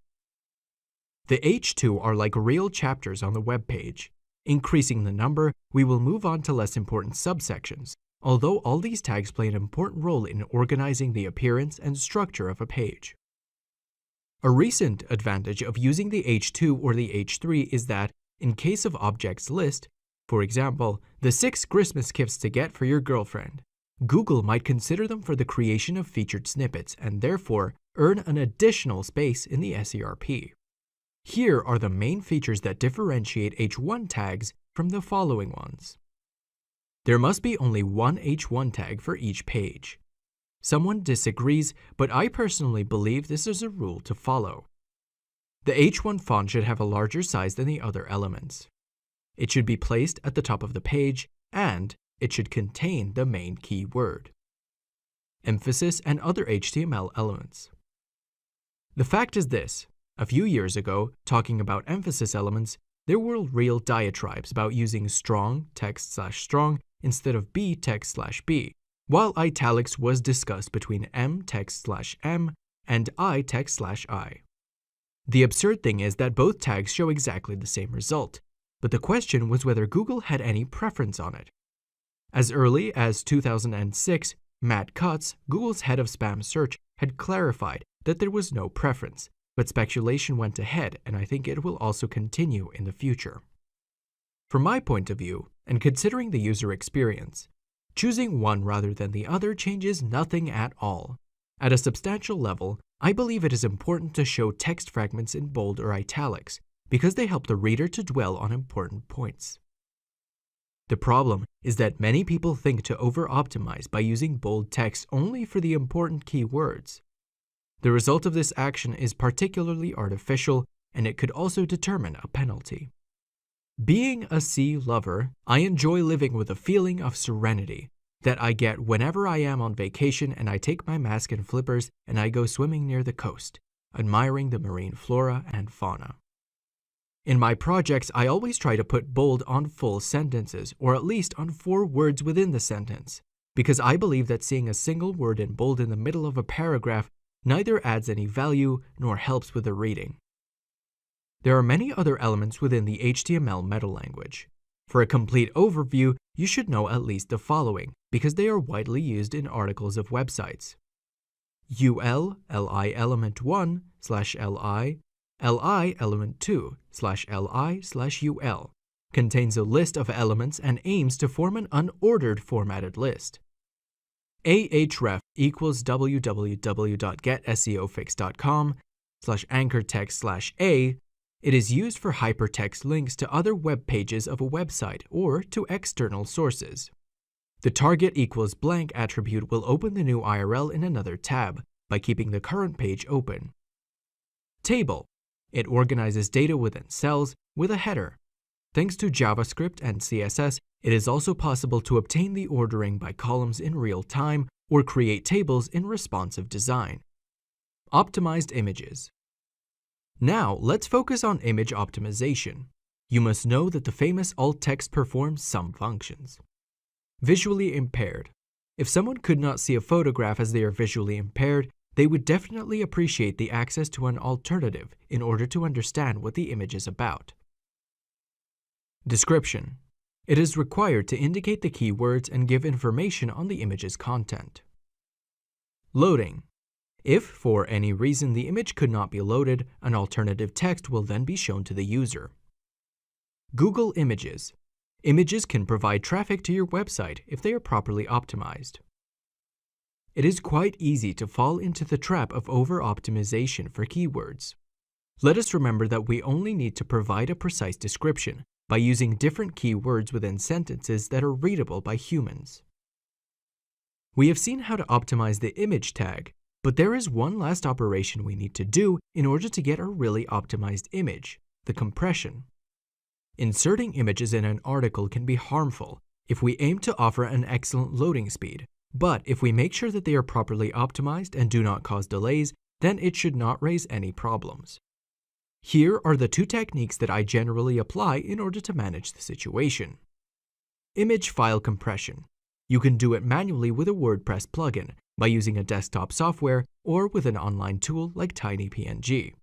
The H2 are like real chapters on the web page. Increasing the number, we will move on to less important subsections, although all these tags play an important role in organizing the appearance and structure of a page. A recent advantage of using the H2 or the H3 is that, in case of objects list, for example, the 6 Christmas gifts to get for your girlfriend, Google might consider them for the creation of featured snippets and therefore earn an additional space in the SERP. Here are the main features that differentiate H1 tags from the following ones. There must be only one H1 tag for each page. Someone disagrees, but I personally believe this is a rule to follow. The H1 font should have a larger size than the other elements. It should be placed at the top of the page, and it should contain the main keyword, emphasis, and other HTML elements. The fact is this: a few years ago, talking about emphasis elements, there were real diatribes about using strong text/strong instead of B text/B, while italics was discussed between M text/M and I text/I. The absurd thing is that both tags show exactly the same result, but the question was whether Google had any preference on it. As early as 2006, Matt Cutts, Google's head of spam search, had clarified that there was no preference, but speculation went ahead, and I think it will also continue in the future. From my point of view, and considering the user experience, choosing one rather than the other changes nothing at all. At a substantial level, I believe it is important to show text fragments in bold or italics, because they help the reader to dwell on important points. The problem is that many people think to over-optimize by using bold text only for the important keywords. The result of this action is particularly artificial, and it could also determine a penalty. Being a sea lover, I enjoy living with a feeling of serenity that I get whenever I am on vacation and I take my mask and flippers and I go swimming near the coast, admiring the marine flora and fauna. In my projects, I always try to put bold on full sentences, or at least on 4 words within the sentence, because I believe that seeing a single word in bold in the middle of a paragraph neither adds any value nor helps with the reading. There are many other elements within the HTML meta-language. For a complete overview, you should know at least the following, because they are widely used in articles of websites. UL, li element 1 / li, li element 2 / li / ul contains a list of elements and aims to form an unordered formatted list. ahref equals www.getseofix.com /anchor text /a. It is used for hypertext links to other web pages of a website or to external sources. The target equals blank attribute will open the new URL in another tab by keeping the current page open. Table. It organizes data within cells with a header. Thanks to JavaScript and CSS, it is also possible to obtain the ordering by columns in real time or create tables in responsive design. Optimized images. Now, let's focus on image optimization. You must know that the famous alt text performs some functions. Visually impaired. If someone could not see a photograph as they are visually impaired, they would definitely appreciate the access to an alternative in order to understand what the image is about. Description. It is required to indicate the keywords and give information on the image's content. Loading. If, for any reason, the image could not be loaded, an alternative text will then be shown to the user. Google Images. Images can provide traffic to your website if they are properly optimized. It is quite easy to fall into the trap of over-optimization for keywords. Let us remember that we only need to provide a precise description by using different keywords within sentences that are readable by humans. We have seen how to optimize the image tag, but there is one last operation we need to do in order to get a really optimized image, the compression. Inserting images in an article can be harmful if we aim to offer an excellent loading speed, but if we make sure that they are properly optimized and do not cause delays, then it should not raise any problems. Here are the two techniques that I generally apply in order to manage the situation. Image file compression. You can do it manually with a WordPress plugin by using a desktop software or with an online tool like TinyPNG.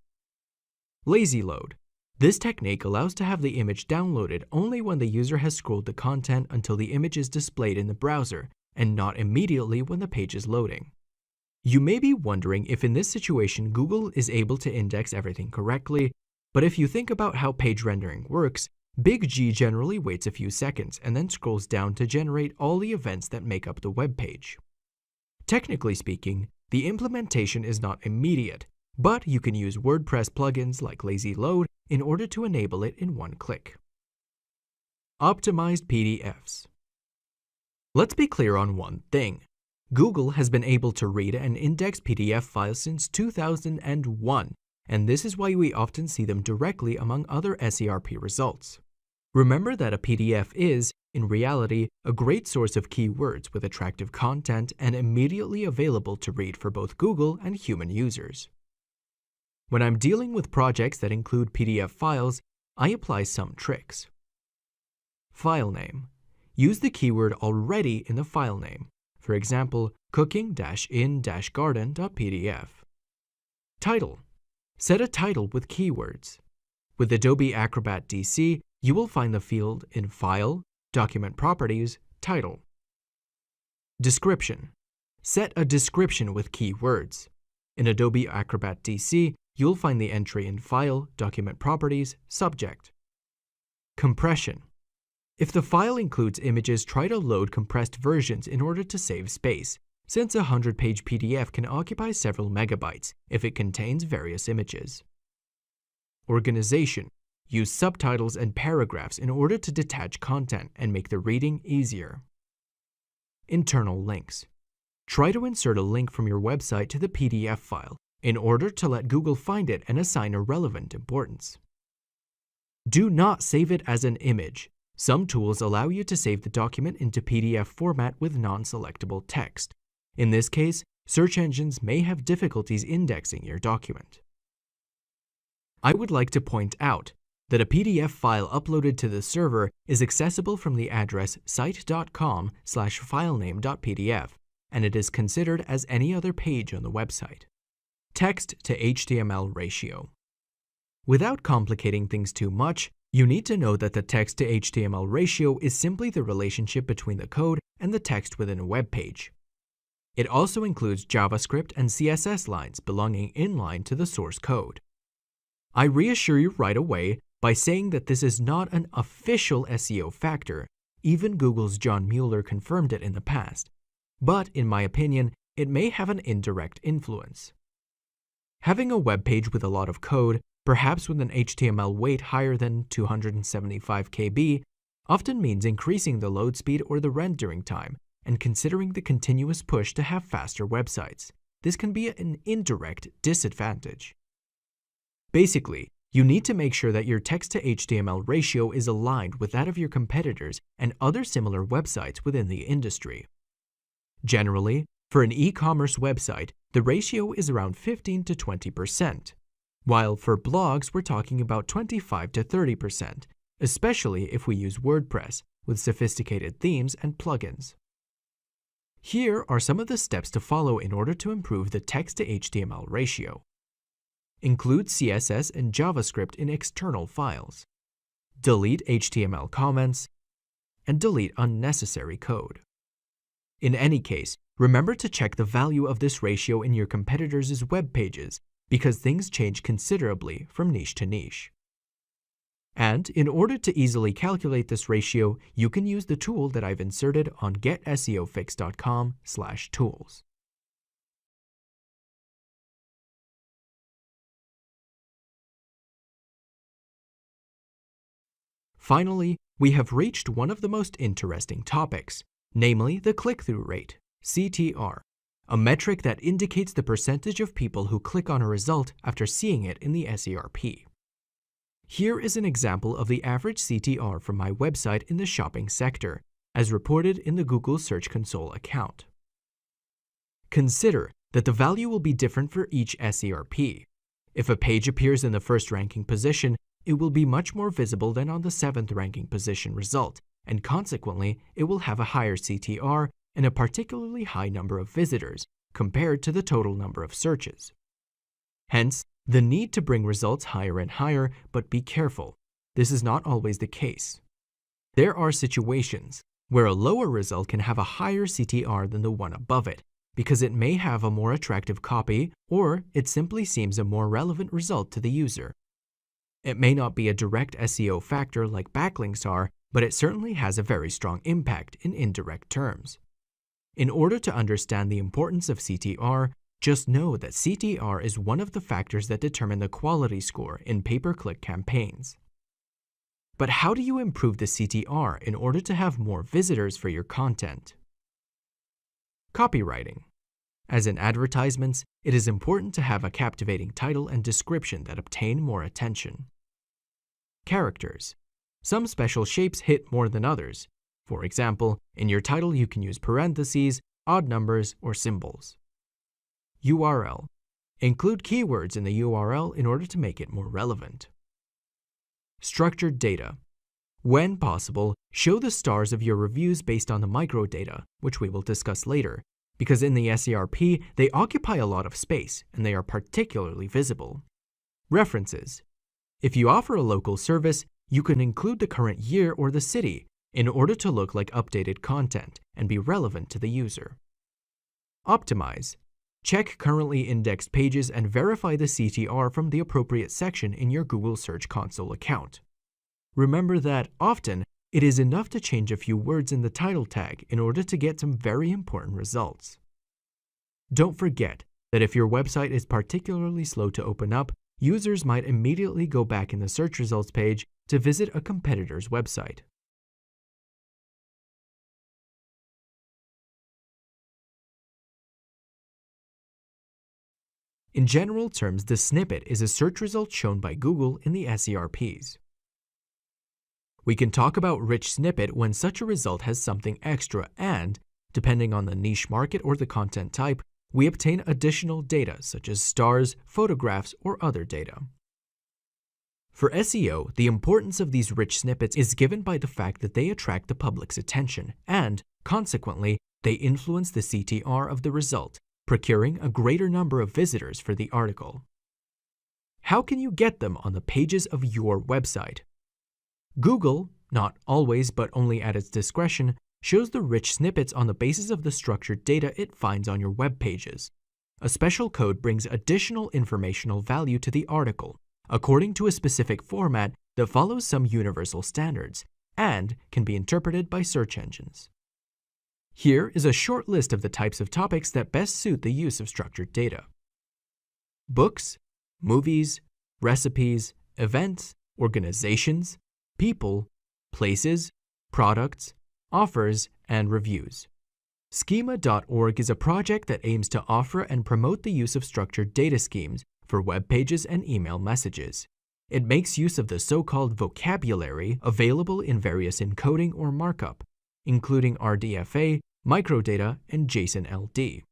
Lazy load. This technique allows to have the image downloaded only when the user has scrolled the content until the image is displayed in the browser and not immediately when the page is loading. You may be wondering if in this situation Google is able to index everything correctly, but if you think about how page rendering works, Big G generally waits a few seconds and then scrolls down to generate all the events that make up the web page. Technically speaking, the implementation is not immediate, but you can use WordPress plugins like Lazy Load in order to enable it in one click. Optimized PDFs. Let's be clear on one thing. Google has been able to read and index PDF files since 2001, and this is why we often see them directly among other SERP results. Remember that a PDF is, in reality, a great source of keywords with attractive content and immediately available to read for both Google and human users. When I'm dealing with projects that include PDF files, I apply some tricks. File name. Use the keyword already in the file name. For example, cooking-in-garden.pdf. Title. Set a title with keywords. With Adobe Acrobat DC, you will find the field in File, Document Properties, Title. Description. Set a description with keywords. In Adobe Acrobat DC, you'll find the entry in File, Document Properties, Subject. Compression. If the file includes images, try to load compressed versions in order to save space, since a 100-page PDF can occupy several megabytes if it contains various images. Organization. Use subtitles and paragraphs in order to detach content and make the reading easier. Internal links. Try to insert a link from your website to the PDF file in order to let Google find it and assign a relevant importance. Do not save it as an image. Some tools allow you to save the document into PDF format with non-selectable text. In this case, search engines may have difficulties indexing your document. I would like to point out that a PDF file uploaded to the server is accessible from the address site.com/filename.pdf, and it is considered as any other page on the website. Text to HTML ratio. Without complicating things too much, you need to know that the text to HTML ratio is simply the relationship between the code and the text within a web page. It also includes JavaScript and CSS lines belonging inline to the source code. I reassure you right away by saying that this is not an official SEO factor. Even Google's John Mueller confirmed it in the past. But in my opinion, it may have an indirect influence. Having a web page with a lot of code, perhaps with an HTML weight higher than 275 KB, often means increasing the load speed or the rendering time and considering the continuous push to have faster websites. This can be an indirect disadvantage. Basically, you need to make sure that your text to HTML ratio is aligned with that of your competitors and other similar websites within the industry. Generally, for an e-commerce website, the ratio is around 15 to 20%, while for blogs we're talking about 25 to 30%, especially if we use WordPress with sophisticated themes and plugins. Here are some of the steps to follow in order to improve the text to HTML ratio. Include CSS and JavaScript in external files. Delete HTML comments, and delete unnecessary code. In any case, remember to check the value of this ratio in your competitors' web pages because things change considerably from niche to niche. And in order to easily calculate this ratio, you can use the tool that I've inserted on getseofix.com/tools. Finally, we have reached one of the most interesting topics, namely the click-through rate, CTR, a metric that indicates the percentage of people who click on a result after seeing it in the SERP. Here is an example of the average CTR from my website in the shopping sector, as reported in the Google Search Console account. Consider that the value will be different for each SERP. If a page appears in the first ranking position, it will be much more visible than on the 7th ranking position result, and consequently, it will have a higher CTR and a particularly high number of visitors compared to the total number of searches. Hence, the need to bring results higher and higher, but be careful. This is not always the case. There are situations where a lower result can have a higher CTR than the one above it, because it may have a more attractive copy or it simply seems a more relevant result to the user. It may not be a direct SEO factor like backlinks are, but it certainly has a very strong impact in indirect terms. In order to understand the importance of CTR, just know that CTR is one of the factors that determine the quality score in pay-per-click campaigns. But how do you improve the CTR in order to have more visitors for your content? Copywriting. As in advertisements, it is important to have a captivating title and description that obtain more attention. Characters. Some special shapes hit more than others. For example, in your title you can use parentheses, odd numbers, or symbols. URL. Include keywords in the URL in order to make it more relevant. Structured data. When possible, show the stars of your reviews based on the microdata, which we will discuss later, because in the SERP, they occupy a lot of space and they are particularly visible. References. If you offer a local service, you can include the current year or the city in order to look like updated content and be relevant to the user. Optimize. Check currently indexed pages and verify the CTR from the appropriate section in your Google Search Console account. Remember that often, it is enough to change a few words in the title tag in order to get some very important results. Don't forget that if your website is particularly slow to open up, users might immediately go back in the search results page to visit a competitor's website. In general terms, the snippet is a search result shown by Google in the SERPs. We can talk about rich snippet when such a result has something extra and, depending on the niche market or the content type, we obtain additional data such as stars, photographs, or other data. For SEO, the importance of these rich snippets is given by the fact that they attract the public's attention and, consequently, they influence the CTR of the result, procuring a greater number of visitors for the article. how can you get them on the pages of your website? Google, not always but only at its discretion, shows the rich snippets on the basis of the structured data it finds on your web pages. A special code brings additional informational value to the article, according to a specific format that follows some universal standards, and can be interpreted by search engines. Here is a short list of the types of topics that best suit the use of structured data: books, movies, recipes, events, organizations, people, places, products, offers, and reviews. Schema.org is a project that aims to offer and promote the use of structured data schemes for web pages and email messages. It makes use of the so-called vocabulary available in various encoding or markup, including RDFA, microdata, and JSON-LD.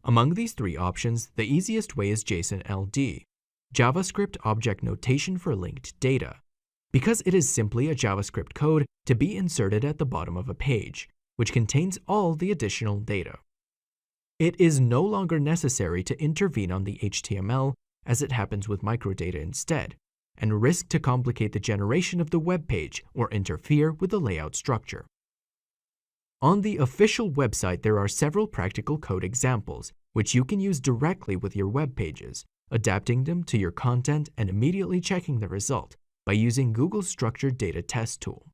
Among these three options, the easiest way is JSON-LD, JavaScript Object Notation for Linked Data, because it is simply a JavaScript code to be inserted at the bottom of a page, which contains all the additional data. It is no longer necessary to intervene on the HTML, as it happens with microdata instead, and risk to complicate the generation of the web page or interfere with the layout structure. On the official website, there are several practical code examples, which you can use directly with your web pages, adapting them to your content and immediately checking the result by using Google's Structured Data Test tool.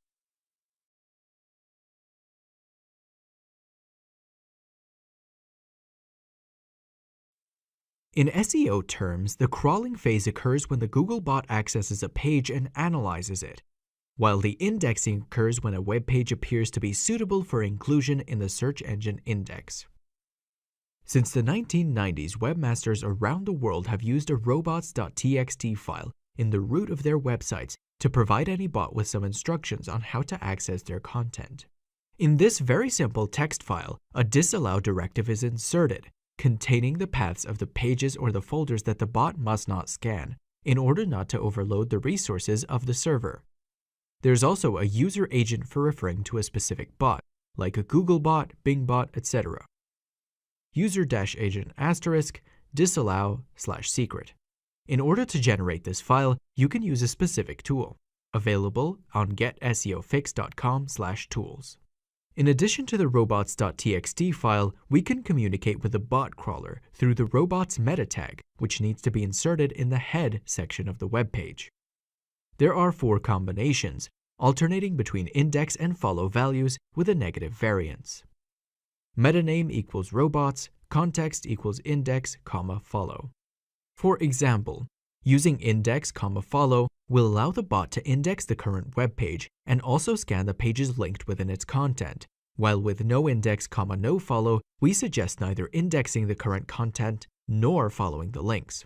In SEO terms, the crawling phase occurs when the Googlebot accesses a page and analyzes it, while the indexing occurs when a web page appears to be suitable for inclusion in the search engine index. Since the 1990s, webmasters around the world have used a robots.txt file in the root of their websites to provide any bot with some instructions on how to access their content. In this very simple text file, a disallow directive is inserted, containing the paths of the pages or the folders that the bot must not scan, in order not to overload the resources of the server. There's also a user agent for referring to a specific bot, like a Googlebot, Bingbot, etc. User-agent * disallow/secret. In order to generate this file, you can use a specific tool, available on getseofix.com/tools. In addition to the robots.txt file, we can communicate with the bot crawler through the robots meta tag, which needs to be inserted in the head section of the web page. There are 4 combinations, alternating between index and follow values with a negative variance. Metaname equals robots, context equals index, follow. For example, using index, follow will allow the bot to index the current web page and also scan the pages linked within its content, while with no index, no follow, we suggest neither indexing the current content nor following the links.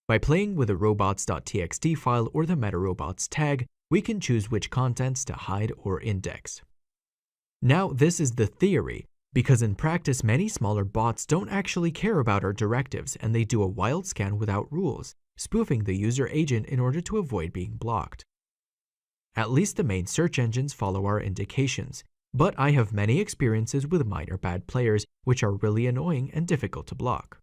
By playing with the robots.txt file or the metarobots tag, we can choose which contents to hide or index. Now, this is the theory, because in practice many smaller bots don't actually care about our directives and they do a wild scan without rules, spoofing the user agent in order to avoid being blocked. At least the main search engines follow our indications, but I have many experiences with minor bad players which are really annoying and difficult to block.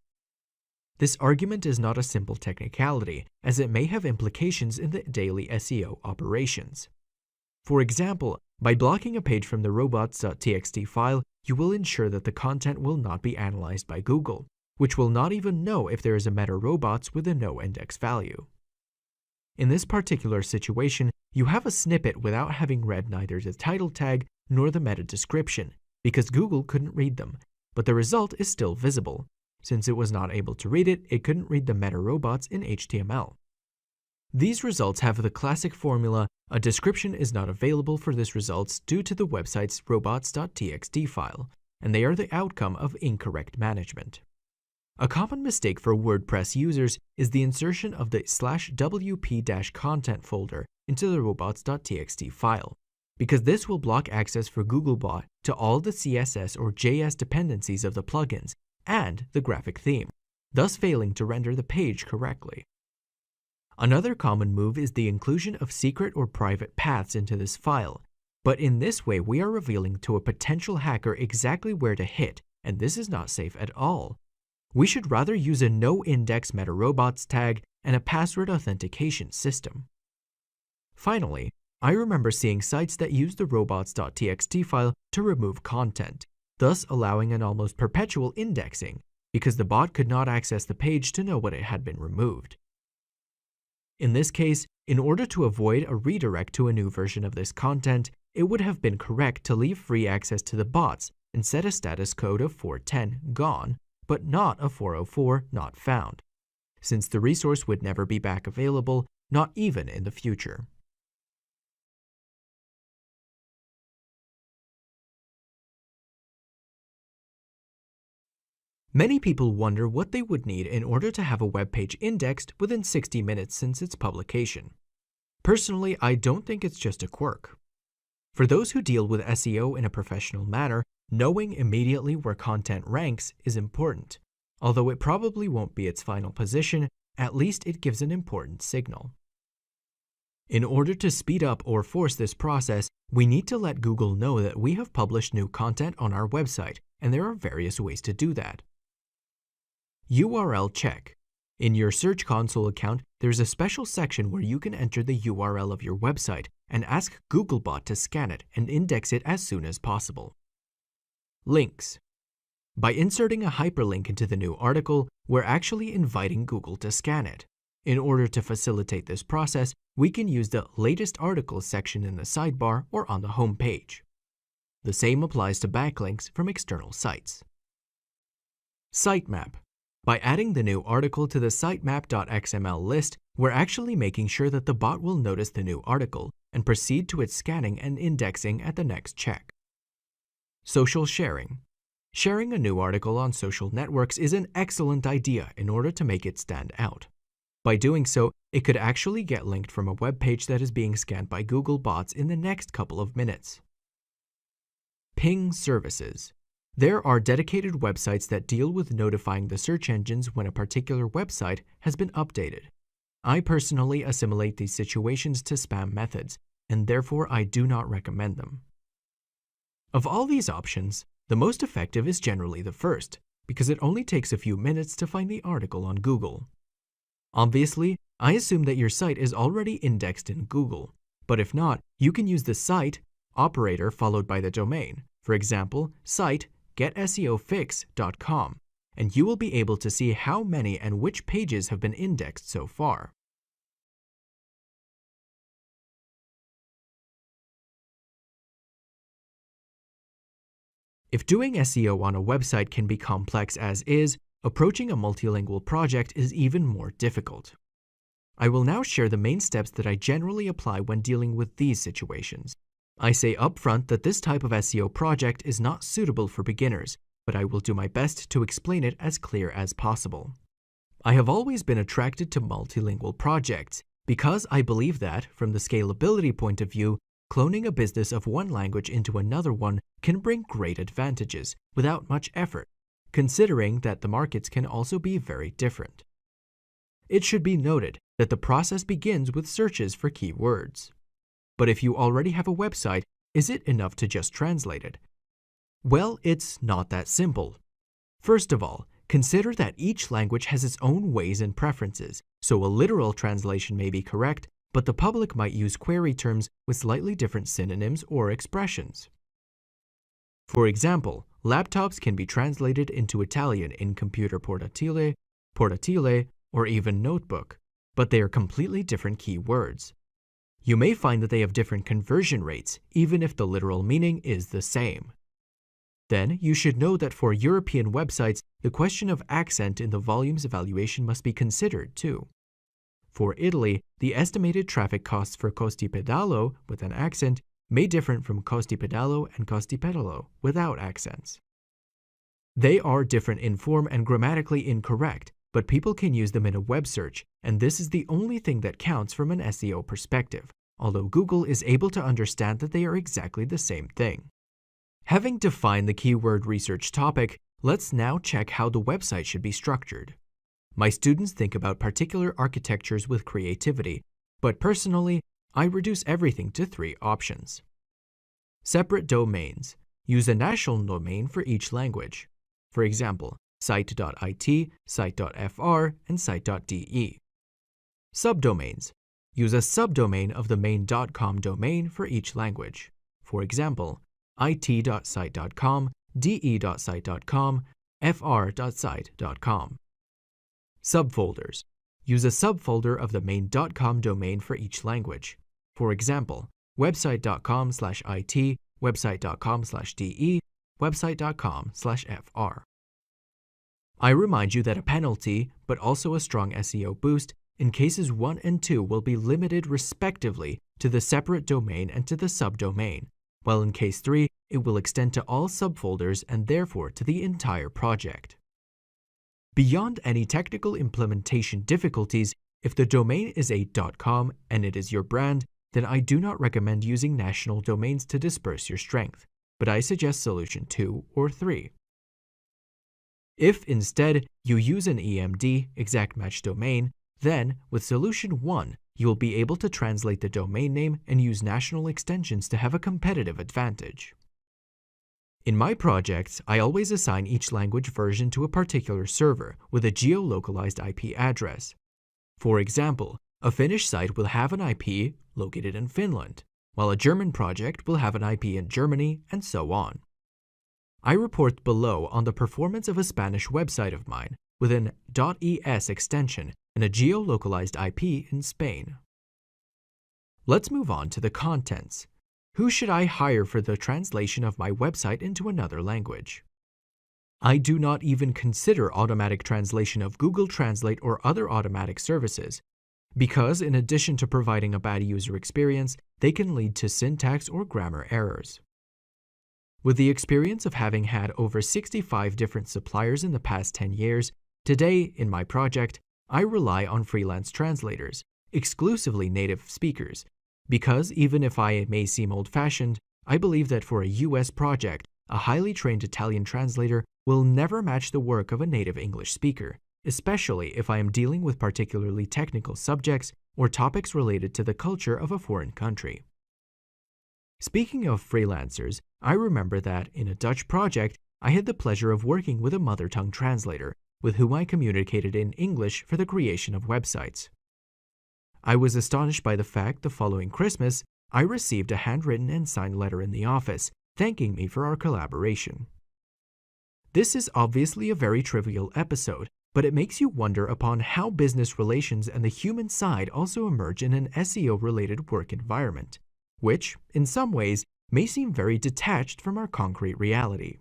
This argument is not a simple technicality, as it may have implications in the daily SEO operations. For example, by blocking a page from the robots.txt file, you will ensure that the content will not be analyzed by Google, which will not even know if there is a meta robots with a no index value. In this particular situation, you have a snippet without having read neither the title tag nor the meta description, because Google couldn't read them, but the result is still visible. Since it was not able to read it, it couldn't read the meta robots in HTML. These results have the classic formula: a description is not available for this results due to the website's robots.txt file, and they are the outcome of incorrect management. A common mistake for WordPress users is the insertion of the /wp-content folder into the robots.txt file, because this will block access for Googlebot to all the CSS or JS dependencies of the plugins and the graphic theme, thus failing to render the page correctly. Another common move is the inclusion of secret or private paths into this file, but in this way we are revealing to a potential hacker exactly where to hit, and this is not safe at all. We should rather use a no-index meta robots tag and a password authentication system. Finally, I remember seeing sites that used the robots.txt file to remove content, thus allowing an almost perpetual indexing because the bot could not access the page to know when it had been removed. In this case, in order to avoid a redirect to a new version of this content, it would have been correct to leave free access to the bots and set a status code of 410 gone, but not a 404 not found, since the resource would never be back available, not even in the future. Many people wonder what they would need in order to have a web page indexed within 60 minutes since its publication. Personally, I don't think it's just a quirk. For those who deal with SEO in a professional manner, knowing immediately where content ranks is important. Although it probably won't be its final position, at least it gives an important signal. In order to speed up or force this process, we need to let Google know that we have published new content on our website, and there are various ways to do that. URL check. In your Search Console account, there's a special section where you can enter the URL of your website and ask Googlebot to scan it and index it as soon as possible. Links. By inserting a hyperlink into the new article, we're actually inviting Google to scan it. In order to facilitate this process, we can use the Latest Articles section in the sidebar or on the home page. The same applies to backlinks from external sites. Sitemap. By adding the new article to the sitemap.xml list, we're actually making sure that the bot will notice the new article and proceed to its scanning and indexing at the next check. Social sharing. Sharing a new article on social networks is an excellent idea in order to make it stand out. By doing so, it could actually get linked from a web page that is being scanned by Google bots in the next couple of minutes. Ping services. There are dedicated websites that deal with notifying the search engines when a particular website has been updated. I personally assimilate these situations to spam methods, and therefore I do not recommend them. Of all these options, the most effective is generally the first, because it only takes a few minutes to find the article on Google. Obviously, I assume that your site is already indexed in Google, but if not, you can use the site operator followed by the domain, for example, site getseofix.com, and you will be able to see how many and which pages have been indexed so far. If doing SEO on a website can be complex as is, approaching a multilingual project is even more difficult. I will now share the main steps that I generally apply when dealing with these situations. I say upfront that this type of SEO project is not suitable for beginners, but I will do my best to explain it as clear as possible. I have always been attracted to multilingual projects because I believe that, from the scalability point of view, cloning a business of one language into another one can bring great advantages without much effort, considering that the markets can also be very different. It should be noted that the process begins with searches for keywords. But if you already have a website, is it enough to just translate it? Well, it's not that simple. First of all, consider that each language has its own ways and preferences, so a literal translation may be correct, but the public might use query terms with slightly different synonyms or expressions. For example, laptops can be translated into Italian in computer portatile, portatile, or even notebook, but they are completely different keywords. You may find that they have different conversion rates, even if the literal meaning is the same. Then, you should know that for European websites, the question of accent in the volumes evaluation must be considered too. For Italy, the estimated traffic costs for costi pedalo with an accent may differ from costi pedalo and costi pedalo without accents. They are different in form and grammatically incorrect, but people can use them in a web search, and this is the only thing that counts from an SEO perspective, although Google is able to understand that they are exactly the same thing. Having defined the keyword research topic, let's now check how the website should be structured. My students think about particular architectures with creativity, but personally, I reduce everything to 3 options. Separate domains. Use a national domain for each language. For example, site.it, site.fr, and site.de. Subdomains. Use a subdomain of the main.com domain for each language. For example, it.site.com, de.site.com, fr.site.com. Subfolders. Use a subfolder of the main.com domain for each language. For example, website.com/it, website.com/de, website.com/fr. I remind you that a penalty, but also a strong SEO boost, in cases 1 and 2 will be limited respectively to the separate domain and to the subdomain, while in case 3, it will extend to all subfolders and therefore to the entire project. Beyond any technical implementation difficulties, if the domain is a .com and it is your brand, then I do not recommend using national domains to disperse your strength, but I suggest solution 2 or 3. If instead you use an EMD, exact match domain, then with solution 1, you will be able to translate the domain name and use national extensions to have a competitive advantage. In my projects, I always assign each language version to a particular server with a geo-localized IP address. For example, a Finnish site will have an IP located in Finland, while a German project will have an IP in Germany, and so on. I report below on the performance of a Spanish website of mine with an .es extension and a geo-localized IP in Spain. Let's move on to the contents. Who should I hire for the translation of my website into another language? I do not even consider automatic translation of Google Translate or other automatic services, because in addition to providing a bad user experience, they can lead to syntax or grammar errors. With the experience of having had over 65 different suppliers in the past 10 years, today in my project, I rely on freelance translators, exclusively native speakers, because even if I may seem old-fashioned, I believe that for a US project, a highly trained Italian translator will never match the work of a native English speaker, especially if I am dealing with particularly technical subjects or topics related to the culture of a foreign country. Speaking of freelancers, I remember that in a Dutch project, I had the pleasure of working with a mother tongue translator, with whom I communicated in English for the creation of websites. I was astonished by the fact the following Christmas, I received a handwritten and signed letter in the office, thanking me for our collaboration. This is obviously a very trivial episode, but it makes you wonder upon how business relations and the human side also emerge in an SEO-related work environment, which, in some ways, may seem very detached from our concrete reality.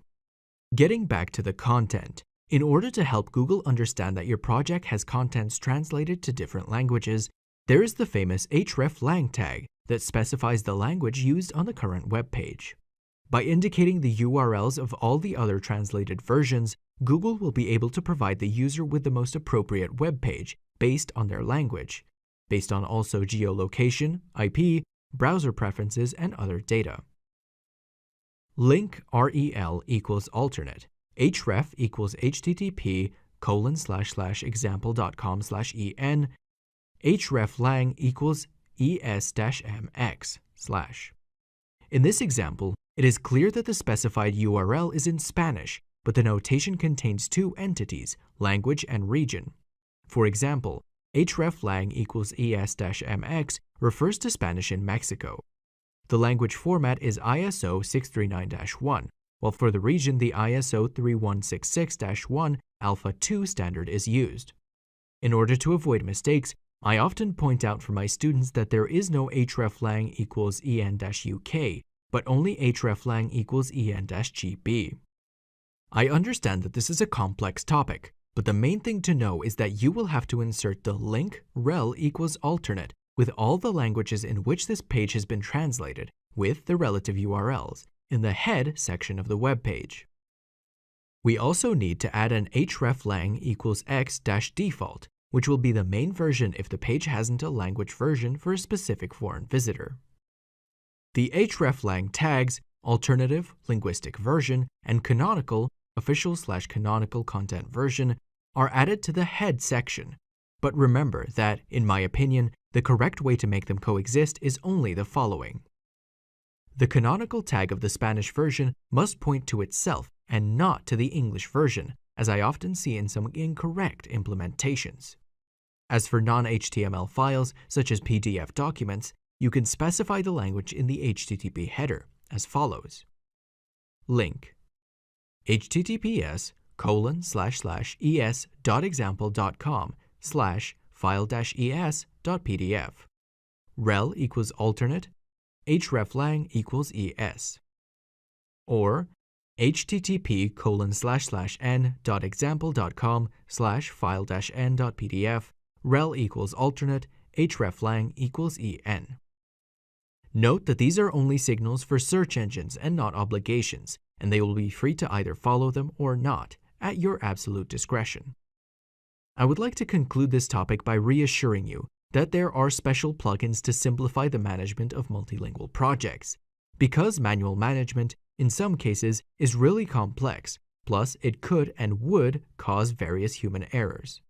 Getting back to the content, in order to help Google understand that your project has contents translated to different languages, there is the famous hreflang tag that specifies the language used on the current web page. By indicating the URLs of all the other translated versions, Google will be able to provide the user with the most appropriate web page based on their language, based on also geolocation, IP, browser preferences, and other data. Link rel equals alternate. href equals http://example.com/en. hreflang equals es-mx/. In this example, it is clear that the specified URL is in Spanish, but the notation contains two entities, language and region. For example, hreflang equals es-mx refers to Spanish in Mexico. The language format is ISO 639-1, while for the region the ISO 3166-1 Alpha 2 standard is used. In order to avoid mistakes, I often point out for my students that there is no hreflang equals en-uk, but only hreflang equals en-gb. I understand that this is a complex topic, but the main thing to know is that you will have to insert the link rel equals alternate with all the languages in which this page has been translated, with the relative URLs, in the head section of the web page. We also need to add an hreflang equals x-default, which will be the main version if the page hasn't a language version for a specific foreign visitor. The hreflang tags, alternative, linguistic version, and canonical, official/canonical content version, are added to the head section. But remember that, in my opinion, the correct way to make them coexist is only the following. The canonical tag of the Spanish version must point to itself and not to the English version, as I often see in some incorrect implementations. As for non-HTML files, such as PDF documents, you can specify the language in the HTTP header as follows. Link https://es.example.com/file-es.pdf rel equals alternate hreflang equals es, or http://n.example.com/file-n.pdf rel equals alternate hreflang equals en. Note that these are only signals for search engines and not obligations, and they will be free to either follow them or not, at your absolute discretion. I would like to conclude this topic by reassuring you that there are special plugins to simplify the management of multilingual projects, because manual management, in some cases, is really complex, plus it could and would cause various human errors.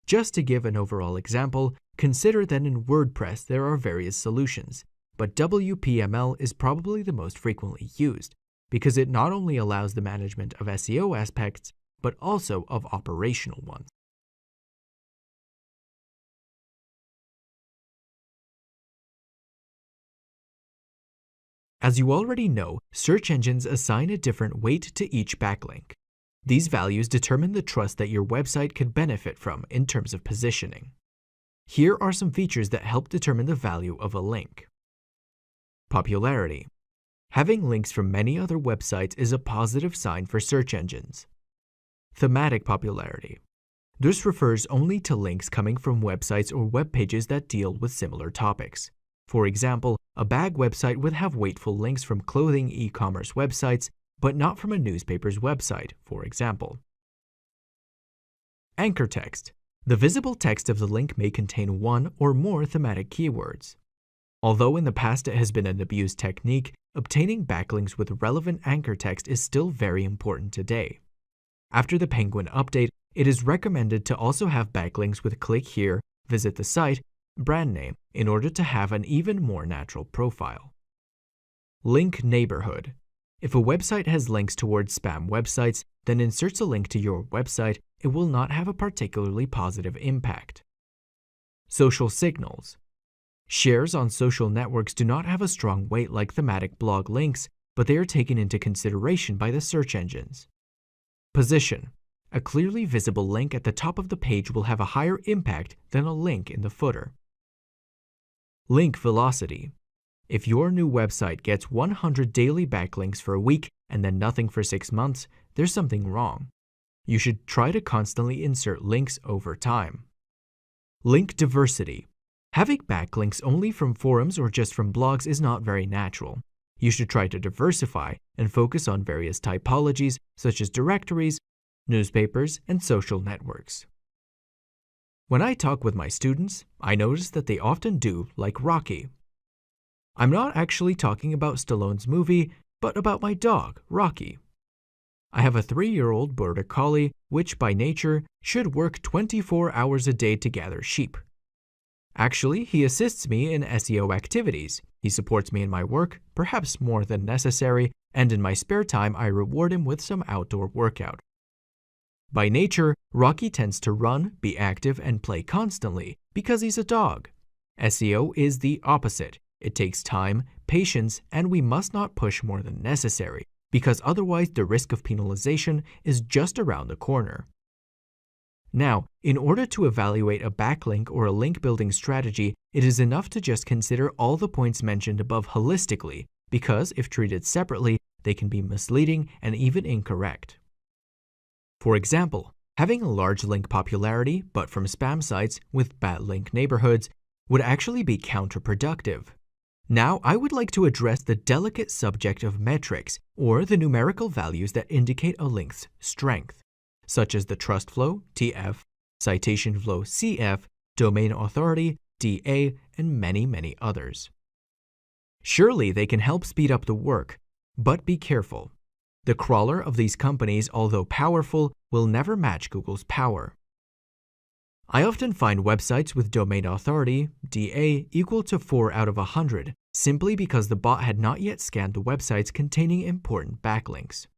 Just to give an overall example, consider that in WordPress there are various solutions, but WPML is probably the most frequently used, because it not only allows the management of SEO aspects, but also of operational ones. As you already know, search engines assign a different weight to each backlink. These values determine the trust that your website could benefit from in terms of positioning. Here are some features that help determine the value of a link. Popularity. Having links from many other websites is a positive sign for search engines. Thematic popularity. This refers only to links coming from websites or web pages that deal with similar topics. For example, a bag website would have weightful links from clothing e-commerce websites, but not from a newspaper's website, for example. Anchor text. The visible text of the link may contain one or more thematic keywords. Although in the past it has been an abused technique, obtaining backlinks with relevant anchor text is still very important today. After the Penguin update, it is recommended to also have backlinks with click here, visit the site, brand name in order to have an even more natural profile. Link neighborhood. If a website has links towards spam websites, then inserts a link to your website, it will not have a particularly positive impact. Social signals. Shares on social networks do not have a strong weight like thematic blog links, but they are taken into consideration by the search engines. Position. A clearly visible link at the top of the page will have a higher impact than a link in the footer. Link velocity. If your new website gets 100 daily backlinks for a week and then nothing for 6 months, there's something wrong. You should try to constantly insert links over time. Link diversity. Having backlinks only from forums or just from blogs is not very natural. You should try to diversify and focus on various typologies such as directories, newspapers, and social networks. When I talk with my students, I notice that they often do like Rocky. I'm not actually talking about Stallone's movie, but about my dog, Rocky. I have a 3-year-old border collie, which by nature should work 24 hours a day to gather sheep. Actually, he assists me in SEO activities. He supports me in my work, perhaps more than necessary, and in my spare time I reward him with some outdoor workout. By nature, Rocky tends to run, be active, and play constantly because he's a dog. SEO is the opposite. It takes time, patience, and we must not push more than necessary, because otherwise the risk of penalization is just around the corner. Now, in order to evaluate a backlink or a link building strategy, it is enough to just consider all the points mentioned above holistically, because if treated separately, they can be misleading and even incorrect. For example, having a large link popularity, but from spam sites with bad link neighborhoods, would actually be counterproductive. Now, I would like to address the delicate subject of metrics, or the numerical values that indicate a link's strength, such as the trust flow, TF, citation flow, CF, domain authority, DA, and many others. Surely they can help speed up the work, but be careful. The crawler of these companies, although powerful, will never match Google's power. I often find websites with domain authority, DA, equal to 4 out of 100, simply because the bot had not yet scanned the websites containing important backlinks.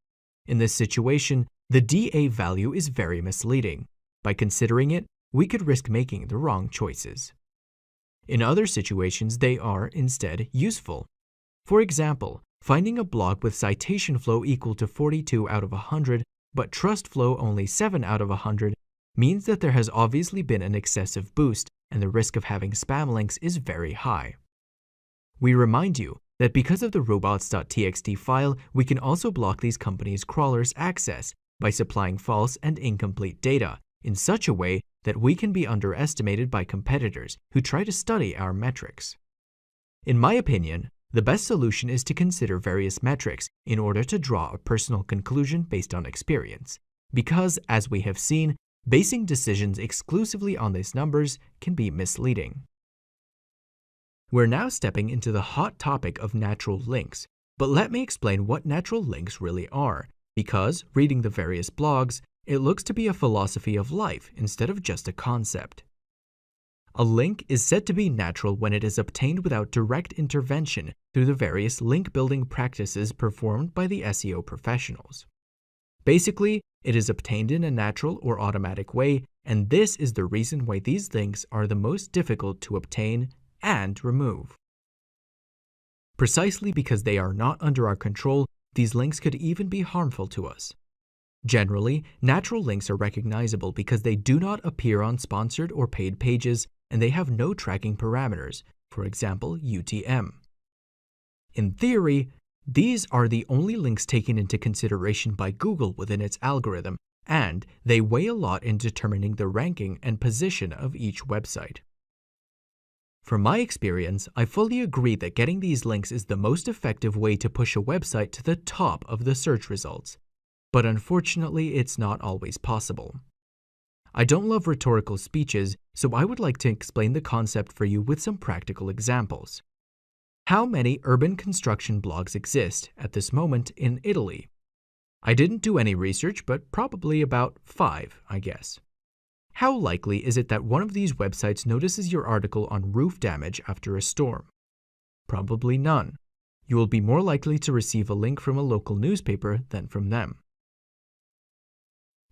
In this situation, the DA value is very misleading. By considering it, we could risk making the wrong choices. In other situations, they are instead useful. For example, finding a blog with citation flow equal to 42 out of 100, but trust flow only 7 out of 100, means that there has obviously been an excessive boost and the risk of having spam links is very high. We remind you that because of the robots.txt file, we can also block these companies' crawlers access by supplying false and incomplete data in such a way that we can be underestimated by competitors who try to study our metrics. In my opinion, the best solution is to consider various metrics in order to draw a personal conclusion based on experience, because, as we have seen, basing decisions exclusively on these numbers can be misleading. We're now stepping into the hot topic of natural links, but let me explain what natural links really are, because, reading the various blogs, it looks to be a philosophy of life instead of just a concept. A link is said to be natural when it is obtained without direct intervention through the various link-building practices performed by the SEO professionals. Basically, it is obtained in a natural or automatic way, and this is the reason why these links are the most difficult to obtain and remove. Precisely because they are not under our control, these links could even be harmful to us. Generally, natural links are recognizable because they do not appear on sponsored or paid pages and they have no tracking parameters, for example, UTM. In theory, these are the only links taken into consideration by Google within its algorithm, and they weigh a lot in determining the ranking and position of each website. From my experience, I fully agree that getting these links is the most effective way to push a website to the top of the search results. But unfortunately, it's not always possible. I don't love rhetorical speeches, so I would like to explain the concept for you with some practical examples. How many urban construction blogs exist at this moment in Italy? I didn't do any research, but probably about 5, I guess. How likely is it that one of these websites notices your article on roof damage after a storm? Probably none. You will be more likely to receive a link from a local newspaper than from them.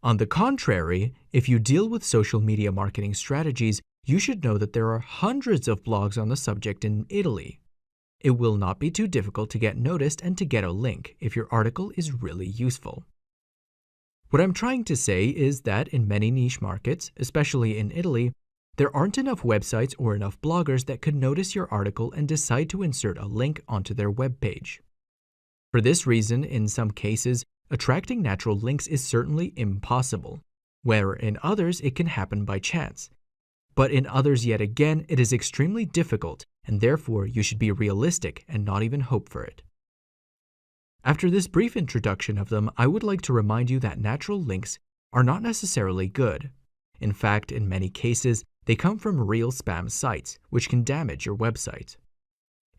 On the contrary, if you deal with social media marketing strategies, you should know that there are hundreds of blogs on the subject in Italy. It will not be too difficult to get noticed and to get a link if your article is really useful. What I'm trying to say is that in many niche markets, especially in Italy, there aren't enough websites or enough bloggers that could notice your article and decide to insert a link onto their web page. For this reason, in some cases, attracting natural links is certainly impossible, where in others it can happen by chance. But in others yet again, it is extremely difficult, and therefore you should be realistic and not even hope for it. After this brief introduction of them, I would like to remind you that natural links are not necessarily good. In fact, in many cases, they come from real spam sites, which can damage your website.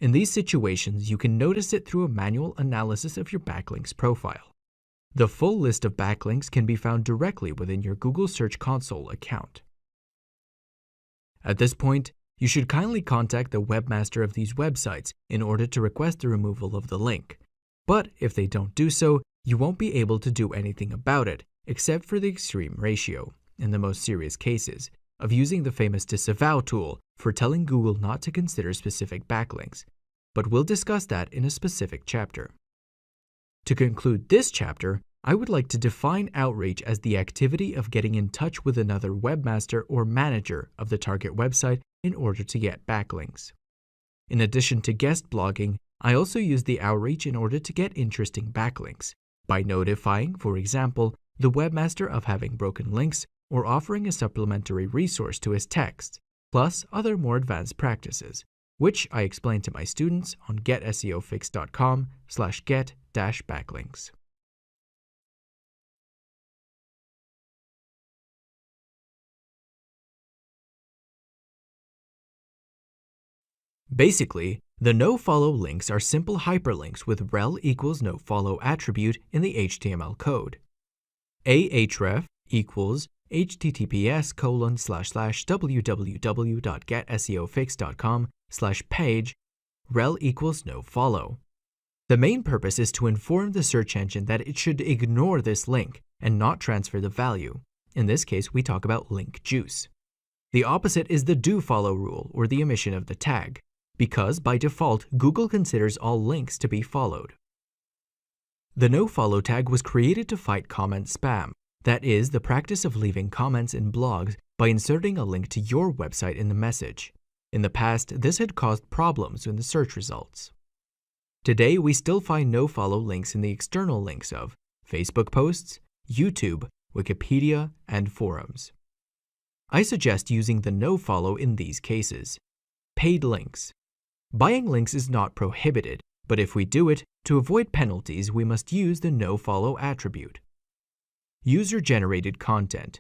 In these situations, you can notice it through a manual analysis of your backlinks profile. The full list of backlinks can be found directly within your Google Search Console account. At this point, you should kindly contact the webmaster of these websites in order to request the removal of the link. But if they don't do so, you won't be able to do anything about it, except for the extreme ratio, in the most serious cases, of using the famous disavow tool for telling Google not to consider specific backlinks. But we'll discuss that in a specific chapter. To conclude this chapter, I would like to define outreach as the activity of getting in touch with another webmaster or manager of the target website in order to get backlinks. In addition to guest blogging, I also use the outreach in order to get interesting backlinks, by notifying, for example, the webmaster of having broken links or offering a supplementary resource to his text, plus other more advanced practices, which I explain to my students on getseofix.com/get-backlinks. Basically, the nofollow links are simple hyperlinks with rel equals nofollow attribute in the HTML code. ahref equals https://www.getseofix.com/page rel equals nofollow. The main purpose is to inform the search engine that it should ignore this link and not transfer the value. In this case, we talk about link juice. The opposite is the do follow rule, or the omission of the tag, because by default, Google considers all links to be followed. The no follow tag was created to fight comment spam. That is, the practice of leaving comments in blogs by inserting a link to your website in the message. In the past, this had caused problems in the search results. Today, we still find no follow links in the external links of Facebook posts, YouTube, Wikipedia, and forums. I suggest using the no follow in these cases. Paid links. Buying links is not prohibited, but if we do it, to avoid penalties, we must use the no follow attribute. User-generated content.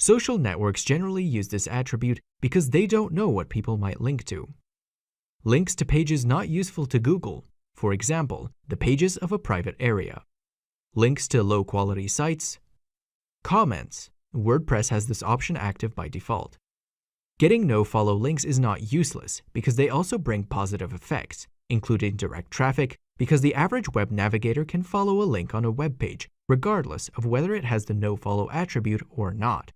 Social networks generally use this attribute because they don't know what people might link to. Links to pages not useful to Google, for example, the pages of a private area. Links to low-quality sites. Comments. WordPress has this option active by default. Getting no-follow links is not useless because they also bring positive effects, including direct traffic, because the average web navigator can follow a link on a web page, regardless of whether it has the no-follow attribute or not.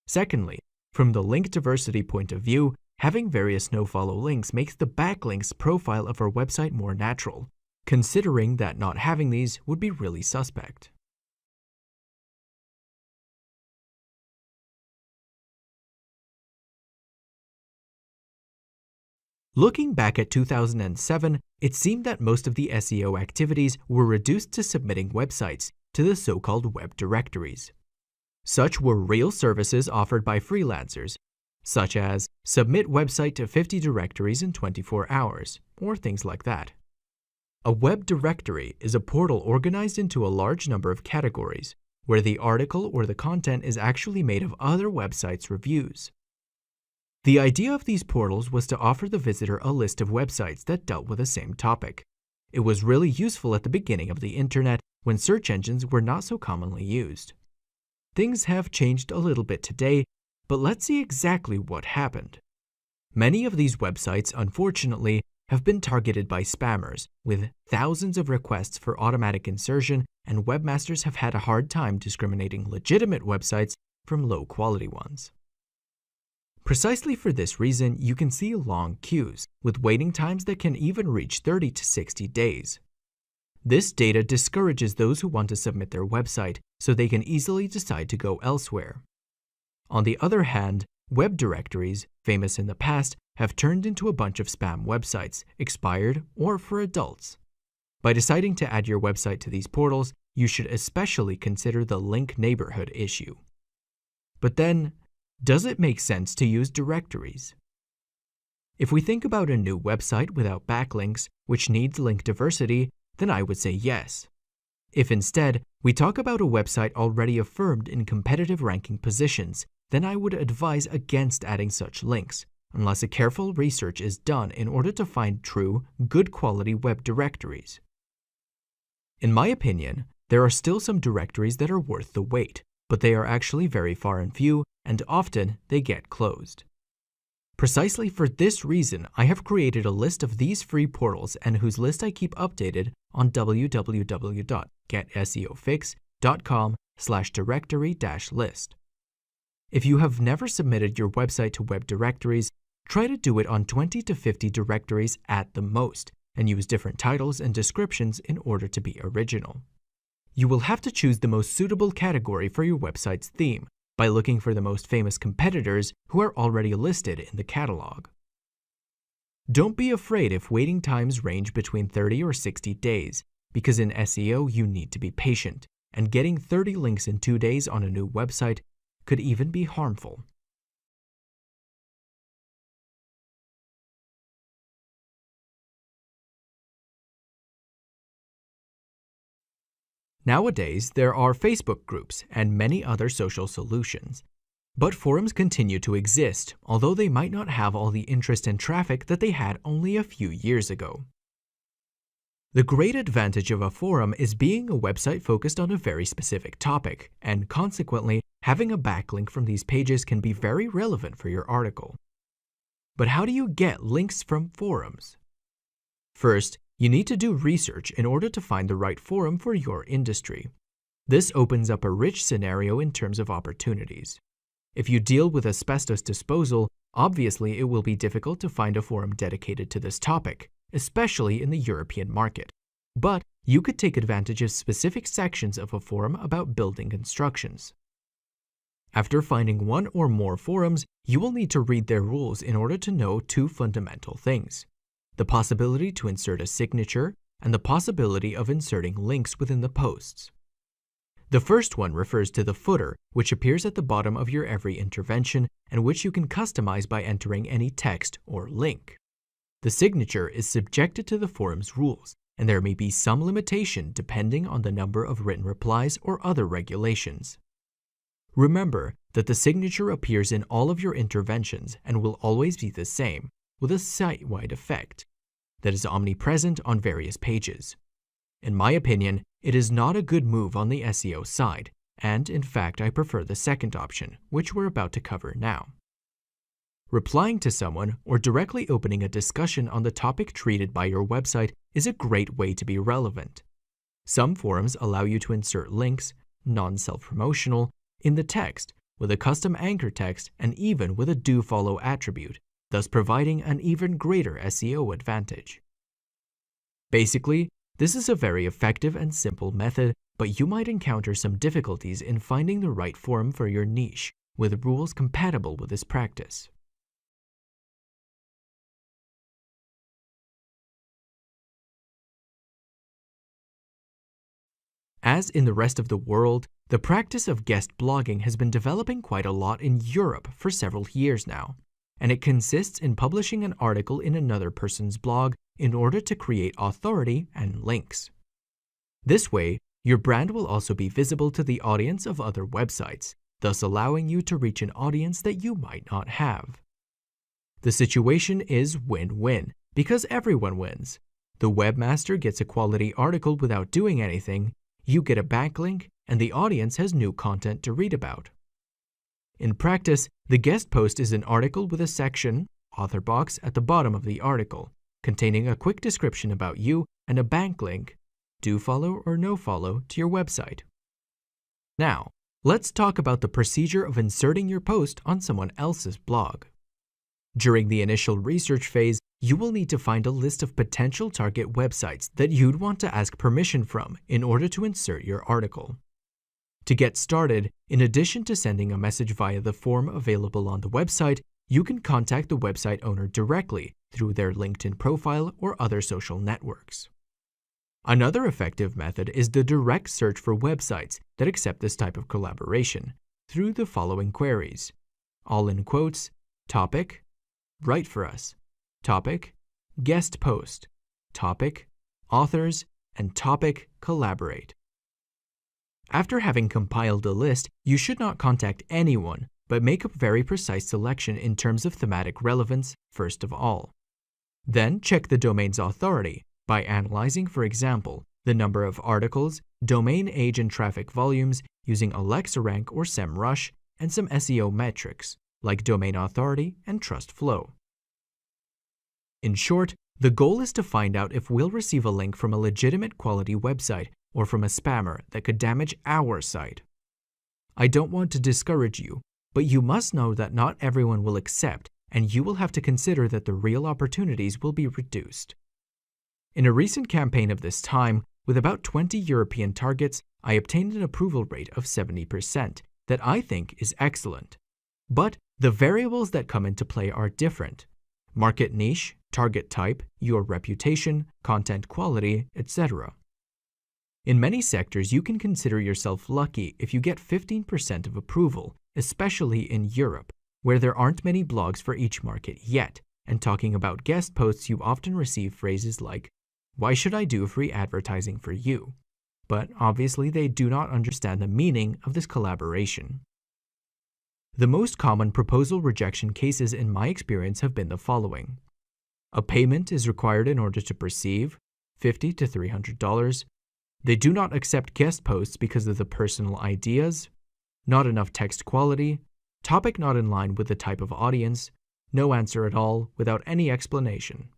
Secondly, from the link diversity point of view, having various no-follow links makes the backlinks profile of our website more natural, considering that not having these would be really suspect. Looking back at 2007, it seemed that most of the SEO activities were reduced to submitting websites to the so-called web directories. Such were real services offered by freelancers, such as submit website to 50 directories in 24 hours, or things like that. A web directory is a portal organized into a large number of categories, where the article or the content is actually made of other websites' reviews. The idea of these portals was to offer the visitor a list of websites that dealt with the same topic. It was really useful at the beginning of the internet when search engines were not so commonly used. Things have changed a little bit today, but let's see exactly what happened. Many of these websites, unfortunately, have been targeted by spammers, with thousands of requests for automatic insertion, and webmasters have had a hard time discriminating legitimate websites from low-quality ones. Precisely for this reason, you can see long queues, with waiting times that can even reach 30 to 60 days. This data discourages those who want to submit their website, so they can easily decide to go elsewhere. On the other hand, web directories, famous in the past, have turned into a bunch of spam websites, expired or for adults. By deciding to add your website to these portals, you should especially consider the link neighborhood issue. But then, does it make sense to use directories? If we think about a new website without backlinks, which needs link diversity, then I would say yes. If instead, we talk about a website already affirmed in competitive ranking positions, then I would advise against adding such links, unless a careful research is done in order to find true, good quality web directories. In my opinion, there are still some directories that are worth the wait, but they are actually very far and few, and often they get closed. Precisely for this reason, I have created a list of these free portals and whose list I keep updated on www.getseofix.com/directory-list. If you have never submitted your website to web directories, try to do it on 20 to 50 directories at the most, and use different titles and descriptions in order to be original. You will have to choose the most suitable category for your website's theme by looking for the most famous competitors who are already listed in the catalog. Don't be afraid if waiting times range between 30 or 60 days, because in SEO you need to be patient, and getting 30 links in 2 days on a new website could even be harmful. Nowadays, there are Facebook groups and many other social solutions. But forums continue to exist, although they might not have all the interest and traffic that they had only a few years ago. The great advantage of a forum is being a website focused on a very specific topic, and consequently, having a backlink from these pages can be very relevant for your article. But how do you get links from forums? First, you need to do research in order to find the right forum for your industry. This opens up a rich scenario in terms of opportunities. If you deal with asbestos disposal, obviously it will be difficult to find a forum dedicated to this topic, especially in the European market. But you could take advantage of specific sections of a forum about building constructions. After finding one or more forums, you will need to read their rules in order to know two fundamental things: the possibility to insert a signature and the possibility of inserting links within the posts. The first one refers to the footer, which appears at the bottom of your every intervention and which you can customize by entering any text or link. The signature is subjected to the forum's rules, and there may be some limitation depending on the number of written replies or other regulations. Remember that the signature appears in all of your interventions and will always be the same, with a site-wide effect that is omnipresent on various pages. In my opinion, it is not a good move on the SEO side, and in fact I prefer the second option, which we're about to cover now. Replying to someone or directly opening a discussion on the topic treated by your website is a great way to be relevant. Some forums allow you to insert links, non-self-promotional, in the text, with a custom anchor text and even with a do-follow attribute, thus providing an even greater SEO advantage. Basically, this is a very effective and simple method, but you might encounter some difficulties in finding the right forum for your niche, with rules compatible with this practice. As in the rest of the world, the practice of guest blogging has been developing quite a lot in Europe for several years now, and it consists in publishing an article in another person's blog in order to create authority and links. This way, your brand will also be visible to the audience of other websites, thus allowing you to reach an audience that you might not have. The situation is win-win, because everyone wins. The webmaster gets a quality article without doing anything, you get a backlink, and the audience has new content to read about. In practice, the guest post is an article with a section, author box, at the bottom of the article, containing a quick description about you and a backlink, do follow or no follow, to your website. Now, let's talk about the procedure of inserting your post on someone else's blog. During the initial research phase, you will need to find a list of potential target websites that you'd want to ask permission from in order to insert your article. To get started, in addition to sending a message via the form available on the website, you can contact the website owner directly through their LinkedIn profile or other social networks. Another effective method is the direct search for websites that accept this type of collaboration through the following queries, all in quotes, topic, write for us, topic, guest post, topic, authors, and topic, collaborate. After having compiled a list, you should not contact anyone, but make a very precise selection in terms of thematic relevance first of all. Then check the domain's authority by analyzing, for example, the number of articles, domain age and traffic volumes using Alexa Rank or SEMrush, and some SEO metrics like domain authority and trust flow. In short, the goal is to find out if we'll receive a link from a legitimate quality website or from a spammer that could damage our site. I don't want to discourage you, but you must know that not everyone will accept, and you will have to consider that the real opportunities will be reduced. In a recent campaign of this time, with about 20 European targets, I obtained an approval rate of 70% that I think is excellent. But the variables that come into play are different: market niche, target type, your reputation, content quality, etc. In many sectors, you can consider yourself lucky if you get 15% of approval, especially in Europe, where there aren't many blogs for each market yet, and talking about guest posts, you often receive phrases like, "Why should I do free advertising for you?" But obviously they do not understand the meaning of this collaboration. The most common proposal rejection cases in my experience have been the following. A payment is required in order to proceed, $50 to $300. They do not accept guest posts because of the personal ideas, not enough text quality, topic not in line with the type of audience, no answer at all without any explanation.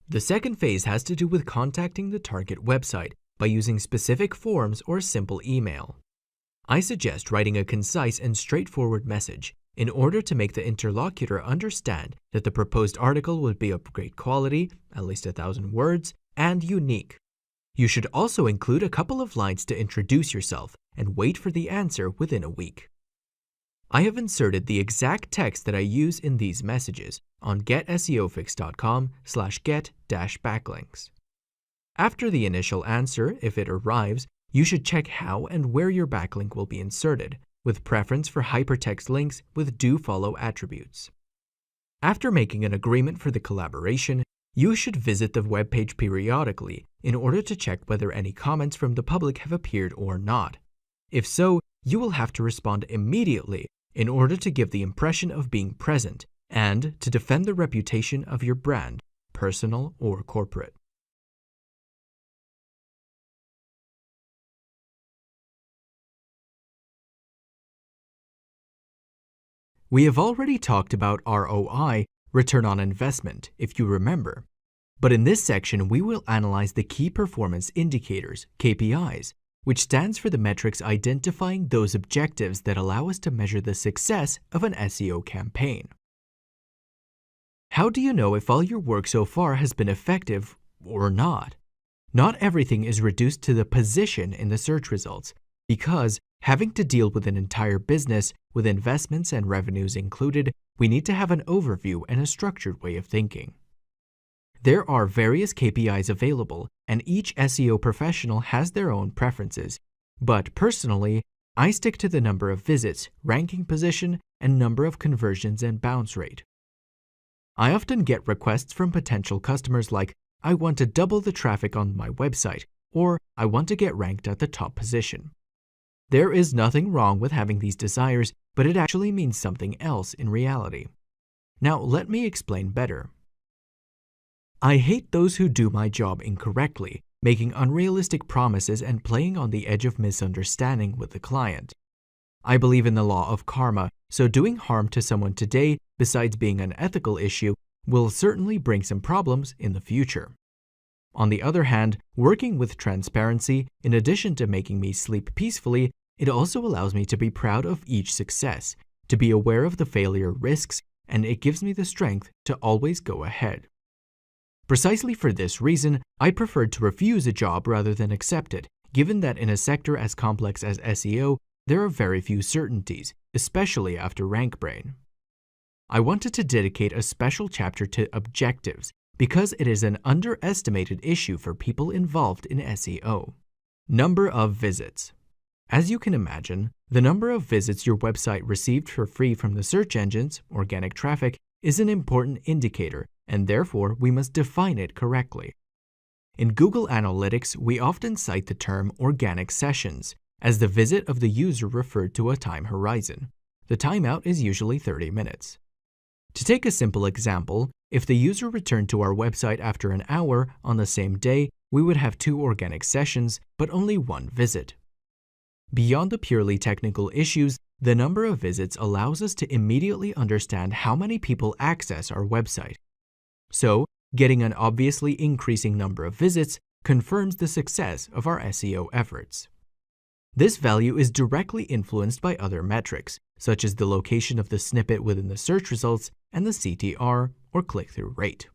The second phase has to do with contacting the target website by using specific forms or a simple email. I suggest writing a concise and straightforward message in order to make the interlocutor understand that the proposed article would be of great quality, at least 1,000 words, and unique. You should also include a couple of lines to introduce yourself and wait for the answer within a week. I have inserted the exact text that I use in these messages on getseofix.com/get-backlinks. After the initial answer, if it arrives, you should check how and where your backlink will be inserted, with preference for hypertext links with do-follow attributes. After making an agreement for the collaboration, you should visit the webpage periodically in order to check whether any comments from the public have appeared or not. If so, you will have to respond immediately in order to give the impression of being present and to defend the reputation of your brand, personal or corporate. We have already talked about ROI, return on investment, if you remember. But in this section, we will analyze the key performance indicators, KPIs, which stands for the metrics identifying those objectives that allow us to measure the success of an SEO campaign. How do you know if all your work so far has been effective or not? Not everything is reduced to the position in the search results, because having to deal with an entire business with investments and revenues included, we need to have an overview and a structured way of thinking. There are various KPIs available, and each SEO professional has their own preferences. But personally, I stick to the number of visits, ranking position, and number of conversions and bounce rate. I often get requests from potential customers like, I want to double the traffic on my website, or I want to get ranked at the top position. There is nothing wrong with having these desires, but it actually means something else in reality. Now, let me explain better. I hate those who do my job incorrectly, making unrealistic promises and playing on the edge of misunderstanding with the client. I believe in the law of karma, so doing harm to someone today, besides being an ethical issue, will certainly bring some problems in the future. On the other hand, working with transparency, in addition to making me sleep peacefully, it also allows me to be proud of each success, to be aware of the failure risks, and it gives me the strength to always go ahead. Precisely for this reason, I preferred to refuse a job rather than accept it, given that in a sector as complex as SEO, there are very few certainties, especially after RankBrain. I wanted to dedicate a special chapter to objectives, because it is an underestimated issue for people involved in SEO. Number of visits. As you can imagine, the number of visits your website received for free from the search engines, organic traffic, is an important indicator, and therefore we must define it correctly. In Google Analytics, we often cite the term organic sessions as the visit of the user referred to a time horizon. The timeout is usually 30 minutes. To take a simple example, if the user returned to our website after an hour on the same day, we would have 2 organic sessions, but only 1 visit. Beyond the purely technical issues, the number of visits allows us to immediately understand how many people access our website. So, getting an obviously increasing number of visits confirms the success of our SEO efforts. This value is directly influenced by other metrics, such as the location of the snippet within the search results and the CTR, or click-through rate.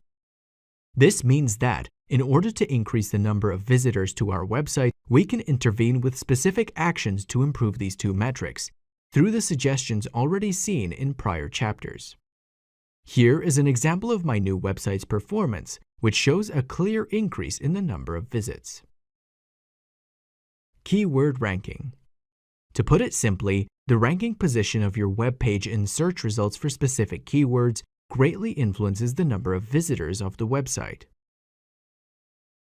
This means that, in order to increase the number of visitors to our website, we can intervene with specific actions to improve these 2 metrics, through the suggestions already seen in prior chapters. Here is an example of my new website's performance, which shows a clear increase in the number of visits. Keyword ranking. To put it simply, the ranking position of your web page in search results for specific keywords greatly influences the number of visitors of the website.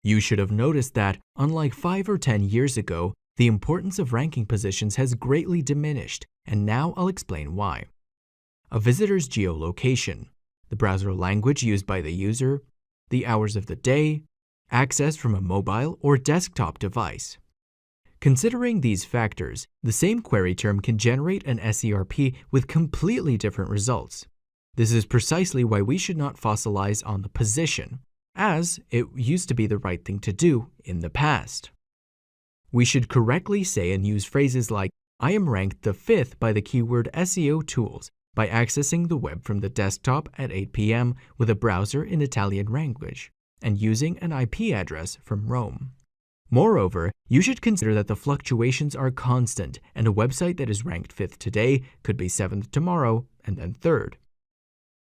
You should have noticed that, unlike 5 or 10 years ago, the importance of ranking positions has greatly diminished, and now I'll explain why. A visitor's geolocation, the browser language used by the user, the hours of the day, access from a mobile or desktop device. Considering these factors, the same query term can generate an SERP with completely different results. This is precisely why we should not fossilize on the position, as it used to be the right thing to do in the past. We should correctly say and use phrases like, I am ranked the 5th by the keyword SEO tools by accessing the web from the desktop at 8 p.m. with a browser in Italian language and using an IP address from Rome. Moreover, you should consider that the fluctuations are constant, and a website that is ranked 5th today could be 7th tomorrow and then 3rd.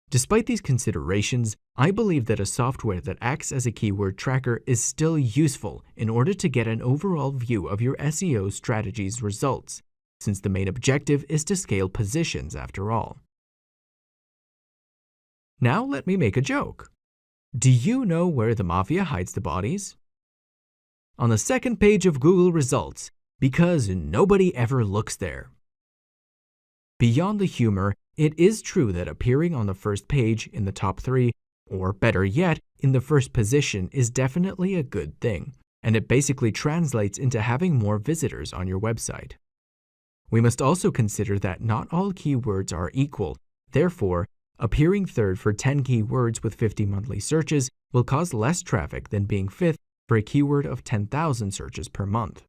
Despite these considerations, I believe that a software that acts as a keyword tracker is still useful in order to get an overall view of your SEO strategy's results, since the main objective is to scale positions after all. Now let me make a joke. Do you know where the mafia hides the bodies? On the second page of Google results, because nobody ever looks there. Beyond the humor, it is true that appearing on the first page in the top 3, or better yet, in the first position is definitely a good thing, and it basically translates into having more visitors on your website. We must also consider that not all keywords are equal. Therefore, appearing 3rd for 10 keywords with 50 monthly searches will cause less traffic than being 5th for a keyword of 10,000 searches per month.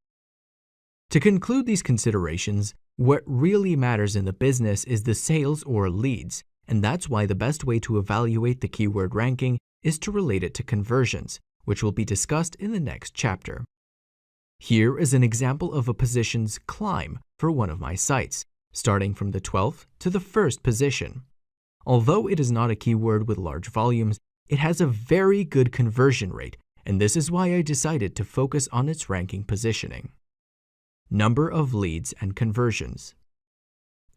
To conclude these considerations, what really matters in the business is the sales or leads, and that's why the best way to evaluate the keyword ranking is to relate it to conversions, which will be discussed in the next chapter. Here is an example of a position's climb for one of my sites, starting from the 12th to the 1st position. Although it is not a keyword with large volumes, it has a very good conversion rate, and this is why I decided to focus on its ranking positioning. Number of leads and conversions.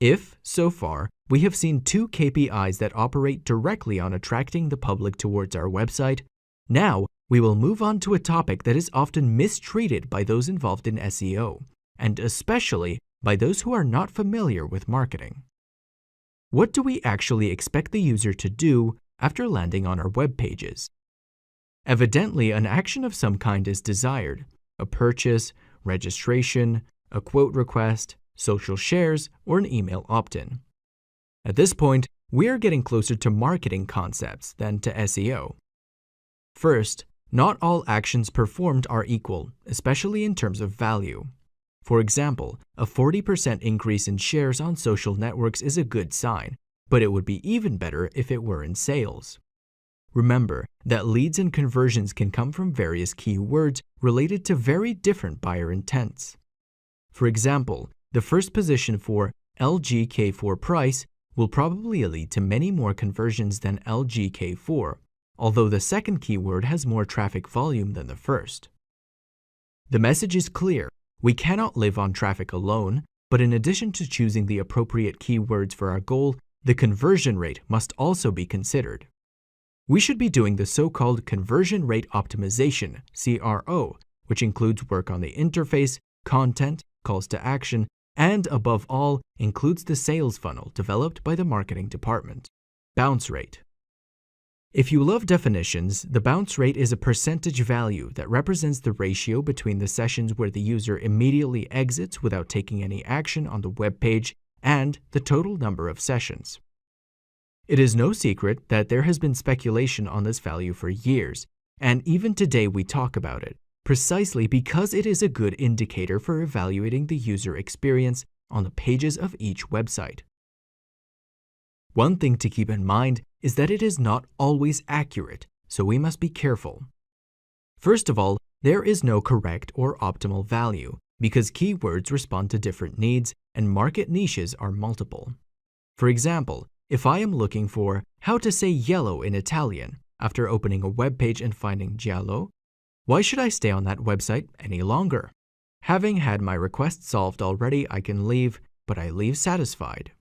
If, so far, we have seen 2 KPIs that operate directly on attracting the public towards our website, now we will move on to a topic that is often mistreated by those involved in SEO, and especially by those who are not familiar with marketing. What do we actually expect the user to do after landing on our web pages? Evidently, an action of some kind is desired: a purchase, registration, a quote request, social shares, or an email opt-in. At this point, we are getting closer to marketing concepts than to SEO. First, not all actions performed are equal, especially in terms of value. For example, a 40% increase in shares on social networks is a good sign, but it would be even better if it were in sales. Remember that leads and conversions can come from various keywords related to very different buyer intents. For example, the first position for LGK4 price will probably lead to many more conversions than LGK4, although the second keyword has more traffic volume than the first. The message is clear: we cannot live on traffic alone, but in addition to choosing the appropriate keywords for our goal, the conversion rate must also be considered. We should be doing the so-called conversion rate optimization, CRO, which includes work on the interface, content, calls to action, and above all, includes the sales funnel developed by the marketing department. Bounce rate. If you love definitions, the bounce rate is a percentage value that represents the ratio between the sessions where the user immediately exits without taking any action on the web page and the total number of sessions. It is no secret that there has been speculation on this value for years, and even today we talk about it, precisely because it is a good indicator for evaluating the user experience on the pages of each website. One thing to keep in mind is that it is not always accurate, so we must be careful. First of all, there is no correct or optimal value, because keywords respond to different needs and market niches are multiple. For example, if I am looking for how to say yellow in Italian after opening a web page and finding giallo, why should I stay on that website any longer? Having had my request solved already, I can leave, but I leave satisfied.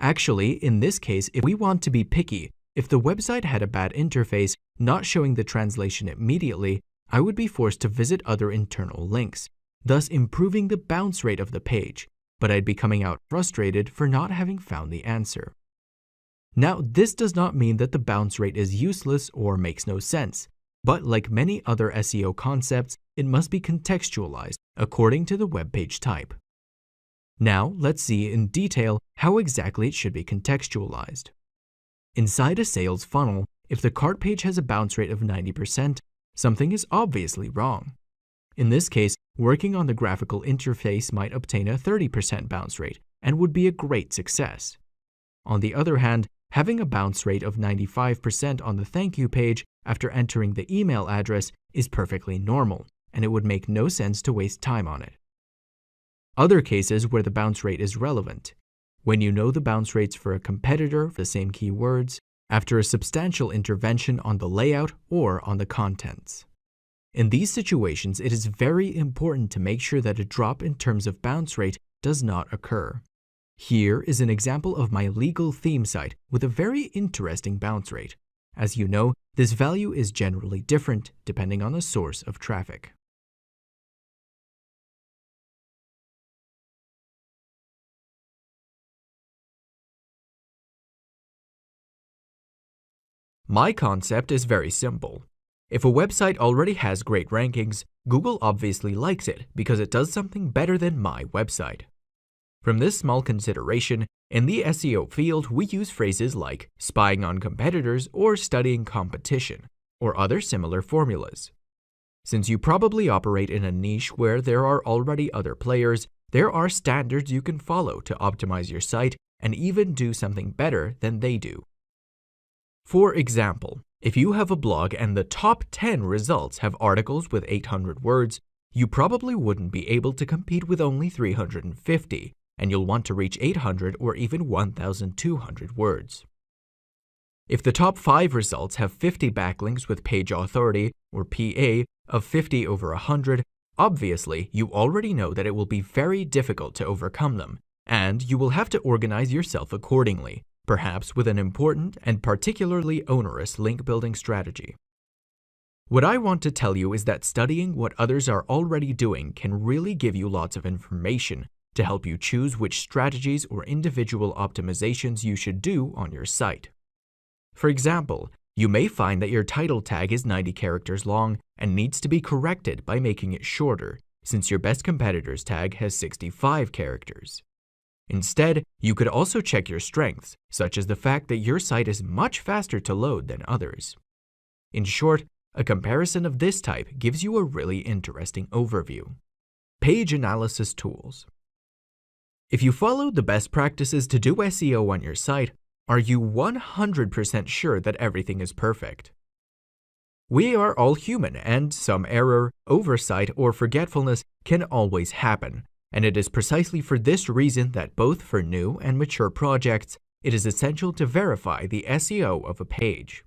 Actually, in this case, if we want to be picky, if the website had a bad interface not showing the translation immediately, I would be forced to visit other internal links, thus improving the bounce rate of the page, but I'd be coming out frustrated for not having found the answer. Now, this does not mean that the bounce rate is useless or makes no sense, but like many other SEO concepts, it must be contextualized according to the web page type. Now, let's see in detail how exactly it should be contextualized. Inside a sales funnel, if the cart page has a bounce rate of 90%, something is obviously wrong. In this case, working on the graphical interface might obtain a 30% bounce rate and would be a great success. On the other hand, having a bounce rate of 95% on the thank you page after entering the email address is perfectly normal, and it would make no sense to waste time on it. Other cases where the bounce rate is relevant: when you know the bounce rates for a competitor for the same keywords, after a substantial intervention on the layout or on the contents. In these situations, it is very important to make sure that a drop in terms of bounce rate does not occur. Here is an example of my legal theme site with a very interesting bounce rate. As you know, this value is generally different depending on the source of traffic. My concept is very simple. If a website already has great rankings, Google obviously likes it because it does something better than my website. From this small consideration, in the SEO field, we use phrases like spying on competitors or studying competition, or other similar formulas. Since you probably operate in a niche where there are already other players, there are standards you can follow to optimize your site and even do something better than they do. For example, if you have a blog and the top 10 results have articles with 800 words, you probably wouldn't be able to compete with only 350, and you'll want to reach 800 or even 1,200 words. If the top 5 results have 50 backlinks with page authority, or PA, of 50 over 100, obviously you already know that it will be very difficult to overcome them, and you will have to organize yourself accordingly, perhaps with an important and particularly onerous link building strategy. What I want to tell you is that studying what others are already doing can really give you lots of information to help you choose which strategies or individual optimizations you should do on your site. For example, you may find that your title tag is 90 characters long and needs to be corrected by making it shorter, since your best competitor's tag has 65 characters. Instead, you could also check your strengths, such as the fact that your site is much faster to load than others. In short, a comparison of this type gives you a really interesting overview. Page analysis tools. If you follow the best practices to do SEO on your site, are you 100% sure that everything is perfect? We are all human, and some error, oversight, or forgetfulness can always happen. And it is precisely for this reason that both for new and mature projects, it is essential to verify the SEO of a page.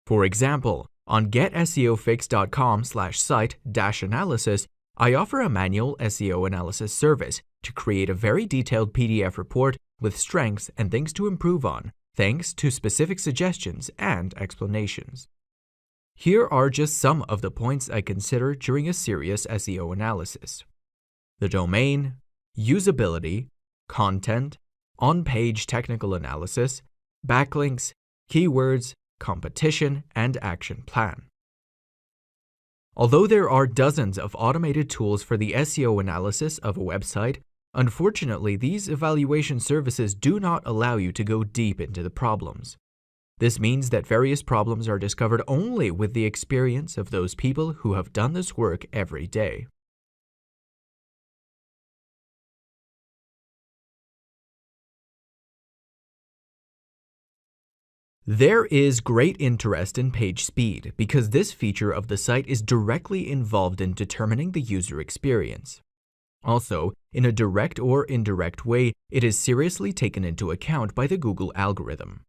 For example, on getseofix.com/site-analysis, I offer a manual SEO analysis service to create a very detailed PDF report with strengths and things to improve on, thanks to specific suggestions and explanations. Here are just some of the points I consider during a serious SEO analysis: the domain, usability, content, on-page technical analysis, backlinks, keywords, competition, and action plan. Although there are dozens of automated tools for the SEO analysis of a website, unfortunately, these evaluation services do not allow you to go deep into the problems. This means that various problems are discovered only with the experience of those people who have done this work every day. There is great interest in page speed because this feature of the site is directly involved in determining the user experience. Also, in a direct or indirect way, it is seriously taken into account by the Google algorithm.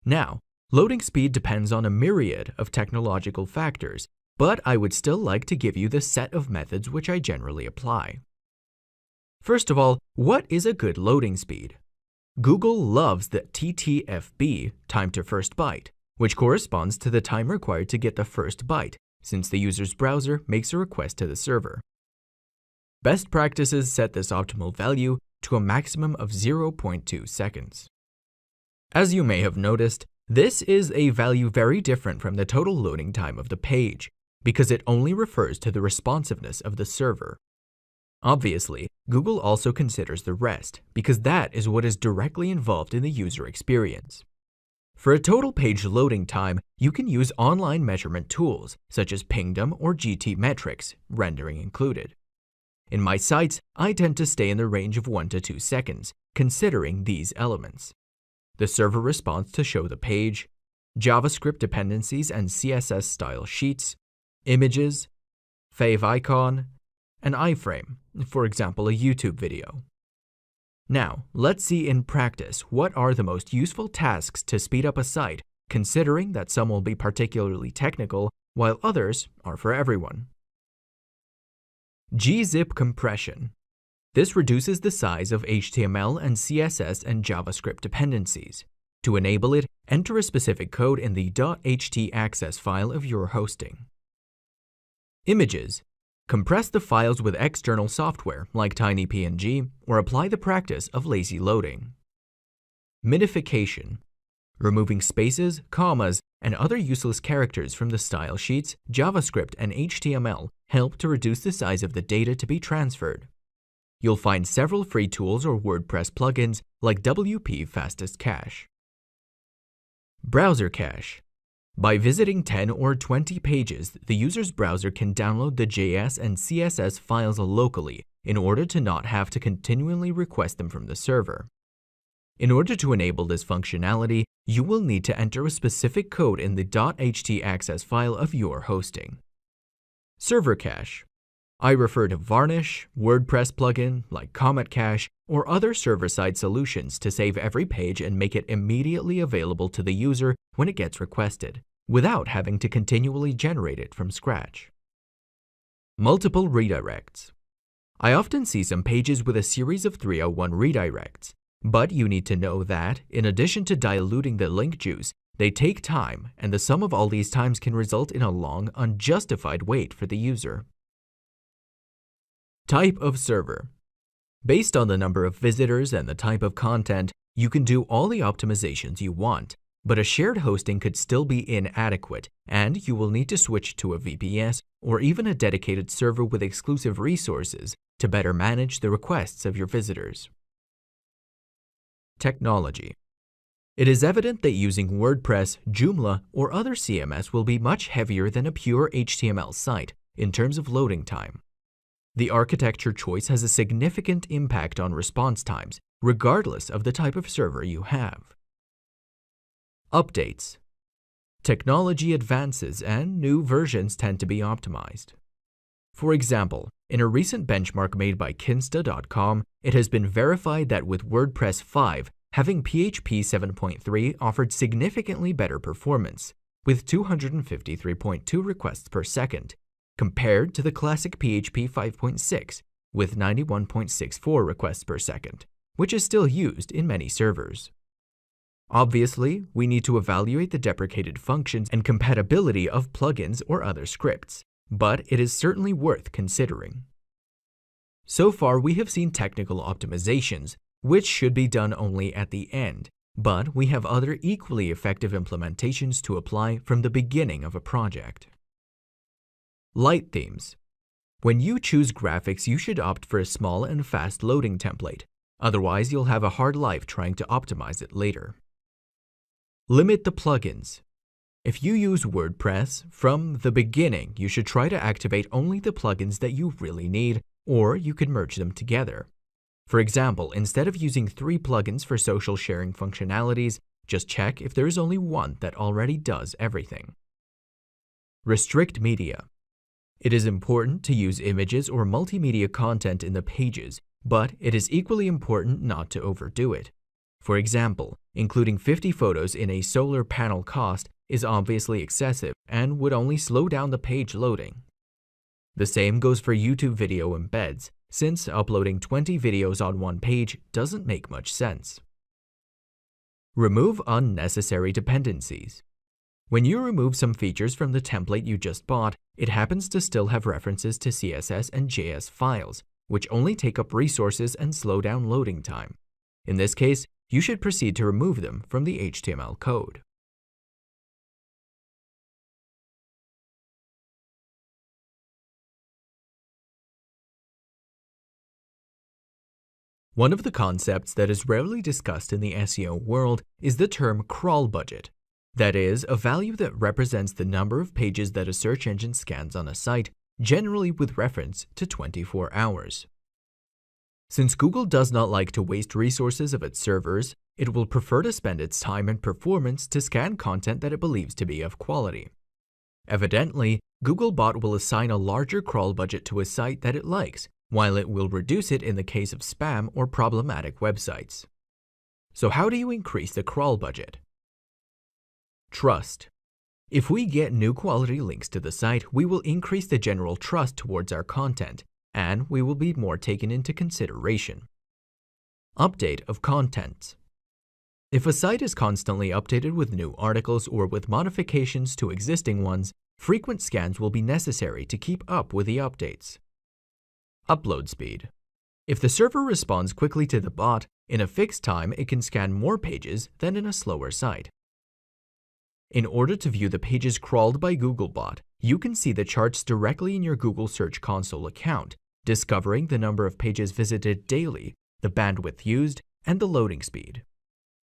Now, loading speed depends on a myriad of technological factors, but I would still like to give you the set of methods which I generally apply. First of all, what is a good loading speed? Google loves the TTFB, time to first byte, which corresponds to the time required to get the first byte, since the user's browser makes a request to the server. Best practices set this optimal value to a maximum of 0.2 seconds. As you may have noticed, this is a value very different from the total loading time of the page, because it only refers to the responsiveness of the server. Obviously, Google also considers the rest, because that is what is directly involved in the user experience. For a total page loading time, you can use online measurement tools such as Pingdom or GTmetrix, rendering included. In my sites, I tend to stay in the range of 1 to 2 seconds, considering these elements: the server response to show the page, JavaScript dependencies and CSS style sheets, images, favicon, an iframe, for example a YouTube video. Now, let's see in practice what are the most useful tasks to speed up a site, considering that some will be particularly technical while others are for everyone. gzip compression. This reduces the size of HTML and CSS and JavaScript dependencies. To enable it, enter a specific code in the .htaccess file of your hosting. Images. Compress the files with external software like TinyPNG or apply the practice of lazy loading. Minification. Removing spaces, commas, and other useless characters from the style sheets, JavaScript, and HTML help to reduce the size of the data to be transferred. You'll find several free tools or WordPress plugins like WP Fastest Cache. Browser cache. By visiting 10 or 20 pages, the user's browser can download the JS and CSS files locally in order to not have to continually request them from the server. In order to enable this functionality, you will need to enter a specific code in the .htaccess file of your hosting. Server cache. I refer to Varnish, WordPress plugin like Comet Cache, or other server-side solutions to save every page and make it immediately available to the user when it gets requested, without having to continually generate it from scratch. Multiple redirects. I often see some pages with a series of 301 redirects, but you need to know that, in addition to diluting the link juice, they take time, and the sum of all these times can result in a long, unjustified wait for the user. Type of server. Based on the number of visitors and the type of content, you can do all the optimizations you want, but a shared hosting could still be inadequate, and you will need to switch to a VPS or even a dedicated server with exclusive resources to better manage the requests of your visitors. Technology. It is evident that using WordPress, Joomla, or other CMS will be much heavier than a pure HTML site in terms of loading time. The architecture choice has a significant impact on response times, regardless of the type of server you have. Updates. Technology advances and new versions tend to be optimized. For example, in a recent benchmark made by Kinsta.com, it has been verified that with WordPress 5, having PHP 7.3 offered significantly better performance, with 253.2 requests per second, compared to the classic PHP 5.6 with 91.64 requests per second, which is still used in many servers. Obviously, we need to evaluate the deprecated functions and compatibility of plugins or other scripts, but it is certainly worth considering. So far, we have seen technical optimizations, which should be done only at the end, but we have other equally effective implementations to apply from the beginning of a project. Light themes. When you choose graphics, you should opt for a small and fast loading template. Otherwise, you'll have a hard life trying to optimize it later. Limit the plugins. If you use WordPress, from the beginning, you should try to activate only the plugins that you really need, or you could merge them together. For example, instead of using 3 plugins for social sharing functionalities, just check if there is only one that already does everything. Restrict media. It is important to use images or multimedia content in the pages, but it is equally important not to overdo it. For example, including 50 photos in a solar panel cost is obviously excessive and would only slow down the page loading. The same goes for YouTube video embeds, since uploading 20 videos on one page doesn't make much sense. Remove unnecessary dependencies. When you remove some features from the template you just bought, it happens to still have references to CSS and JS files, which only take up resources and slow down loading time. In this case, you should proceed to remove them from the HTML code. One of the concepts that is rarely discussed in the SEO world is the term crawl budget. That is, a value that represents the number of pages that a search engine scans on a site, generally with reference to 24 hours. Since Google does not like to waste resources of its servers, it will prefer to spend its time and performance to scan content that it believes to be of quality. Evidently, Googlebot will assign a larger crawl budget to a site that it likes, while it will reduce it in the case of spam or problematic websites. So how do you increase the crawl budget? Trust. If we get new quality links to the site, we will increase the general trust towards our content, and we will be more taken into consideration. Update of contents. If a site is constantly updated with new articles or with modifications to existing ones, frequent scans will be necessary to keep up with the updates. Upload speed. If the server responds quickly to the bot, in a fixed time it can scan more pages than in a slower site. In order to view the pages crawled by Googlebot, you can see the charts directly in your Google Search Console account, discovering the number of pages visited daily, the bandwidth used, and the loading speed.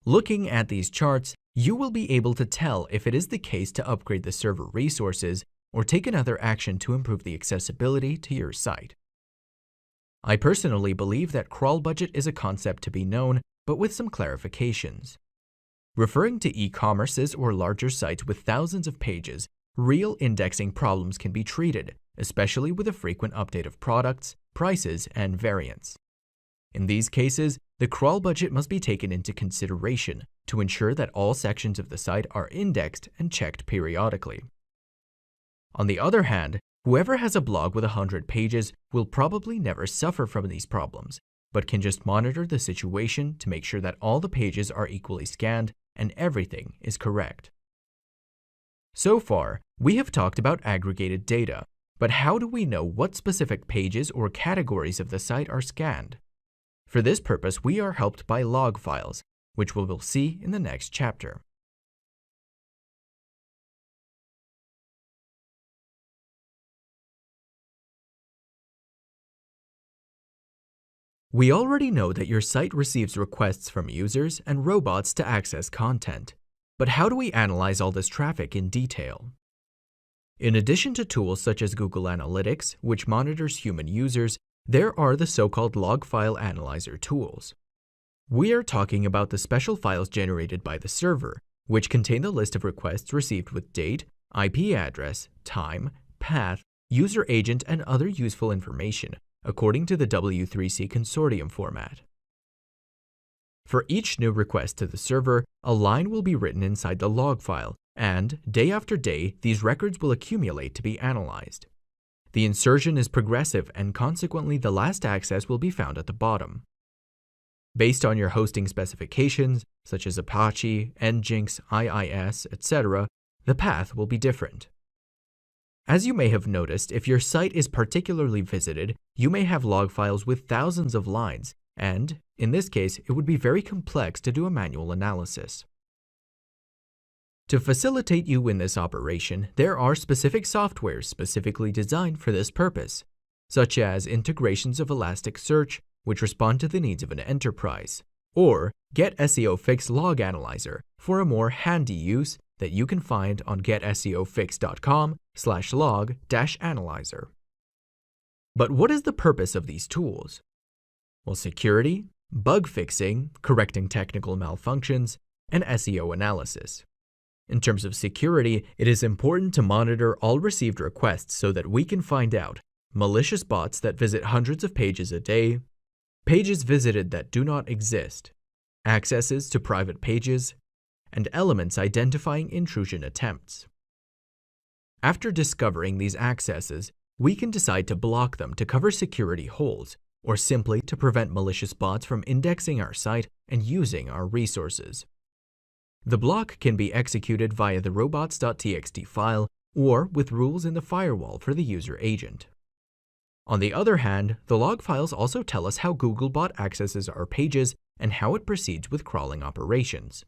Looking at these charts, you will be able to tell if it is the case to upgrade the server resources or take another action to improve the accessibility to your site. I personally believe that crawl budget is a concept to be known, but with some clarifications. Referring to e-commerces or larger sites with thousands of pages, real indexing problems can be treated, especially with a frequent update of products, prices, and variants. In these cases, the crawl budget must be taken into consideration to ensure that all sections of the site are indexed and checked periodically. On the other hand, whoever has a blog with 100 pages will probably never suffer from these problems, but can just monitor the situation to make sure that all the pages are equally scanned and everything is correct. So far, we have talked about aggregated data, but how do we know what specific pages or categories of the site are scanned? For this purpose, we are helped by log files, which we will see in the next chapter. We already know that your site receives requests from users and robots to access content. But how do we analyze all this traffic in detail? In addition to tools such as Google Analytics, which monitors human users, there are the so-called log file analyzer tools. We are talking about the special files generated by the server, which contain the list of requests received with date, IP address, time, path, user agent, and other useful information, according to the W3C consortium format. For each new request to the server, a line will be written inside the log file, and day after day, these records will accumulate to be analyzed. The insertion is progressive, and consequently, the last access will be found at the bottom. Based on your hosting specifications, such as Apache, Nginx, IIS, etc., the path will be different. As you may have noticed, if your site is particularly visited, you may have log files with thousands of lines, and, in this case, it would be very complex to do a manual analysis. To facilitate you in this operation, there are specific softwares specifically designed for this purpose, such as integrations of Elasticsearch, which respond to the needs of an enterprise, or Get SEO Fix Log Analyzer for a more handy use that you can find on getSEOfix.com/log-analyzer. But what is the purpose of these tools? Well, security, bug fixing, correcting technical malfunctions, and SEO analysis. In terms of security, it is important to monitor all received requests so that we can find out malicious bots that visit hundreds of pages a day, pages visited that do not exist, accesses to private pages, and elements identifying intrusion attempts. After discovering these accesses, we can decide to block them to cover security holes, or simply to prevent malicious bots from indexing our site and using our resources. The block can be executed via the robots.txt file or with rules in the firewall for the user agent. On the other hand, the log files also tell us how Googlebot accesses our pages and how it proceeds with crawling operations.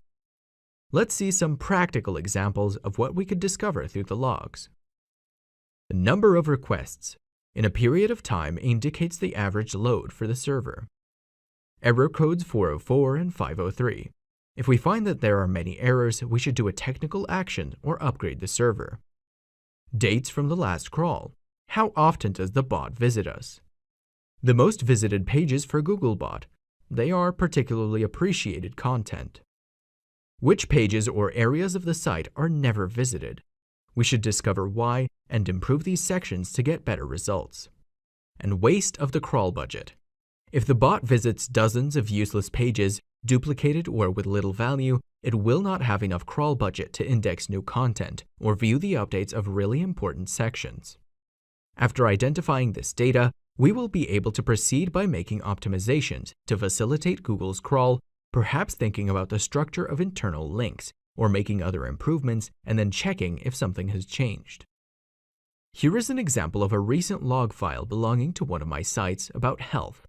Let's see some practical examples of what we could discover through the logs. The number of requests in a period of time indicates the average load for the server. error codes 404 and 503. If we find that there are many errors, we should do a technical action or upgrade the server. Dates from the last crawl. How often does the bot visit us? The most visited pages for Googlebot. They are particularly appreciated content. Which pages or areas of the site are never visited? We should discover why and improve these sections to get better results. And waste of the crawl budget. If the bot visits dozens of useless pages, duplicated or with little value, it will not have enough crawl budget to index new content or view the updates of really important sections. After identifying this data, we will be able to proceed by making optimizations to facilitate Google's crawl, perhaps thinking about the structure of internal links or making other improvements and then checking if something has changed. Here is an example of a recent log file belonging to one of my sites about health.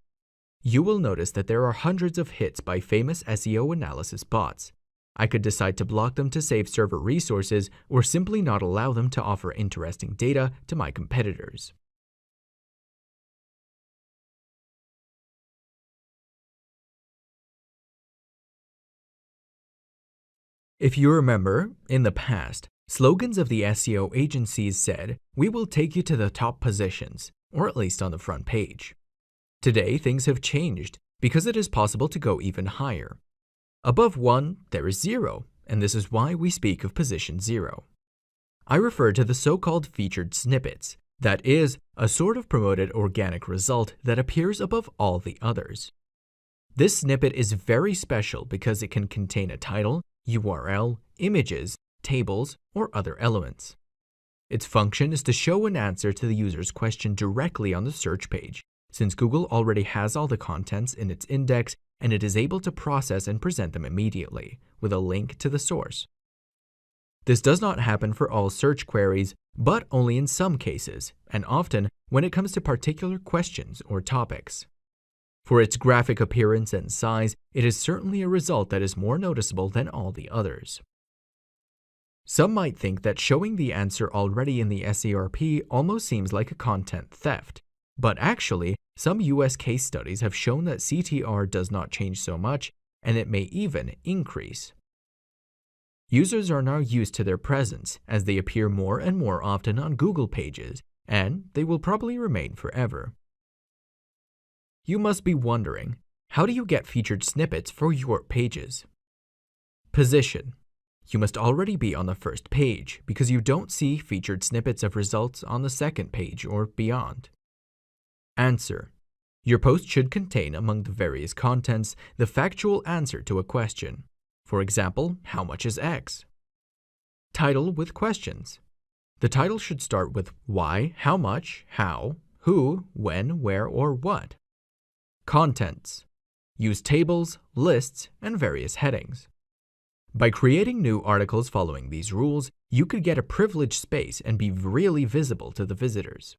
You will notice that there are hundreds of hits by famous SEO analysis bots. I could decide to block them to save server resources or simply not allow them to offer interesting data to my competitors. If you remember, in the past, slogans of the SEO agencies said, "We will take you to the top positions," or at least on the front page. Today, things have changed because it is possible to go even higher. Above 1, there is 0, and this is why we speak of position 0. I refer to the so-called featured snippets, that is, a sort of promoted organic result that appears above all the others. This snippet is very special because it can contain a title, URL, images, tables, or other elements. Its function is to show an answer to the user's question directly on the search page, since Google already has all the contents in its index and it is able to process and present them immediately, with a link to the source. This does not happen for all search queries, but only in some cases, and often when it comes to particular questions or topics. For its graphic appearance and size, it is certainly a result that is more noticeable than all the others. Some might think that showing the answer already in the SERP almost seems like a content theft, but actually, some US case studies have shown that CTR does not change so much, and it may even increase. Users are now used to their presence as they appear more and more often on Google pages, and they will probably remain forever. You must be wondering, how do you get featured snippets for your pages? Position. You must already be on the first page because you don't see featured snippets of results on the second page or beyond. Answer. Your post should contain, among the various contents, the factual answer to a question. For example, how much is X? Title with questions. The title should start with why, how much, how, who, when, where, or what. Contents. Use tables, lists, and various headings. By creating new articles following these rules, you could get a privileged space and be really visible to the visitors.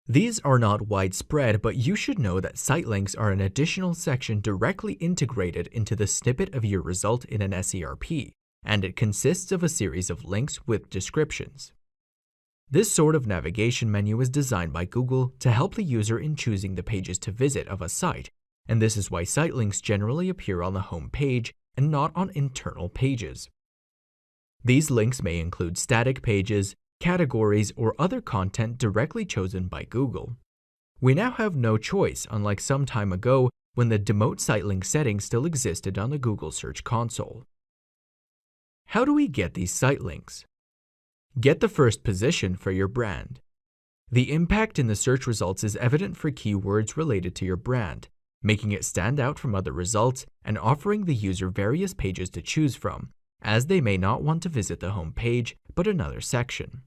These are not widespread, but you should know that site links are an additional section directly integrated into the snippet of your result in an SERP, and it consists of a series of links with descriptions. This sort of navigation menu is designed by Google to help the user in choosing the pages to visit of a site, and this is why site links generally appear on the home page and not on internal pages. These links may include static pages, categories, or other content directly chosen by Google. We now have no choice, unlike some time ago when the Demote Site Link setting still existed on the Google Search Console. How do we get these site links? Get the first position for your brand. The impact in the search results is evident for keywords related to your brand, making it stand out from other results and offering the user various pages to choose from, as they may not want to visit the home page but another section.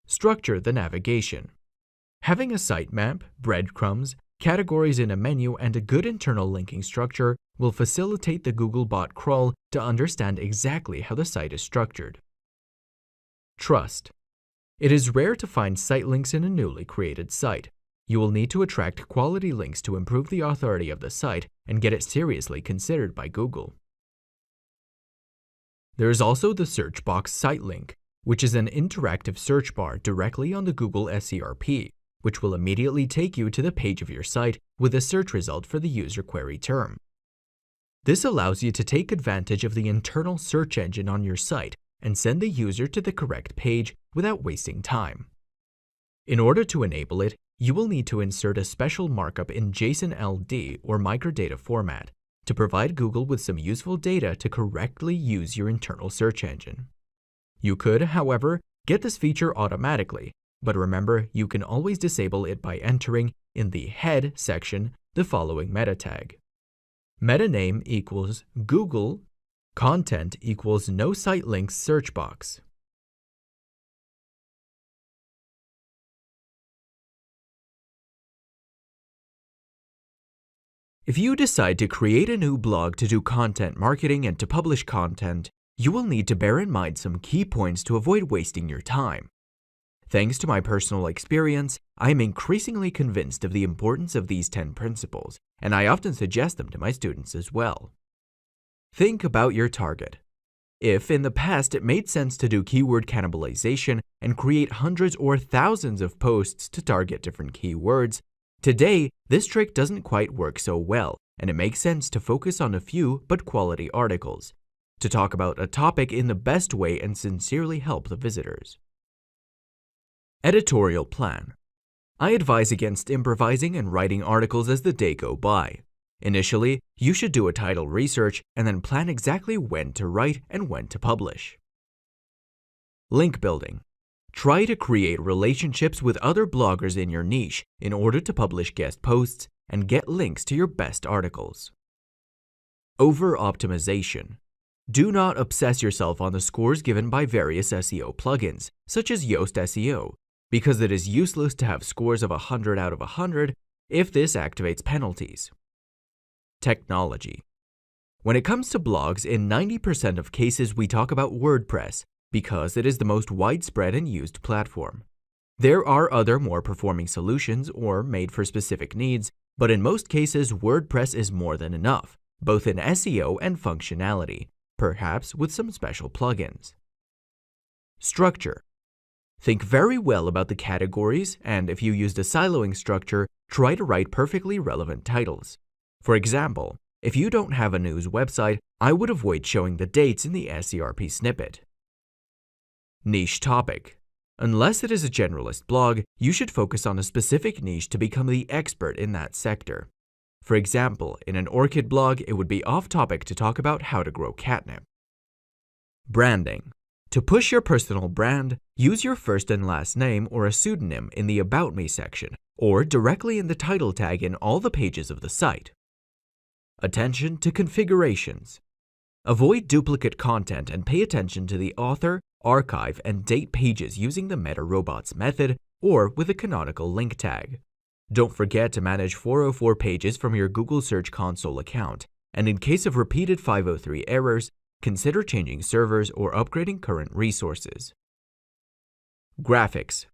Structure the navigation. Having a sitemap, breadcrumbs, categories in a menu, and a good internal linking structure will facilitate the Googlebot crawl to understand exactly how the site is structured. Trust. It is rare to find site links in a newly created site. You will need to attract quality links to improve the authority of the site and get it seriously considered by Google. There is also the search box site link, which is an interactive search bar directly on the Google SERP, which will immediately take you to the page of your site with a search result for the user query term. This allows you to take advantage of the internal search engine on your site and send the user to the correct page without wasting time. In order to enable it, you will need to insert a special markup in JSON-LD or microdata format to provide Google with some useful data to correctly use your internal search engine. You could, however, get this feature automatically, but remember, you can always disable it by entering in the head section the following meta tag. Meta name equals Google, content equals no site links search box. If you decide to create a new blog to do content marketing and to publish content, you will need to bear in mind some key points to avoid wasting your time. Thanks to my personal experience, I am increasingly convinced of the importance of these 10 principles, and I often suggest them to my students as well. Think about your target. If in the past it made sense to do keyword cannibalization and create hundreds or thousands of posts to target different keywords, today this trick doesn't quite work so well, and it makes sense to focus on a few but quality articles, to talk about a topic in the best way and sincerely help the visitors. Editorial plan. I advise against improvising and writing articles as the day go by. Initially, you should do a title research and then plan exactly when to write and when to publish. Link building. Try to create relationships with other bloggers in your niche in order to publish guest posts and get links to your best articles. Over-optimization. Do not obsess yourself on the scores given by various SEO plugins, such as Yoast SEO, because it is useless to have scores of 100 out of 100 if this activates penalties. Technology. When it comes to blogs, in 90% of cases we talk about WordPress because it is the most widespread and used platform. There are other more performing solutions or made for specific needs, but in most cases WordPress is more than enough, both in SEO and functionality, perhaps with some special plugins. Structure. Think very well about the categories, and if you used a siloing structure, try to write perfectly relevant titles. For example, if you don't have a news website, I would avoid showing the dates in the SERP snippet. Niche topic. Unless it is a generalist blog, you should focus on a specific niche to become the expert in that sector. For example, in an orchid blog, it would be off-topic to talk about how to grow catnip. Branding. To push your personal brand, use your first and last name or a pseudonym in the About Me section, or directly in the title tag in all the pages of the site. Attention to configurations. Avoid duplicate content and pay attention to the author, archive, and date pages using the meta-robots method or with a canonical link tag. Don't forget to manage 404 pages from your Google Search Console account, and in case of repeated 503 errors, consider changing servers or upgrading current resources. Graphics.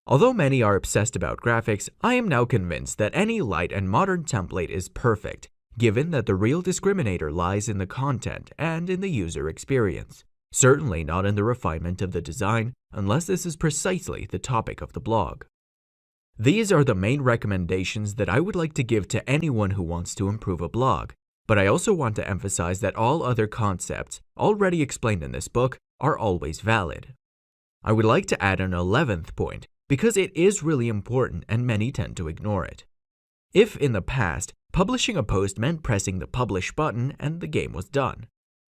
Although many are obsessed about graphics, I am now convinced that any light and modern template is perfect, given that the real discriminator lies in the content and in the user experience, certainly not in the refinement of the design, unless this is precisely the topic of the blog. These are the main recommendations that I would like to give to anyone who wants to improve a blog, but I also want to emphasize that all other concepts already explained in this book are always valid. I would like to add an 11th point because it is really important and many tend to ignore it. If in the past, publishing a post meant pressing the publish button and the game was done,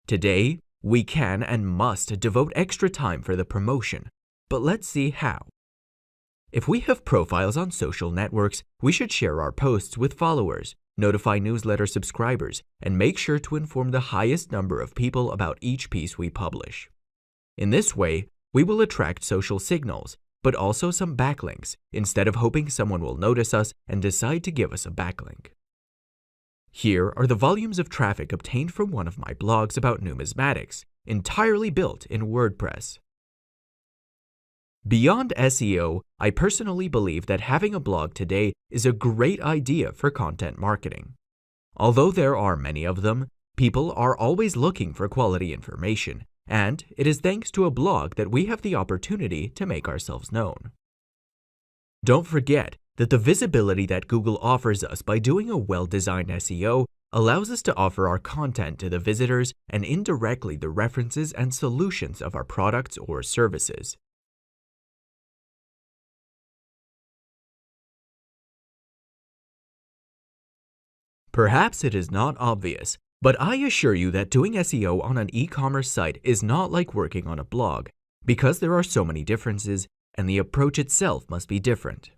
today we can and must devote extra time for the promotion, but let's see how. If we have profiles on social networks, we should share our posts with followers, notify newsletter subscribers, and make sure to inform the highest number of people about each piece we publish. In this way, we will attract social signals, but also some backlinks, instead of hoping someone will notice us and decide to give us a backlink. Here are the volumes of traffic obtained from one of my blogs about numismatics, entirely built in WordPress. Beyond SEO, I personally believe that having a blog today is a great idea for content marketing. Although there are many of them, people are always looking for quality information, and it is thanks to a blog that we have the opportunity to make ourselves known. Don't forget that the visibility that Google offers us by doing a well-designed SEO allows us to offer our content to the visitors and indirectly the references and solutions of our products or services. Perhaps it is not obvious, but I assure you that doing SEO on an e-commerce site is not like working on a blog, because there are so many differences and the approach itself must be different.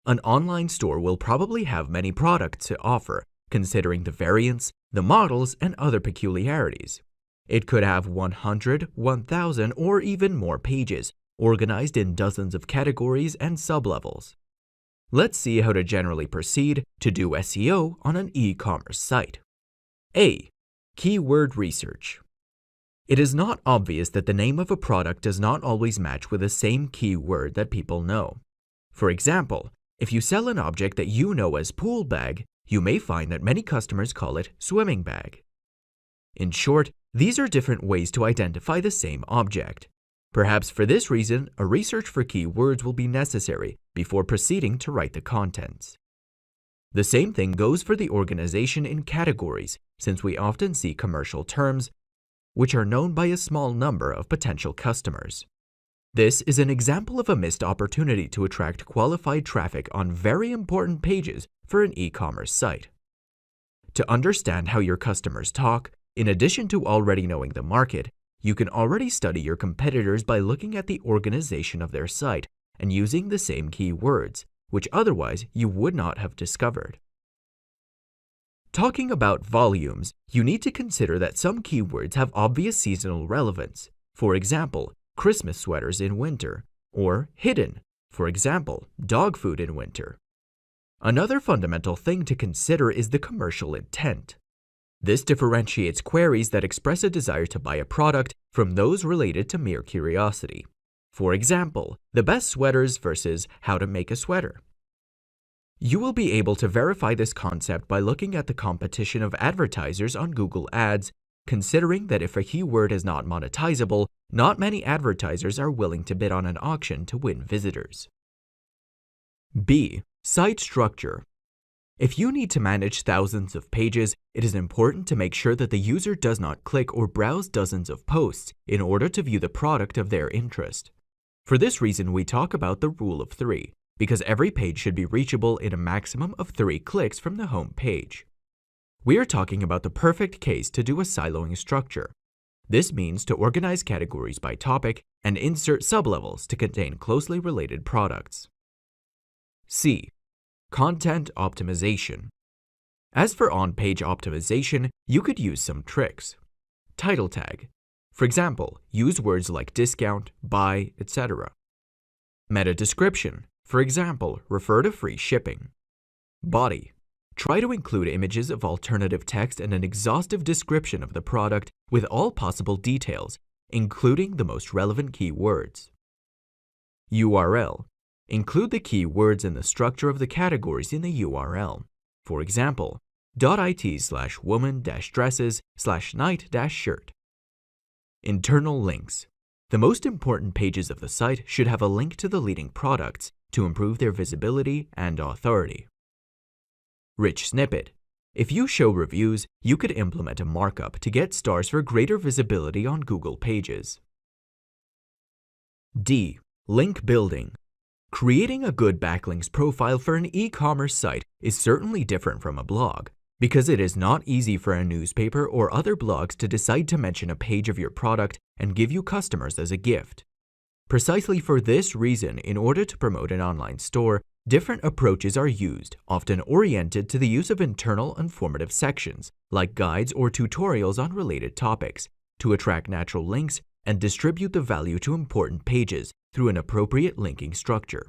An online store will probably have many products to offer, considering the variants, the models, and other peculiarities. It could have 100, 1,000, or even more pages, organized in dozens of categories and sublevels. Let's see how to generally proceed to do SEO on an e-commerce site. A. Keyword research. It is not obvious that the name of a product does not always match with the same keyword that people know. For example, if you sell an object that you know as pool bag, you may find that many customers call it swimming bag. In short, these are different ways to identify the same object. Perhaps for this reason, a research for keywords will be necessary before proceeding to write the contents. The same thing goes for the organization in categories, since we often see commercial terms, which are known by a small number of potential customers. This is an example of a missed opportunity to attract qualified traffic on very important pages for an e-commerce site. To understand how your customers talk, in addition to already knowing the market, you can already study your competitors by looking at the organization of their site and using the same keywords, which otherwise you would not have discovered. Talking about volumes, you need to consider that some keywords have obvious seasonal relevance. For example, Christmas sweaters in winter, or hidden, for example, dog food in winter. Another fundamental thing to consider is the commercial intent. This differentiates queries that express a desire to buy a product from those related to mere curiosity. For example, the best sweaters versus how to make a sweater. You will be able to verify this concept by looking at the competition of advertisers on Google Ads, considering that if a keyword is not monetizable, not many advertisers are willing to bid on an auction to win visitors. B. Site structure. If you need to manage thousands of pages, it is important to make sure that the user does not click or browse dozens of posts in order to view the product of their interest. For this reason, we talk about the rule of 3, because every page should be reachable in a maximum of 3 clicks from the home page. We are talking about the perfect case to do a siloing structure. This means to organize categories by topic and insert sublevels to contain closely related products. C. Content optimization. As for on-page optimization, you could use some tricks. Title tag. For example, use words like discount, buy, etc. Meta description. For example, refer to free shipping. Body. Try to include images of alternative text and an exhaustive description of the product with all possible details, including the most relevant keywords. URL. Include the keywords in the structure of the categories in the URL. For example, .it/woman-dresses/night-shirt. Internal links. The most important pages of the site should have a link to the leading products to improve their visibility and authority. Rich snippet. If you show reviews, you could implement a markup to get stars for greater visibility on Google pages. D. Link building. Creating a good backlinks profile for an e-commerce site is certainly different from a blog, because it is not easy for a newspaper or other blogs to decide to mention a page of your product and give you customers as a gift. Precisely for this reason, in order to promote an online store, different approaches are used, often oriented to the use of internal informative sections, like guides or tutorials on related topics, to attract natural links and distribute the value to important pages through an appropriate linking structure.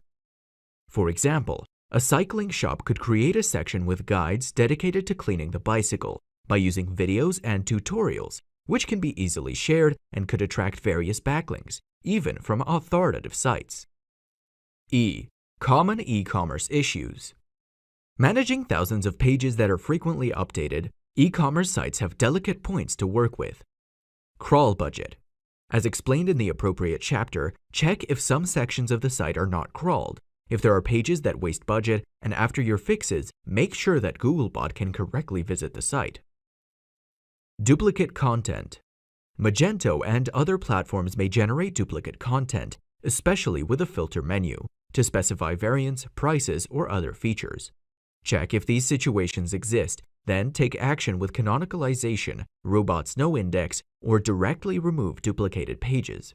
For example, a cycling shop could create a section with guides dedicated to cleaning the bicycle by using videos and tutorials, which can be easily shared and could attract various backlinks, even from authoritative sites. E. Common e-commerce issues. Managing thousands of pages that are frequently updated, e-commerce sites have delicate points to work with. Crawl budget. As explained in the appropriate chapter, check if some sections of the site are not crawled. If there are pages that waste budget, and after your fixes, make sure that Googlebot can correctly visit the site. Duplicate content. Magento and other platforms may generate duplicate content, especially with a filter menu, to specify variants, prices, or other features. Check if these situations exist, then take action with canonicalization, robots no index, or directly remove duplicated pages.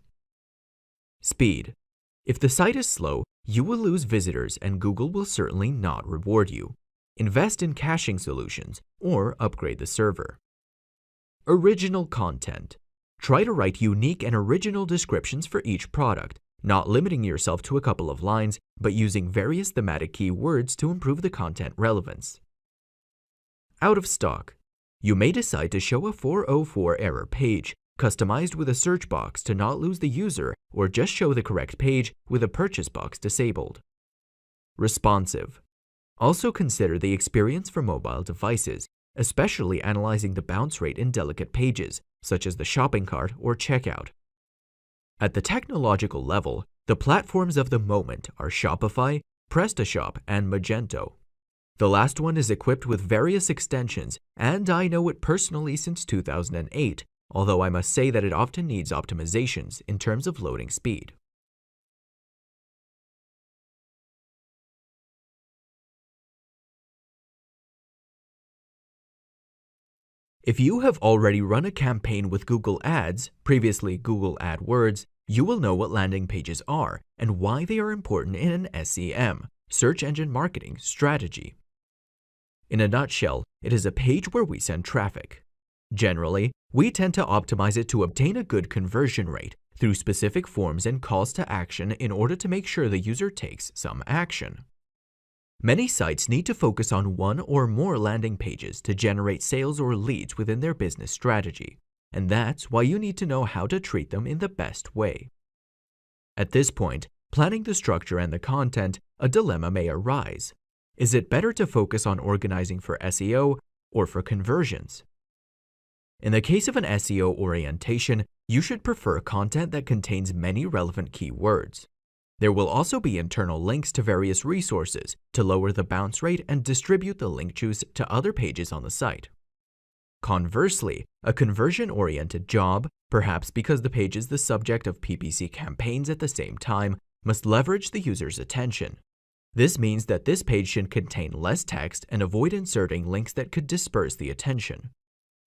Speed. If the site is slow, you will lose visitors and Google will certainly not reward you. Invest in caching solutions or upgrade the server. Original content. Try to write unique and original descriptions for each product, not limiting yourself to a couple of lines, but using various thematic keywords to improve the content relevance. Out of stock. You may decide to show a 404 error page, customized with a search box to not lose the user, or just show the correct page with a purchase box disabled. Responsive. Also consider the experience for mobile devices, especially analyzing the bounce rate in delicate pages, such as the shopping cart or checkout. At the technological level, the platforms of the moment are Shopify, PrestaShop, and Magento. The last one is equipped with various extensions, and I know it personally since 2008, although I must say that it often needs optimizations in terms of loading speed. If you have already run a campaign with Google Ads, previously Google AdWords, you will know what landing pages are and why they are important in an SEM, search engine marketing, strategy. In a nutshell, it is a page where we send traffic. Generally, we tend to optimize it to obtain a good conversion rate through specific forms and calls to action in order to make sure the user takes some action. Many sites need to focus on one or more landing pages to generate sales or leads within their business strategy, and that's why you need to know how to treat them in the best way. At this point, planning the structure and the content, a dilemma may arise. Is it better to focus on organizing for SEO or for conversions? In the case of an SEO orientation, you should prefer content that contains many relevant keywords. There will also be internal links to various resources to lower the bounce rate and distribute the link juice to other pages on the site. Conversely, a conversion-oriented job, perhaps because the page is the subject of PPC campaigns at the same time, must leverage the user's attention. This means that this page should contain less text and avoid inserting links that could disperse the attention.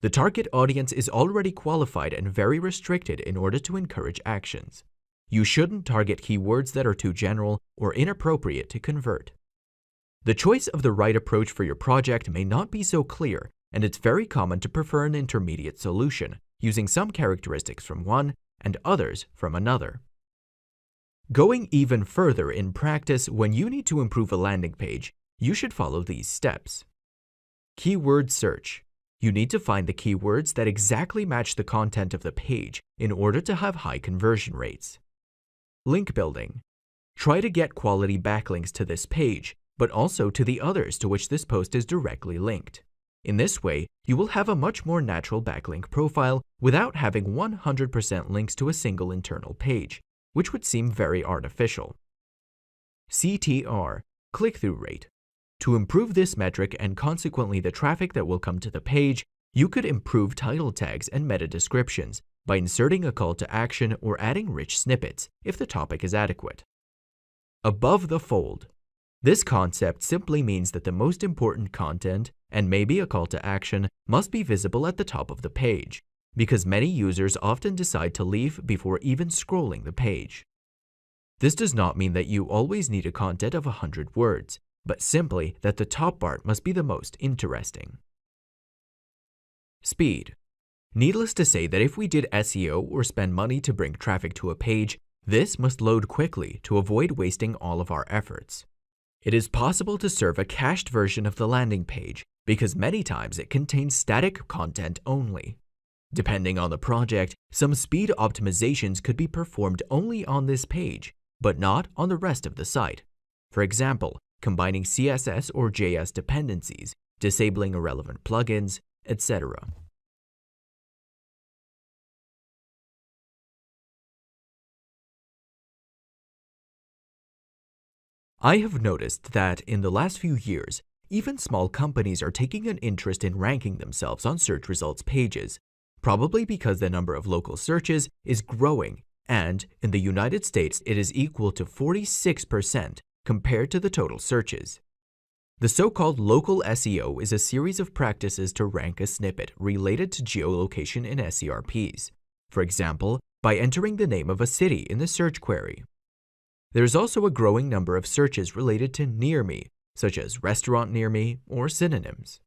The target audience is already qualified and very restricted in order to encourage actions. You shouldn't target keywords that are too general or inappropriate to convert. The choice of the right approach for your project may not be so clear, and it's very common to prefer an intermediate solution, using some characteristics from one and others from another. Going even further in practice, when you need to improve a landing page, you should follow these steps. Keyword search. You need to find the keywords that exactly match the content of the page in order to have high conversion rates. Link building. Try to get quality backlinks to this page, but also to the others to which this post is directly linked. In this way, you will have a much more natural backlink profile without having 100% links to a single internal page, which would seem very artificial. CTR, click-through rate. To improve this metric and consequently the traffic that will come to the page, you could improve title tags and meta descriptions by inserting a call to action or adding rich snippets if the topic is adequate. Above the fold. This concept simply means that the most important content, and maybe a call to action, must be visible at the top of the page, because many users often decide to leave before even scrolling the page. This does not mean that you always need a content of 100 words, but simply that the top part must be the most interesting. Speed. Needless to say that if we did SEO or spend money to bring traffic to a page, this must load quickly to avoid wasting all of our efforts. It is possible to serve a cached version of the landing page because many times it contains static content only. Depending on the project, some speed optimizations could be performed only on this page, but not on the rest of the site. For example, combining CSS or JS dependencies, disabling irrelevant plugins, etc. I have noticed that in the last few years, even small companies are taking an interest in ranking themselves on search results pages, probably because the number of local searches is growing, and in the United States it is equal to 46% compared to the total searches. The so-called local SEO is a series of practices to rank a snippet related to geolocation in SERPs, for example, by entering the name of a city in the search query. There is also a growing number of searches related to near me, such as restaurant near me or synonyms.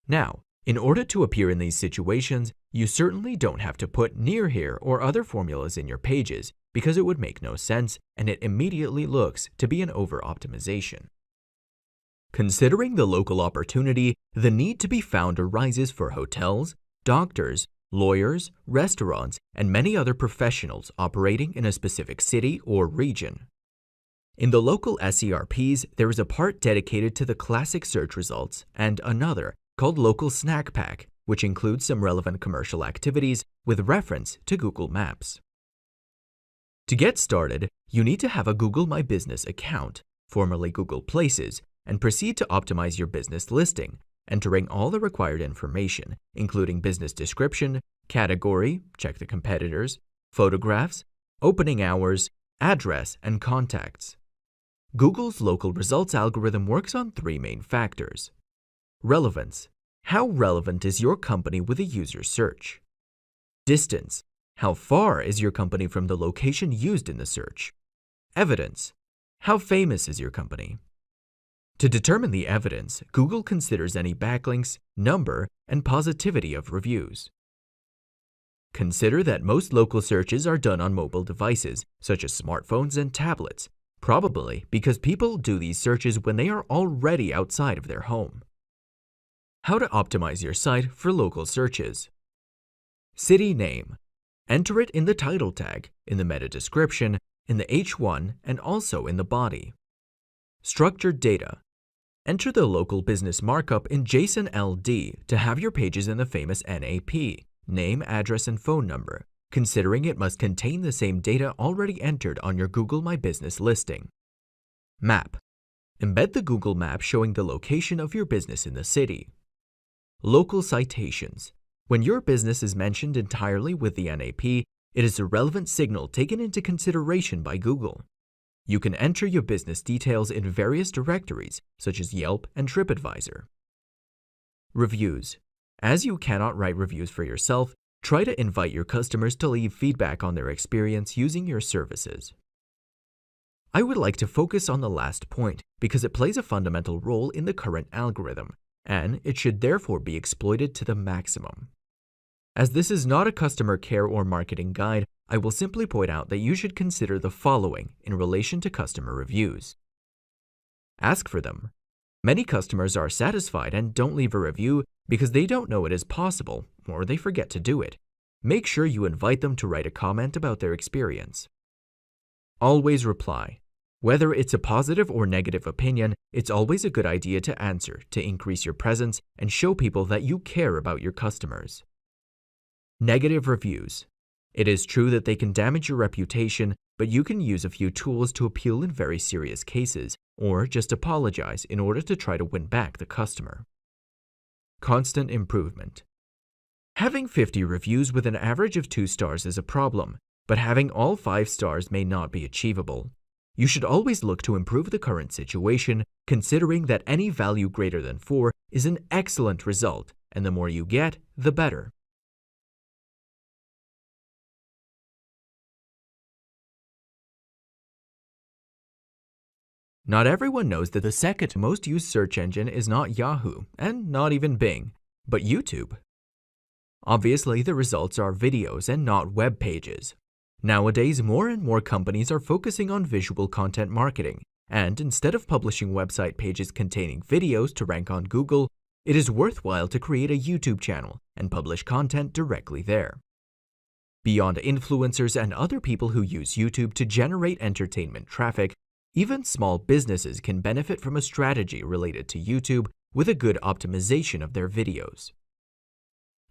Now, in order to appear in these situations, you certainly don't have to put near here or other formulas in your pages because it would make no sense and it immediately looks to be an over-optimization. Considering the local opportunity, the need to be found arises for hotels, doctors, lawyers, restaurants, and many other professionals operating in a specific city or region. In the local SERPs, there is a part dedicated to the classic search results and another called Local Snack Pack, which includes some relevant commercial activities with reference to Google Maps. To get started, you need to have a Google My Business account, formerly Google Places, and proceed to optimize your business listing, entering all the required information, including business description, category, check the competitors, photographs, opening hours, address, and contacts. Google's local results algorithm works on three main factors. Relevance. How relevant is your company with a user search? Distance. How far is your company from the location used in the search? Evidence. How famous is your company? To determine the evidence, Google considers any backlinks, number, and positivity of reviews. Consider that most local searches are done on mobile devices, such as smartphones and tablets, probably because people do these searches when they are already outside of their home. How to optimize your site for local searches. City name. Enter it in the title tag, in the meta description, in the H1, and also in the body. Structured data. Enter the local business markup in JSON LD to have your pages in the famous NAP, name, address, and phone number, considering it must contain the same data already entered on your Google My Business listing. Map. Embed the Google map showing the location of your business in the city. Local citations. When your business is mentioned entirely with the NAP, it is a relevant signal taken into consideration by Google. You can enter your business details in various directories, such as Yelp and TripAdvisor. Reviews. As you cannot write reviews for yourself, try to invite your customers to leave feedback on their experience using your services. I would like to focus on the last point because it plays a fundamental role in the current algorithm, and it should therefore be exploited to the maximum. As this is not a customer care or marketing guide, I will simply point out that you should consider the following in relation to customer reviews. Ask for them. Many customers are satisfied and don't leave a review because they don't know it is possible or they forget to do it. Make sure you invite them to write a comment about their experience. Always reply. Whether it's a positive or negative opinion, it's always a good idea to answer to increase your presence and show people that you care about your customers. Negative reviews. It is true that they can damage your reputation, but you can use a few tools to appeal in very serious cases, or just apologize in order to try to win back the customer. Constant improvement. Having 50 reviews with an average of 2 stars is a problem, but having all 5 stars may not be achievable. You should always look to improve the current situation, considering that any value greater than 4 is an excellent result, and the more you get, the better. Not everyone knows that the second most used search engine is not Yahoo, and not even Bing, but YouTube. Obviously, the results are videos and not web pages. Nowadays, more and more companies are focusing on visual content marketing, and instead of publishing website pages containing videos to rank on Google, it is worthwhile to create a YouTube channel and publish content directly there. Beyond influencers and other people who use YouTube to generate entertainment traffic, even small businesses can benefit from a strategy related to YouTube with a good optimization of their videos.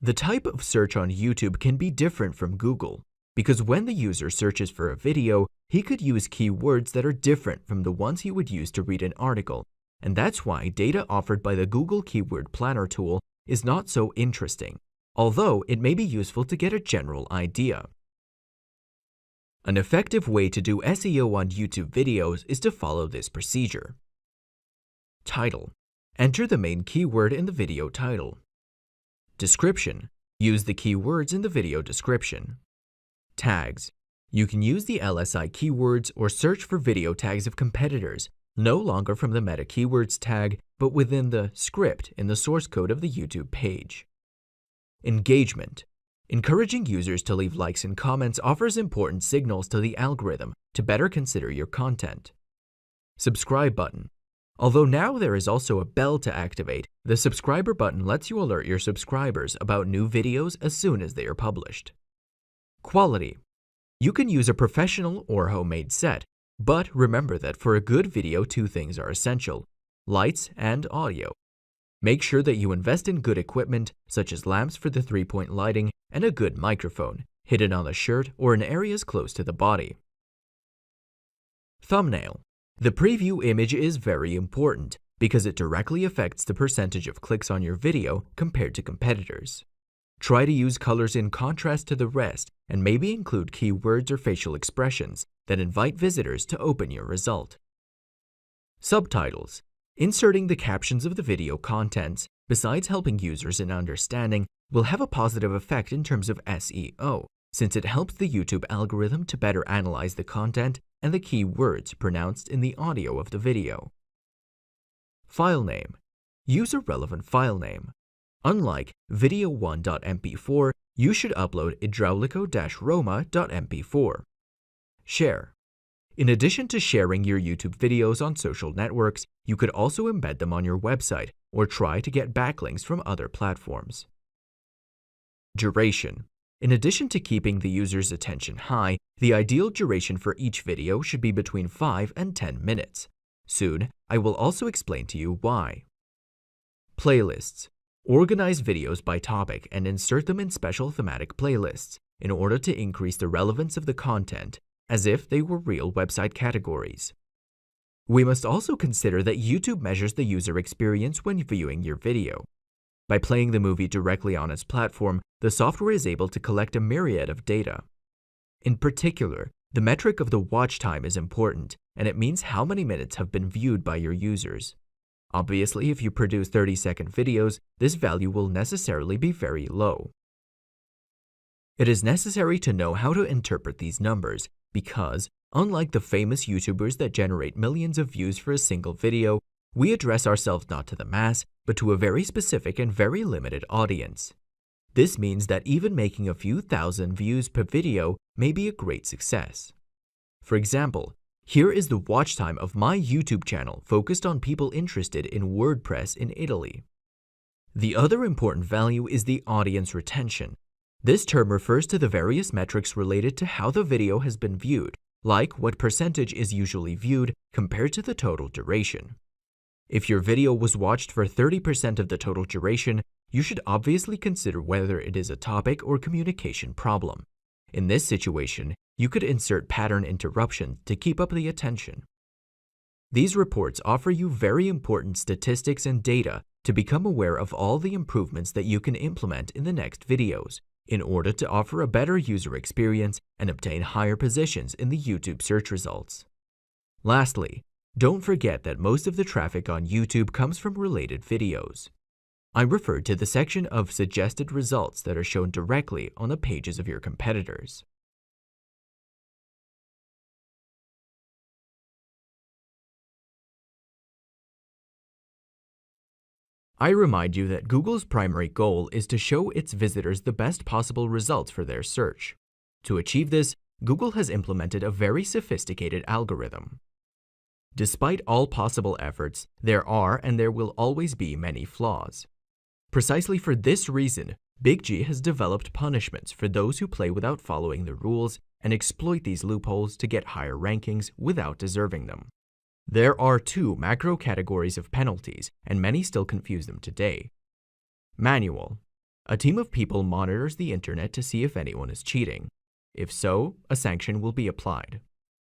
The type of search on YouTube can be different from Google. because when the user searches for a video, he could use keywords that are different from the ones he would use to read an article, and that's why data offered by the Google Keyword Planner tool is not so interesting, although it may be useful to get a general idea. An effective way to do SEO on YouTube videos is to follow this procedure. Title. Enter the main keyword in the video title. Description. Use the keywords in the video description. Tags. You can use the LSI keywords or search for video tags of competitors, no longer from the meta keywords tag, but within the script in the source code of the YouTube page. Engagement. Encouraging users to leave likes and comments offers important signals to the algorithm to better consider your content. Subscribe button. Although now there is also a bell to activate, the subscriber button lets you alert your subscribers about new videos as soon as they are published. Quality. You can use a professional or homemade set, but remember that for a good video, two things are essential: lights and audio. Make sure that you invest in good equipment, such as lamps for the 3-point lighting and a good microphone, hidden on the shirt or in areas close to the body. Thumbnail. The preview image is very important because it directly affects the percentage of clicks on your video compared to competitors. Try to use colors in contrast to the rest and maybe include keywords or facial expressions that invite visitors to open your result. Subtitles. Inserting the captions of the video contents, besides helping users in understanding, will have a positive effect in terms of SEO, since it helps the YouTube algorithm to better analyze the content and the keywords pronounced in the audio of the video. File name. Use a relevant file name. Unlike video1.mp4, you should upload idraulico-roma.mp4. Share. In addition to sharing your YouTube videos on social networks, you could also embed them on your website or try to get backlinks from other platforms. Duration. In addition to keeping the user's attention high, the ideal duration for each video should be between 5 and 10 minutes. Soon, I will also explain to you why. Playlists. Organize videos by topic and insert them in special thematic playlists in order to increase the relevance of the content, as if they were real website categories. We must also consider that YouTube measures the user experience when viewing your video. By playing the movie directly on its platform, the software is able to collect a myriad of data. In particular, the metric of the watch time is important, and it means how many minutes have been viewed by your users. Obviously, if you produce 30-second videos, this value will necessarily be very low. It is necessary to know how to interpret these numbers because, unlike the famous YouTubers that generate millions of views for a single video, we address ourselves not to the mass, but to a very specific and very limited audience. This means that even making a few thousand views per video may be a great success. For example, here is the watch time of my YouTube channel focused on people interested in WordPress in Italy. The other important value is the audience retention. This term refers to the various metrics related to how the video has been viewed, like what percentage is usually viewed compared to the total duration. If your video was watched for 30% of the total duration, you should obviously consider whether it is a topic or communication problem. In this situation, you could insert pattern interruptions to keep up the attention. These reports offer you very important statistics and data to become aware of all the improvements that you can implement in the next videos in order to offer a better user experience and obtain higher positions in the YouTube search results. Lastly, don't forget that most of the traffic on YouTube comes from related videos. I referred to the section of suggested results that are shown directly on the pages of your competitors. I remind you that Google's primary goal is to show its visitors the best possible results for their search. To achieve this, Google has implemented a very sophisticated algorithm. Despite all possible efforts, there are and there will always be many flaws. Precisely for this reason, Big G has developed punishments for those who play without following the rules and exploit these loopholes to get higher rankings without deserving them. There are two macro categories of penalties, and many still confuse them today. Manual. A team of people monitors the internet to see if anyone is cheating. If so, a sanction will be applied.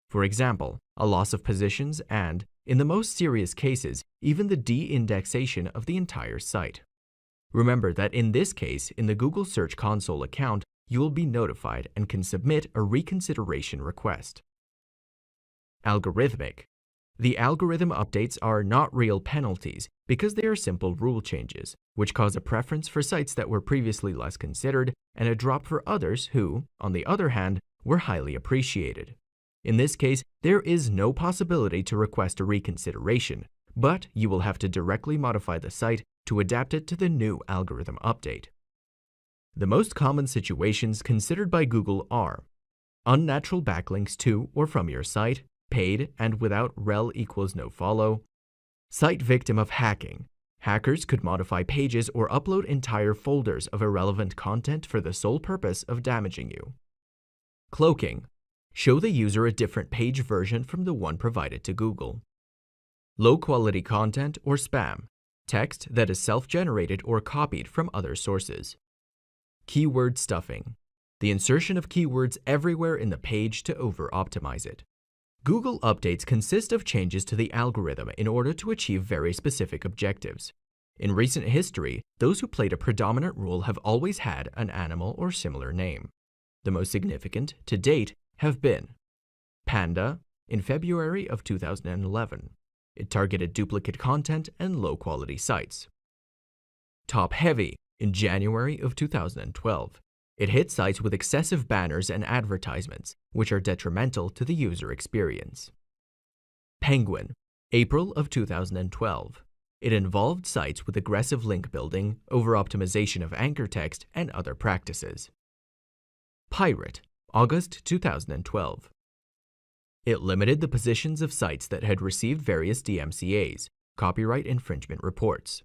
For example, a loss of positions and, in the most serious cases, even the de-indexation of the entire site. Remember that in this case, in the Google Search Console account, you will be notified and can submit a reconsideration request. Algorithmic. The algorithm updates are not real penalties because they are simple rule changes, which cause a preference for sites that were previously less considered and a drop for others who, on the other hand, were highly appreciated. In this case, there is no possibility to request a reconsideration, but you will have to directly modify the site to adapt it to the new algorithm update. The most common situations considered by Google are unnatural backlinks to or from your site, paid and without rel equals nofollow, site victim of hacking. Hackers could modify pages or upload entire folders of irrelevant content for the sole purpose of damaging you. Cloaking. Show the user a different page version from the one provided to Google. Low-quality content or spam. Text that is self-generated or copied from other sources. Keyword stuffing. The insertion of keywords everywhere in the page to over-optimize it. Google updates consist of changes to the algorithm in order to achieve very specific objectives. In recent history, those who played a predominant role have always had an animal or similar name. The most significant, to date, have been Panda in February of 2011. It targeted duplicate content and low-quality sites. Top Heavy in January of 2012. It hit sites with excessive banners and advertisements, which are detrimental to the user experience. Penguin, April of 2012. It involved sites with aggressive link building, over-optimization of anchor text, and other practices. Pirate, August 2012. It limited the positions of sites that had received various DMCAs, copyright infringement reports.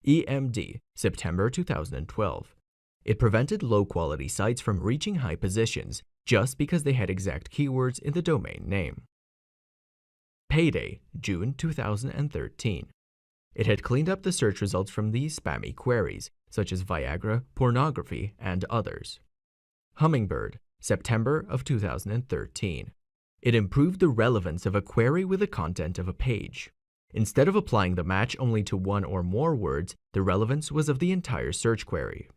EMD, September 2012. It prevented low-quality sites from reaching high positions just because they had exact keywords in the domain name. Payday, June 2013. It had cleaned up the search results from these spammy queries, such as Viagra, pornography, and others. Hummingbird, September of 2013. It improved the relevance of a query with the content of a page. Instead of applying the match only to one or more words, the relevance was of the entire search query.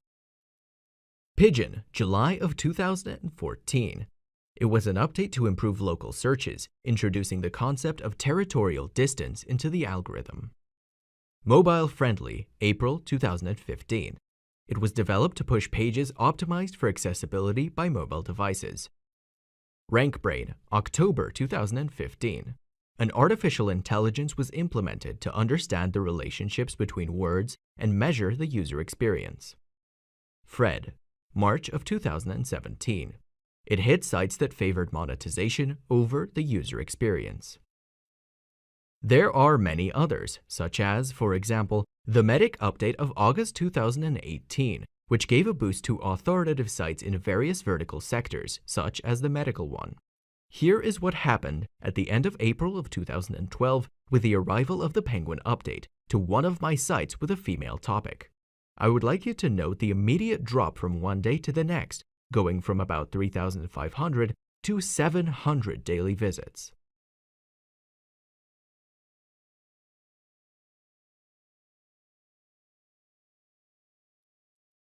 Pigeon, July of 2014. It was an update to improve local searches, introducing the concept of territorial distance into the algorithm. Mobile Friendly, April 2015. It was developed to push pages optimized for accessibility by mobile devices. RankBrain, October 2015. An artificial intelligence was implemented to understand the relationships between words and measure the user experience. Fred, March of 2017. It hit sites that favored monetization over the user experience. There are many others, such as, for example, the Medic update of August 2018, which gave a boost to authoritative sites in various vertical sectors, such as the medical one. Here is what happened at the end of April of 2012 with the arrival of the Penguin update to one of my sites with a female topic. I would like you to note the immediate drop from one day to the next, going from about 3,500 to 700 daily visits.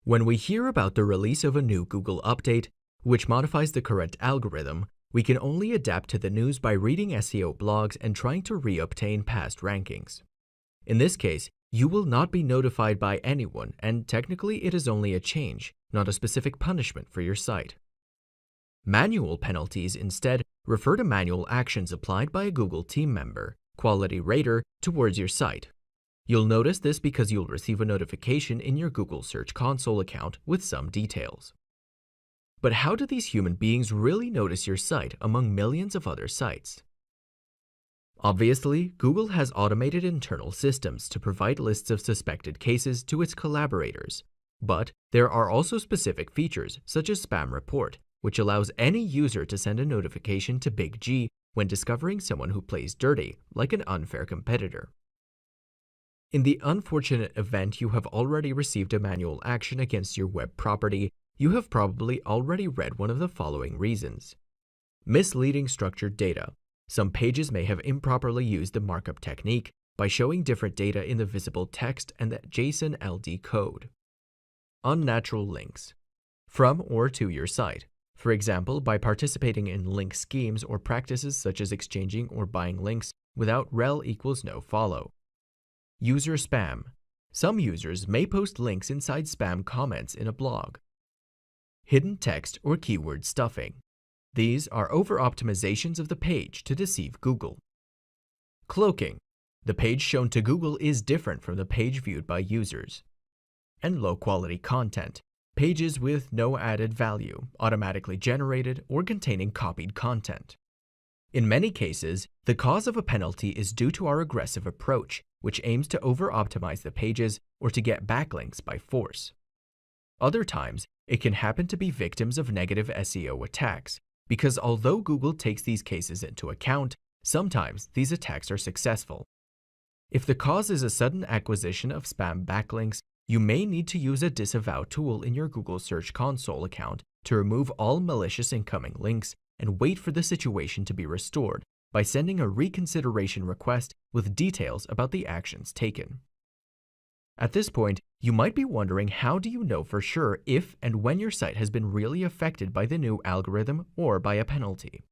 When we hear about the release of a new Google update, which modifies the correct algorithm, we can only adapt to the news by reading SEO blogs and trying to re-obtain past rankings. In this case, you will not be notified by anyone, and technically it is only a change, not a specific punishment for your site. Manual penalties instead refer to manual actions applied by a Google team member, quality rater, towards your site. You'll notice this because you'll receive a notification in your Google Search Console account with some details. But how do these human beings really notice your site among millions of other sites? Obviously, Google has automated internal systems to provide lists of suspected cases to its collaborators. But there are also specific features, such as Spam Report, which allows any user to send a notification to Big G when discovering someone who plays dirty, like an unfair competitor. In the unfortunate event you have already received a manual action against your web property, you have probably already read one of the following reasons. Misleading structured data. Some pages may have improperly used the markup technique by showing different data in the visible text and the JSON LD code. Unnatural links. From or to your site. For example, by participating in link schemes or practices such as exchanging or buying links without rel equals no follow. User spam. Some users may post links inside spam comments in a blog. Hidden text or keyword stuffing. These are over-optimizations of the page to deceive Google. Cloaking. The page shown to Google is different from the page viewed by users. And low-quality content. Pages with no added value, automatically generated, or containing copied content. In many cases, the cause of a penalty is due to our aggressive approach, which aims to over-optimize the pages or to get backlinks by force. Other times, it can happen to be victims of negative SEO attacks, because although Google takes these cases into account, sometimes these attacks are successful. If the cause is a sudden acquisition of spam backlinks, you may need to use a disavow tool in your Google Search Console account to remove all malicious incoming links and wait for the situation to be restored by sending a reconsideration request with details about the actions taken. At this point, you might be wondering, how do you know for sure if and when your site has been really affected by the new algorithm or by a penalty?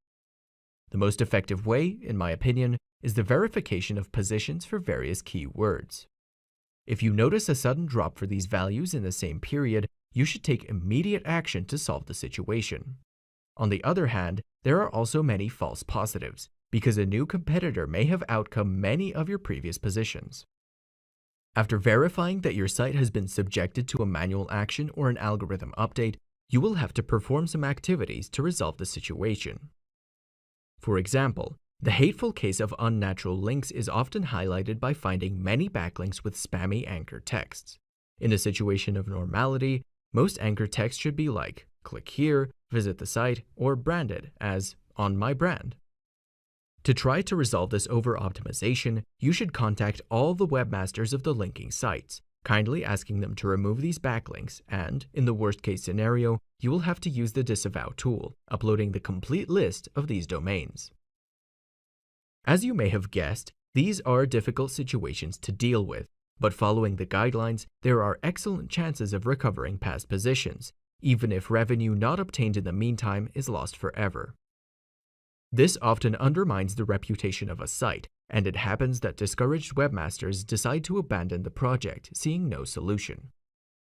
The most effective way, in my opinion, is the verification of positions for various keywords. If you notice a sudden drop for these values in the same period, you should take immediate action to solve the situation. On the other hand, there are also many false positives, because a new competitor may have outcome many of your previous positions. After verifying that your site has been subjected to a manual action or an algorithm update, you will have to perform some activities to resolve the situation. For example, the hateful case of unnatural links is often highlighted by finding many backlinks with spammy anchor texts. In a situation of normality, most anchor text should be like, click here, visit the site, or branded as, on my brand. To try to resolve this over-optimization, you should contact all the webmasters of the linking sites, kindly asking them to remove these backlinks, and, in the worst-case scenario, you will have to use the disavow tool, uploading the complete list of these domains. As you may have guessed, these are difficult situations to deal with, but following the guidelines, there are excellent chances of recovering past positions, even if revenue not obtained in the meantime is lost forever. This often undermines the reputation of a site, and it happens that discouraged webmasters decide to abandon the project, seeing no solution.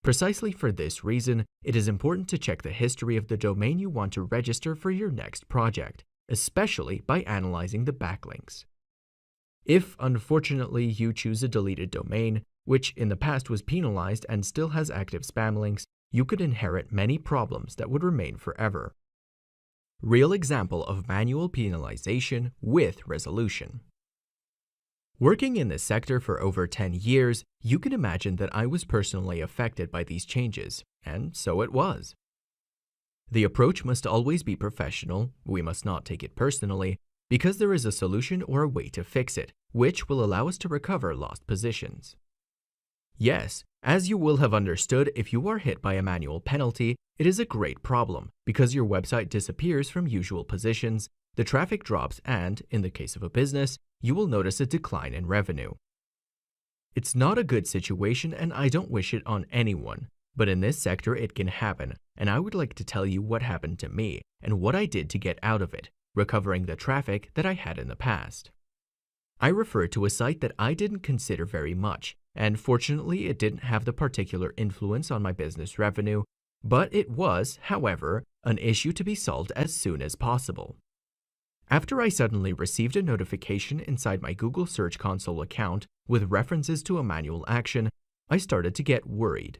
Precisely for this reason, it is important to check the history of the domain you want to register for your next project, especially by analyzing the backlinks. If, unfortunately, you choose a deleted domain, which in the past was penalized and still has active spam links, you could inherit many problems that would remain forever. Real example of manual penalization with resolution. Working in this sector for over 10 years, you can imagine that I was personally affected by these changes, and so it was. The approach must always be professional, we must not take it personally, because there is a solution or a way to fix it, which will allow us to recover lost positions. Yes, as you will have understood, if you are hit by a manual penalty, it is a great problem because your website disappears from usual positions, the traffic drops, and, in the case of a business, you will notice a decline in revenue. It's not a good situation and I don't wish it on anyone, but in this sector it can happen, and I would like to tell you what happened to me and what I did to get out of it, recovering the traffic that I had in the past. I refer to a site that I didn't consider very much, and fortunately it didn't have the particular influence on my business revenue, but it was, however, an issue to be solved as soon as possible. After I suddenly received a notification inside my Google Search Console account with references to a manual action, I started to get worried.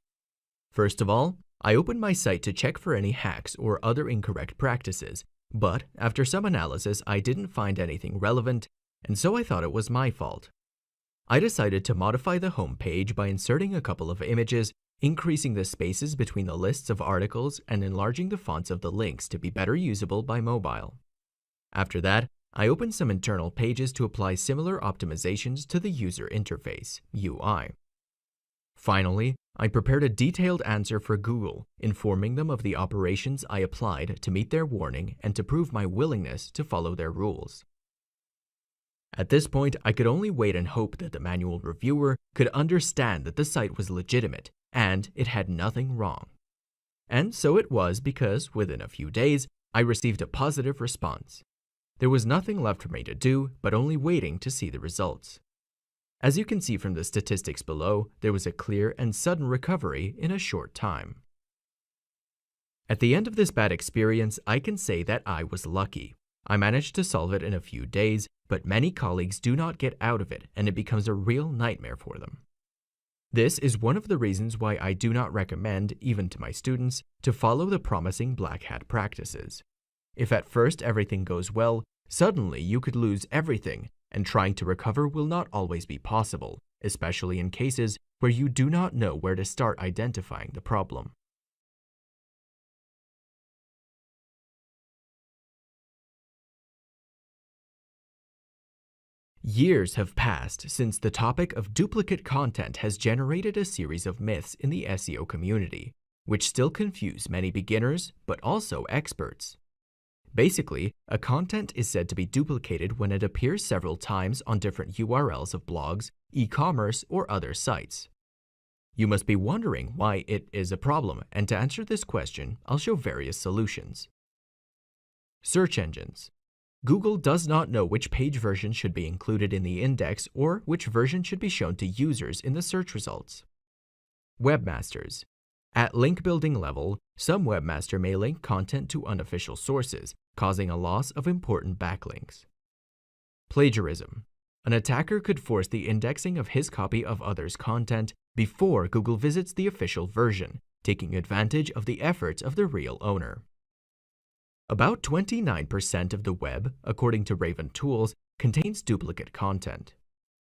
First of all, I opened my site to check for any hacks or other incorrect practices, but after some analysis I didn't find anything relevant, and so I thought it was my fault. I decided to modify the home page by inserting a couple of images, increasing the spaces between the lists of articles, and enlarging the fonts of the links to be better usable by mobile. After that, I opened some internal pages to apply similar optimizations to the user interface, UI. Finally, I prepared a detailed answer for Google, informing them of the operations I applied to meet their warning and to prove my willingness to follow their rules. At this point, I could only wait and hope that the manual reviewer could understand that the site was legitimate and it had nothing wrong. And so it was, because within a few days, I received a positive response. There was nothing left for me to do but only waiting to see the results. As you can see from the statistics below, there was a clear and sudden recovery in a short time. At the end of this bad experience, I can say that I was lucky. I managed to solve it in a few days, but many colleagues do not get out of it and it becomes a real nightmare for them. This is one of the reasons why I do not recommend, even to my students, to follow the promising black hat practices. If at first everything goes well, suddenly you could lose everything, and trying to recover will not always be possible, especially in cases where you do not know where to start identifying the problem. Years have passed since the topic of duplicate content has generated a series of myths in the SEO community, which still confuse many beginners but also experts. Basically, a content is said to be duplicated when it appears several times on different URLs of blogs, e-commerce, or other sites. You must be wondering why it is a problem, and to answer this question, I'll show various solutions. Search engines. Google does not know which page version should be included in the index or which version should be shown to users in the search results. Webmasters. At link building level, some webmaster may link content to unofficial sources, causing a loss of important backlinks. Plagiarism. An attacker could force the indexing of his copy of others' content before Google visits the official version, taking advantage of the efforts of the real owner. About 29% of the web, according to Raven Tools, contains duplicate content.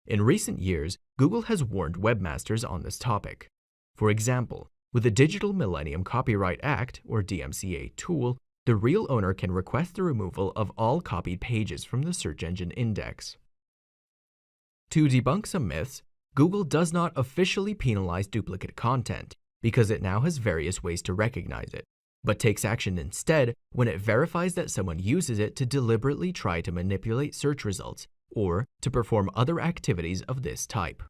In recent years, Google has warned webmasters on this topic. For example, with the Digital Millennium Copyright Act, or DMCA tool, the real owner can request the removal of all copied pages from the search engine index. To debunk some myths, Google does not officially penalize duplicate content because it now has various ways to recognize it, but takes action instead when it verifies that someone uses it to deliberately try to manipulate search results or to perform other activities of this type.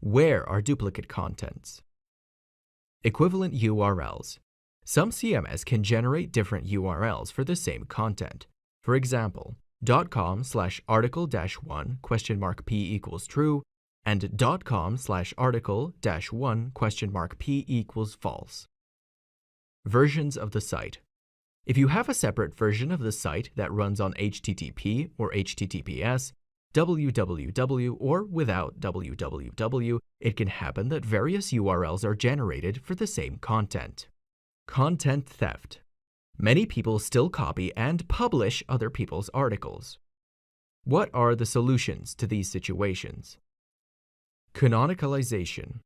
Where are duplicate contents? Equivalent URLs. Some CMS can generate different URLs for the same content. For example, .com/article-1 P equals true and .com/article-1 P equals false. Versions of the site. If you have a separate version of the site that runs on HTTP or HTTPS, www or without www, it can happen that various URLs are generated for the same content. Content theft. Many people still copy and publish other people's articles. What are the solutions to these situations? Canonicalization.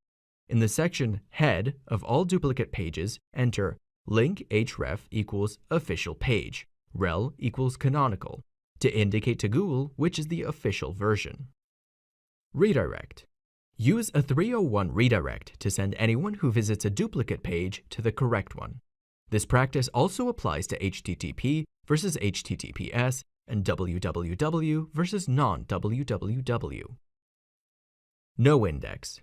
In the section Head of all duplicate pages, enter link href equals official page, rel equals canonical, to indicate to Google which is the official version. Redirect. Use a 301 redirect to send anyone who visits a duplicate page to the correct one. This practice also applies to HTTP versus HTTPS and www versus non-www. No index.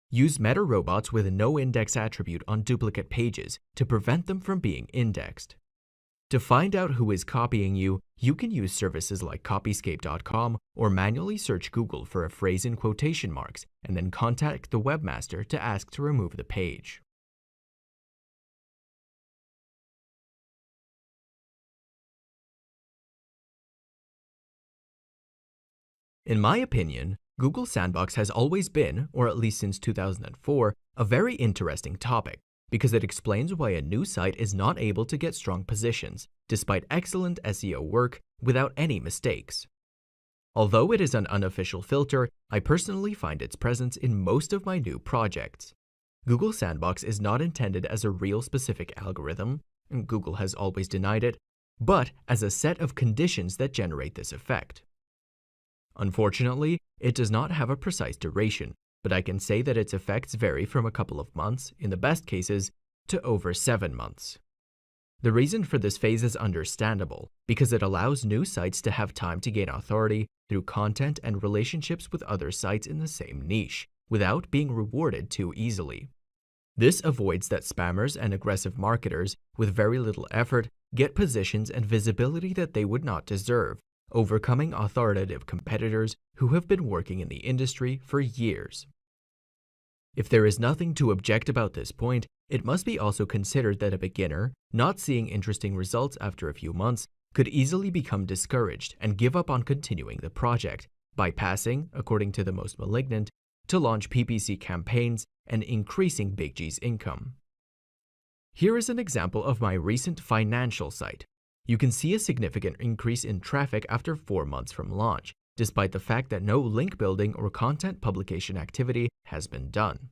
Use meta robots with a no index attribute on duplicate pages to prevent them from being indexed. To find out who is copying you, you can use services like copyscape.com or manually search Google for a phrase in quotation marks and then contact the webmaster to ask to remove the page. In my opinion, Google Sandbox has always been, or at least since 2004, a very interesting topic because it explains why a new site is not able to get strong positions despite excellent SEO work without any mistakes. Although it is an unofficial filter, I personally find its presence in most of my new projects. Google Sandbox is not intended as a real specific algorithm, and Google has always denied it, but as a set of conditions that generate this effect. Unfortunately, it does not have a precise duration, but I can say that its effects vary from a couple of months, in the best cases, to over 7 months. The reason for this phase is understandable because it allows new sites to have time to gain authority through content and relationships with other sites in the same niche without being rewarded too easily. This avoids that spammers and aggressive marketers with very little effort get positions and visibility that they would not deserve, overcoming authoritative competitors who have been working in the industry for years. If there is nothing to object about this point, it must be also considered that a beginner, not seeing interesting results after a few months, could easily become discouraged and give up on continuing the project, bypassing, according to the most malignant, to launch PPC campaigns and increasing Big G's income. Here is an example of my recent financial site. You can see a significant increase in traffic after 4 months from launch, despite the fact that no link building or content publication activity has been done.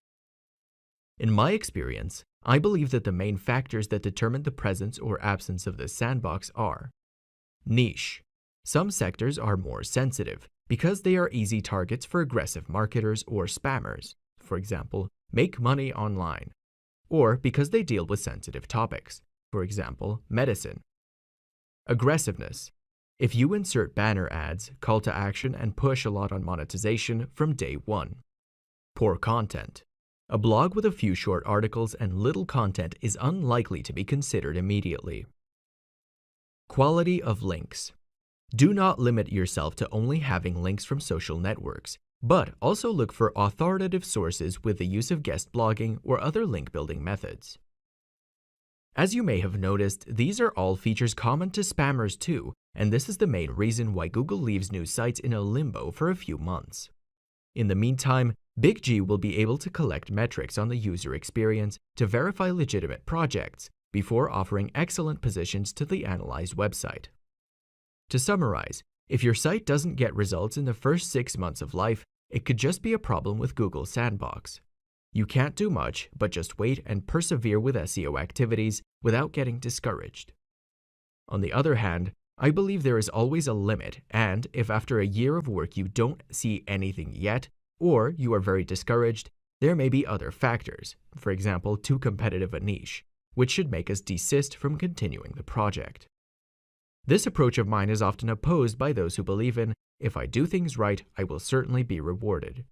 In my experience, I believe that the main factors that determine the presence or absence of this sandbox are niche. Some sectors are more sensitive because they are easy targets for aggressive marketers or spammers, for example, make money online, or because they deal with sensitive topics, for example, medicine. Aggressiveness. If you insert banner ads, call to action, and push a lot on monetization from day one. Poor content. A blog with a few short articles and little content is unlikely to be considered immediately. Quality of links. Do not limit yourself to only having links from social networks, but also look for authoritative sources with the use of guest blogging or other link building methods. As you may have noticed, these are all features common to spammers too, and this is the main reason why Google leaves new sites in a limbo for a few months. In the meantime, Big G will be able to collect metrics on the user experience to verify legitimate projects before offering excellent positions to the analyzed website. To summarize, if your site doesn't get results in the first 6 months of life, it could just be a problem with Google's sandbox. You can't do much, but just wait and persevere with SEO activities without getting discouraged. On the other hand, I believe there is always a limit, and if after a year of work you don't see anything yet, or you are very discouraged, there may be other factors, for example, too competitive a niche, which should make us desist from continuing the project. This approach of mine is often opposed by those who believe in, if I do things right, I will certainly be rewarded.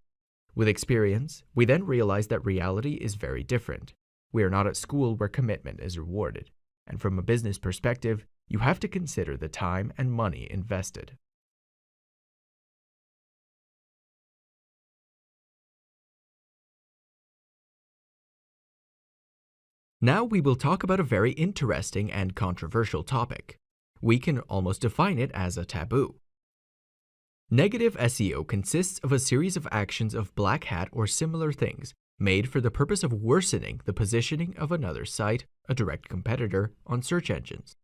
With experience, we then realize that reality is very different. We are not at school where commitment is rewarded, and from a business perspective, you have to consider the time and money invested. Now we will talk about a very interesting and controversial topic. We can almost define it as a taboo. Negative SEO consists of a series of actions of black hat or similar things made for the purpose of worsening the positioning of another site, a direct competitor, on search engines.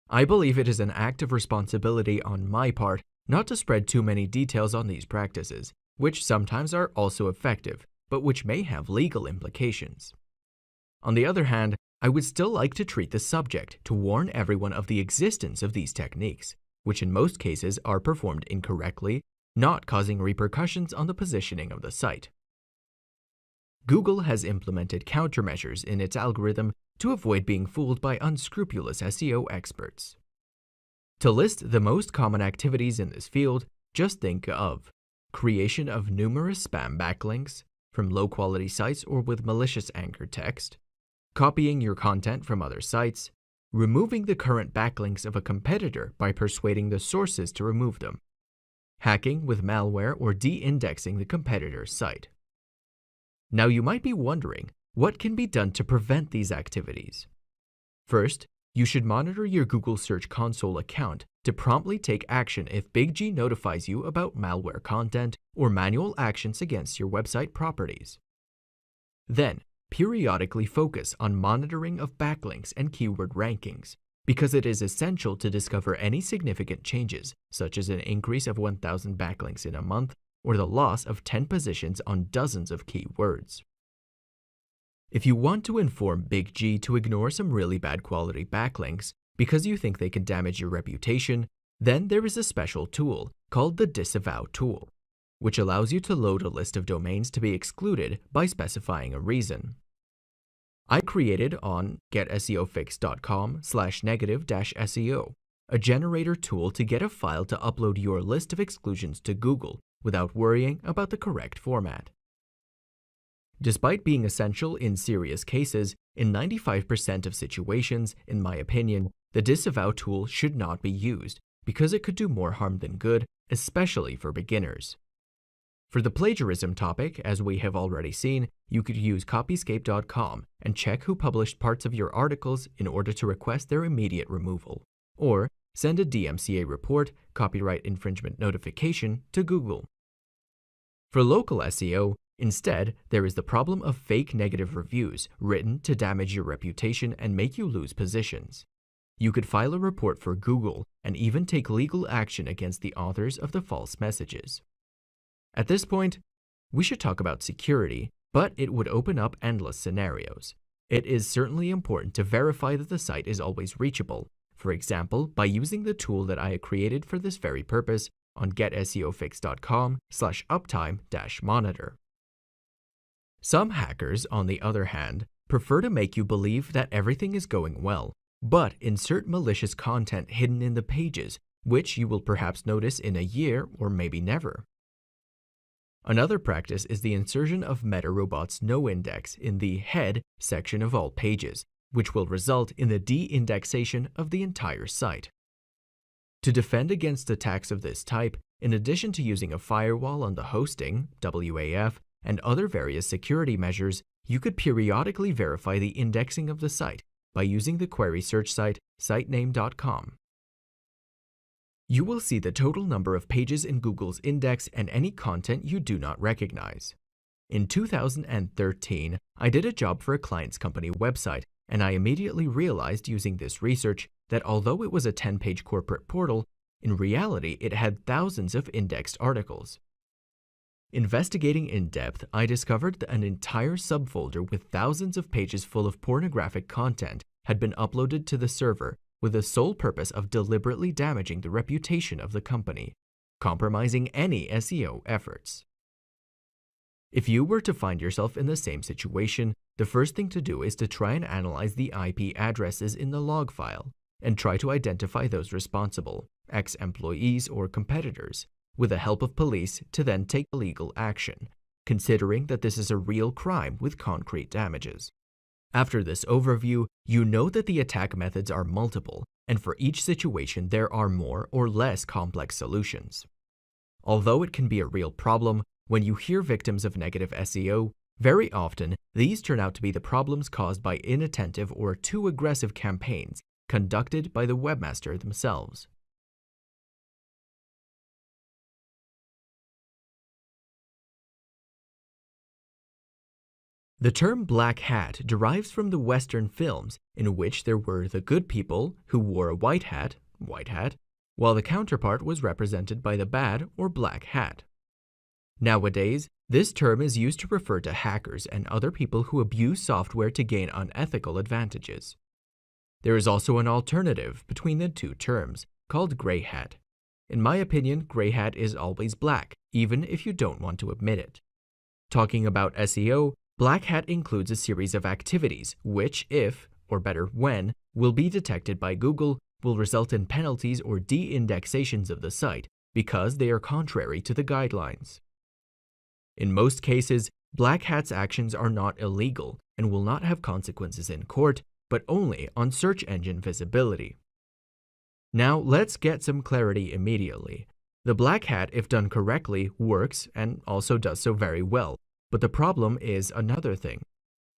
I believe it is an act of responsibility on my part not to spread too many details on these practices, which sometimes are also effective, but which may have legal implications. On the other hand, I would still like to treat the subject to warn everyone of the existence of these techniques, which in most cases are performed incorrectly, not causing repercussions on the positioning of the site. Google has implemented countermeasures in its algorithm to avoid being fooled by unscrupulous SEO experts. To list the most common activities in this field, just think of creation of numerous spam backlinks from low-quality sites or with malicious anchor text, copying your content from other sites, removing the current backlinks of a competitor by persuading the sources to remove them, hacking with malware or de-indexing the competitor's site. Now you might be wondering, what can be done to prevent these activities? First, you should monitor your Google Search Console account to promptly take action if Big G notifies you about malware content or manual actions against your website properties. Then, periodically focus on monitoring of backlinks and keyword rankings, because it is essential to discover any significant changes, such as an increase of 1,000 backlinks in a month or the loss of 10 positions on dozens of keywords. If you want to inform Big G to ignore some really bad quality backlinks because you think they can damage your reputation, then there is a special tool called the Disavow tool. which allows you to load a list of domains to be excluded by specifying a reason. I created on getseofix.com/negative-SEO, a generator tool to get a file to upload your list of exclusions to Google without worrying about the correct format. Despite being essential in serious cases, in 95% of situations, in my opinion, the disavow tool should not be used because it could do more harm than good, especially for beginners. For the plagiarism topic, as we have already seen, you could use copyscape.com and check who published parts of your articles in order to request their immediate removal, or send a DMCA report, copyright infringement notification, to Google. For local SEO, instead, there is the problem of fake negative reviews written to damage your reputation and make you lose positions. You could file a report for Google and even take legal action against the authors of the false messages. At this point, we should talk about security, but it would open up endless scenarios. It is certainly important to verify that the site is always reachable, for example, by using the tool that I created for this very purpose on getseofix.com/uptime-monitor. Some hackers, on the other hand, prefer to make you believe that everything is going well, but insert malicious content hidden in the pages, which you will perhaps notice in a year or maybe never. Another practice is the insertion of MetaRobot's noindex in the head section of all pages, which will result in the de-indexation of the entire site. To defend against attacks of this type, in addition to using a firewall on the hosting, WAF, and other various security measures, you could periodically verify the indexing of the site by using the query search site sitename.com. You will see the total number of pages in Google's index and any content you do not recognize. In 2013, I did a job for a client's company website, and I immediately realized using this research that although it was a 10-page corporate portal, in reality it had thousands of indexed articles. Investigating in depth, I discovered that an entire subfolder with thousands of pages full of pornographic content had been uploaded to the server with the sole purpose of deliberately damaging the reputation of the company, compromising any SEO efforts. If you were to find yourself in the same situation, the first thing to do is to try and analyze the IP addresses in the log file and try to identify those responsible, ex-employees or competitors, with the help of police to then take legal action, considering that this is a real crime with concrete damages. After this overview, you know that the attack methods are multiple, and for each situation there are more or less complex solutions. Although it can be a real problem, when you hear victims of negative SEO, very often these turn out to be the problems caused by inattentive or too aggressive campaigns conducted by the webmaster themselves. The term black hat derives from the Western films in which there were the good people who wore a white hat, while the counterpart was represented by the bad or black hat. Nowadays, this term is used to refer to hackers and other people who abuse software to gain unethical advantages. There is also an alternative between the two terms, called gray hat. In my opinion, gray hat is always black, even if you don't want to admit it. Talking about SEO, black hat includes a series of activities which, if, or better when, will be detected by Google, will result in penalties or de-indexations of the site because they are contrary to the guidelines. In most cases, black hat's actions are not illegal and will not have consequences in court, but only on search engine visibility. Now let's get some clarity immediately. The black hat, if done correctly, works and also does so very well. But the problem is another thing.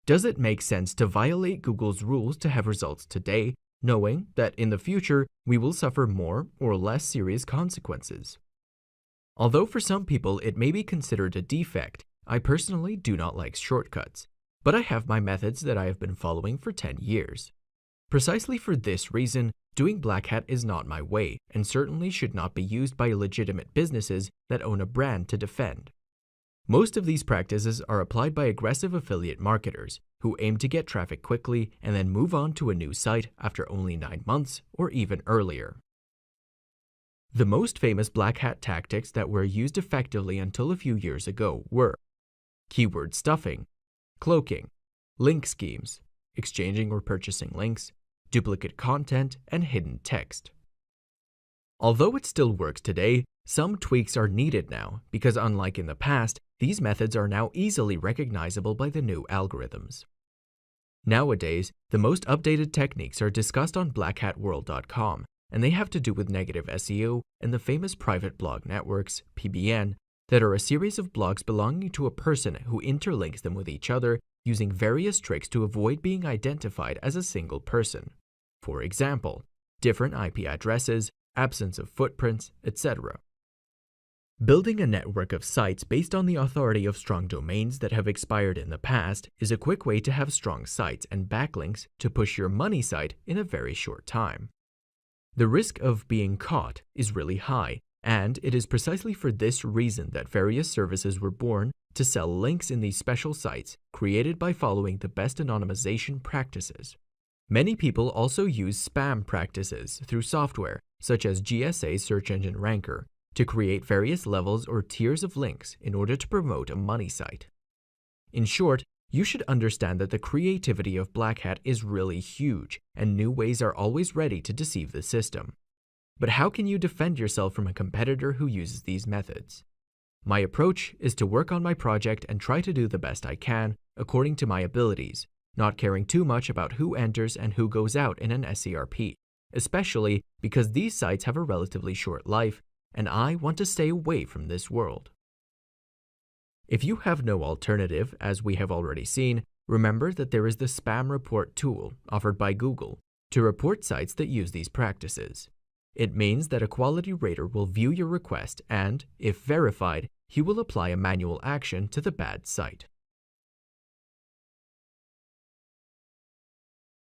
Does it make sense to violate Google's rules to have results today, knowing that in the future we will suffer more or less serious consequences? Although for some people it may be considered a defect, I personally do not like shortcuts, but I have my methods that I have been following for 10 years. Precisely for this reason, doing black hat is not my way and certainly should not be used by legitimate businesses that own a brand to defend. Most of these practices are applied by aggressive affiliate marketers who aim to get traffic quickly and then move on to a new site after only 9 months or even earlier. The most famous black hat tactics that were used effectively until a few years ago were keyword stuffing, cloaking, link schemes, exchanging or purchasing links, duplicate content, and hidden text. Although it still works today, some tweaks are needed now because unlike in the past, these methods are now easily recognizable by the new algorithms. Nowadays, the most updated techniques are discussed on blackhatworld.com, and they have to do with negative SEO and the famous private blog networks, PBN, that are a series of blogs belonging to a person who interlinks them with each other using various tricks to avoid being identified as a single person. For example, different IP addresses, absence of footprints, etc. Building a network of sites based on the authority of strong domains that have expired in the past is a quick way to have strong sites and backlinks to push your money site in a very short time. The risk of being caught is really high, and it is precisely for this reason that various services were born to sell links in these special sites created by following the best anonymization practices. Many people also use spam practices through software, such as GSA Search Engine Ranker, to create various levels or tiers of links in order to promote a money site. In short, you should understand that the creativity of Black Hat is really huge, and new ways are always ready to deceive the system. But how can you defend yourself from a competitor who uses these methods? My approach is to work on my project and try to do the best I can according to my abilities, not caring too much about who enters and who goes out in an SERP, especially because these sites have a relatively short life, and I want to stay away from this world. If you have no alternative, as we have already seen, remember that there is the Spam Report tool offered by Google to report sites that use these practices. It means that a quality rater will view your request and, if verified, he will apply a manual action to the bad site.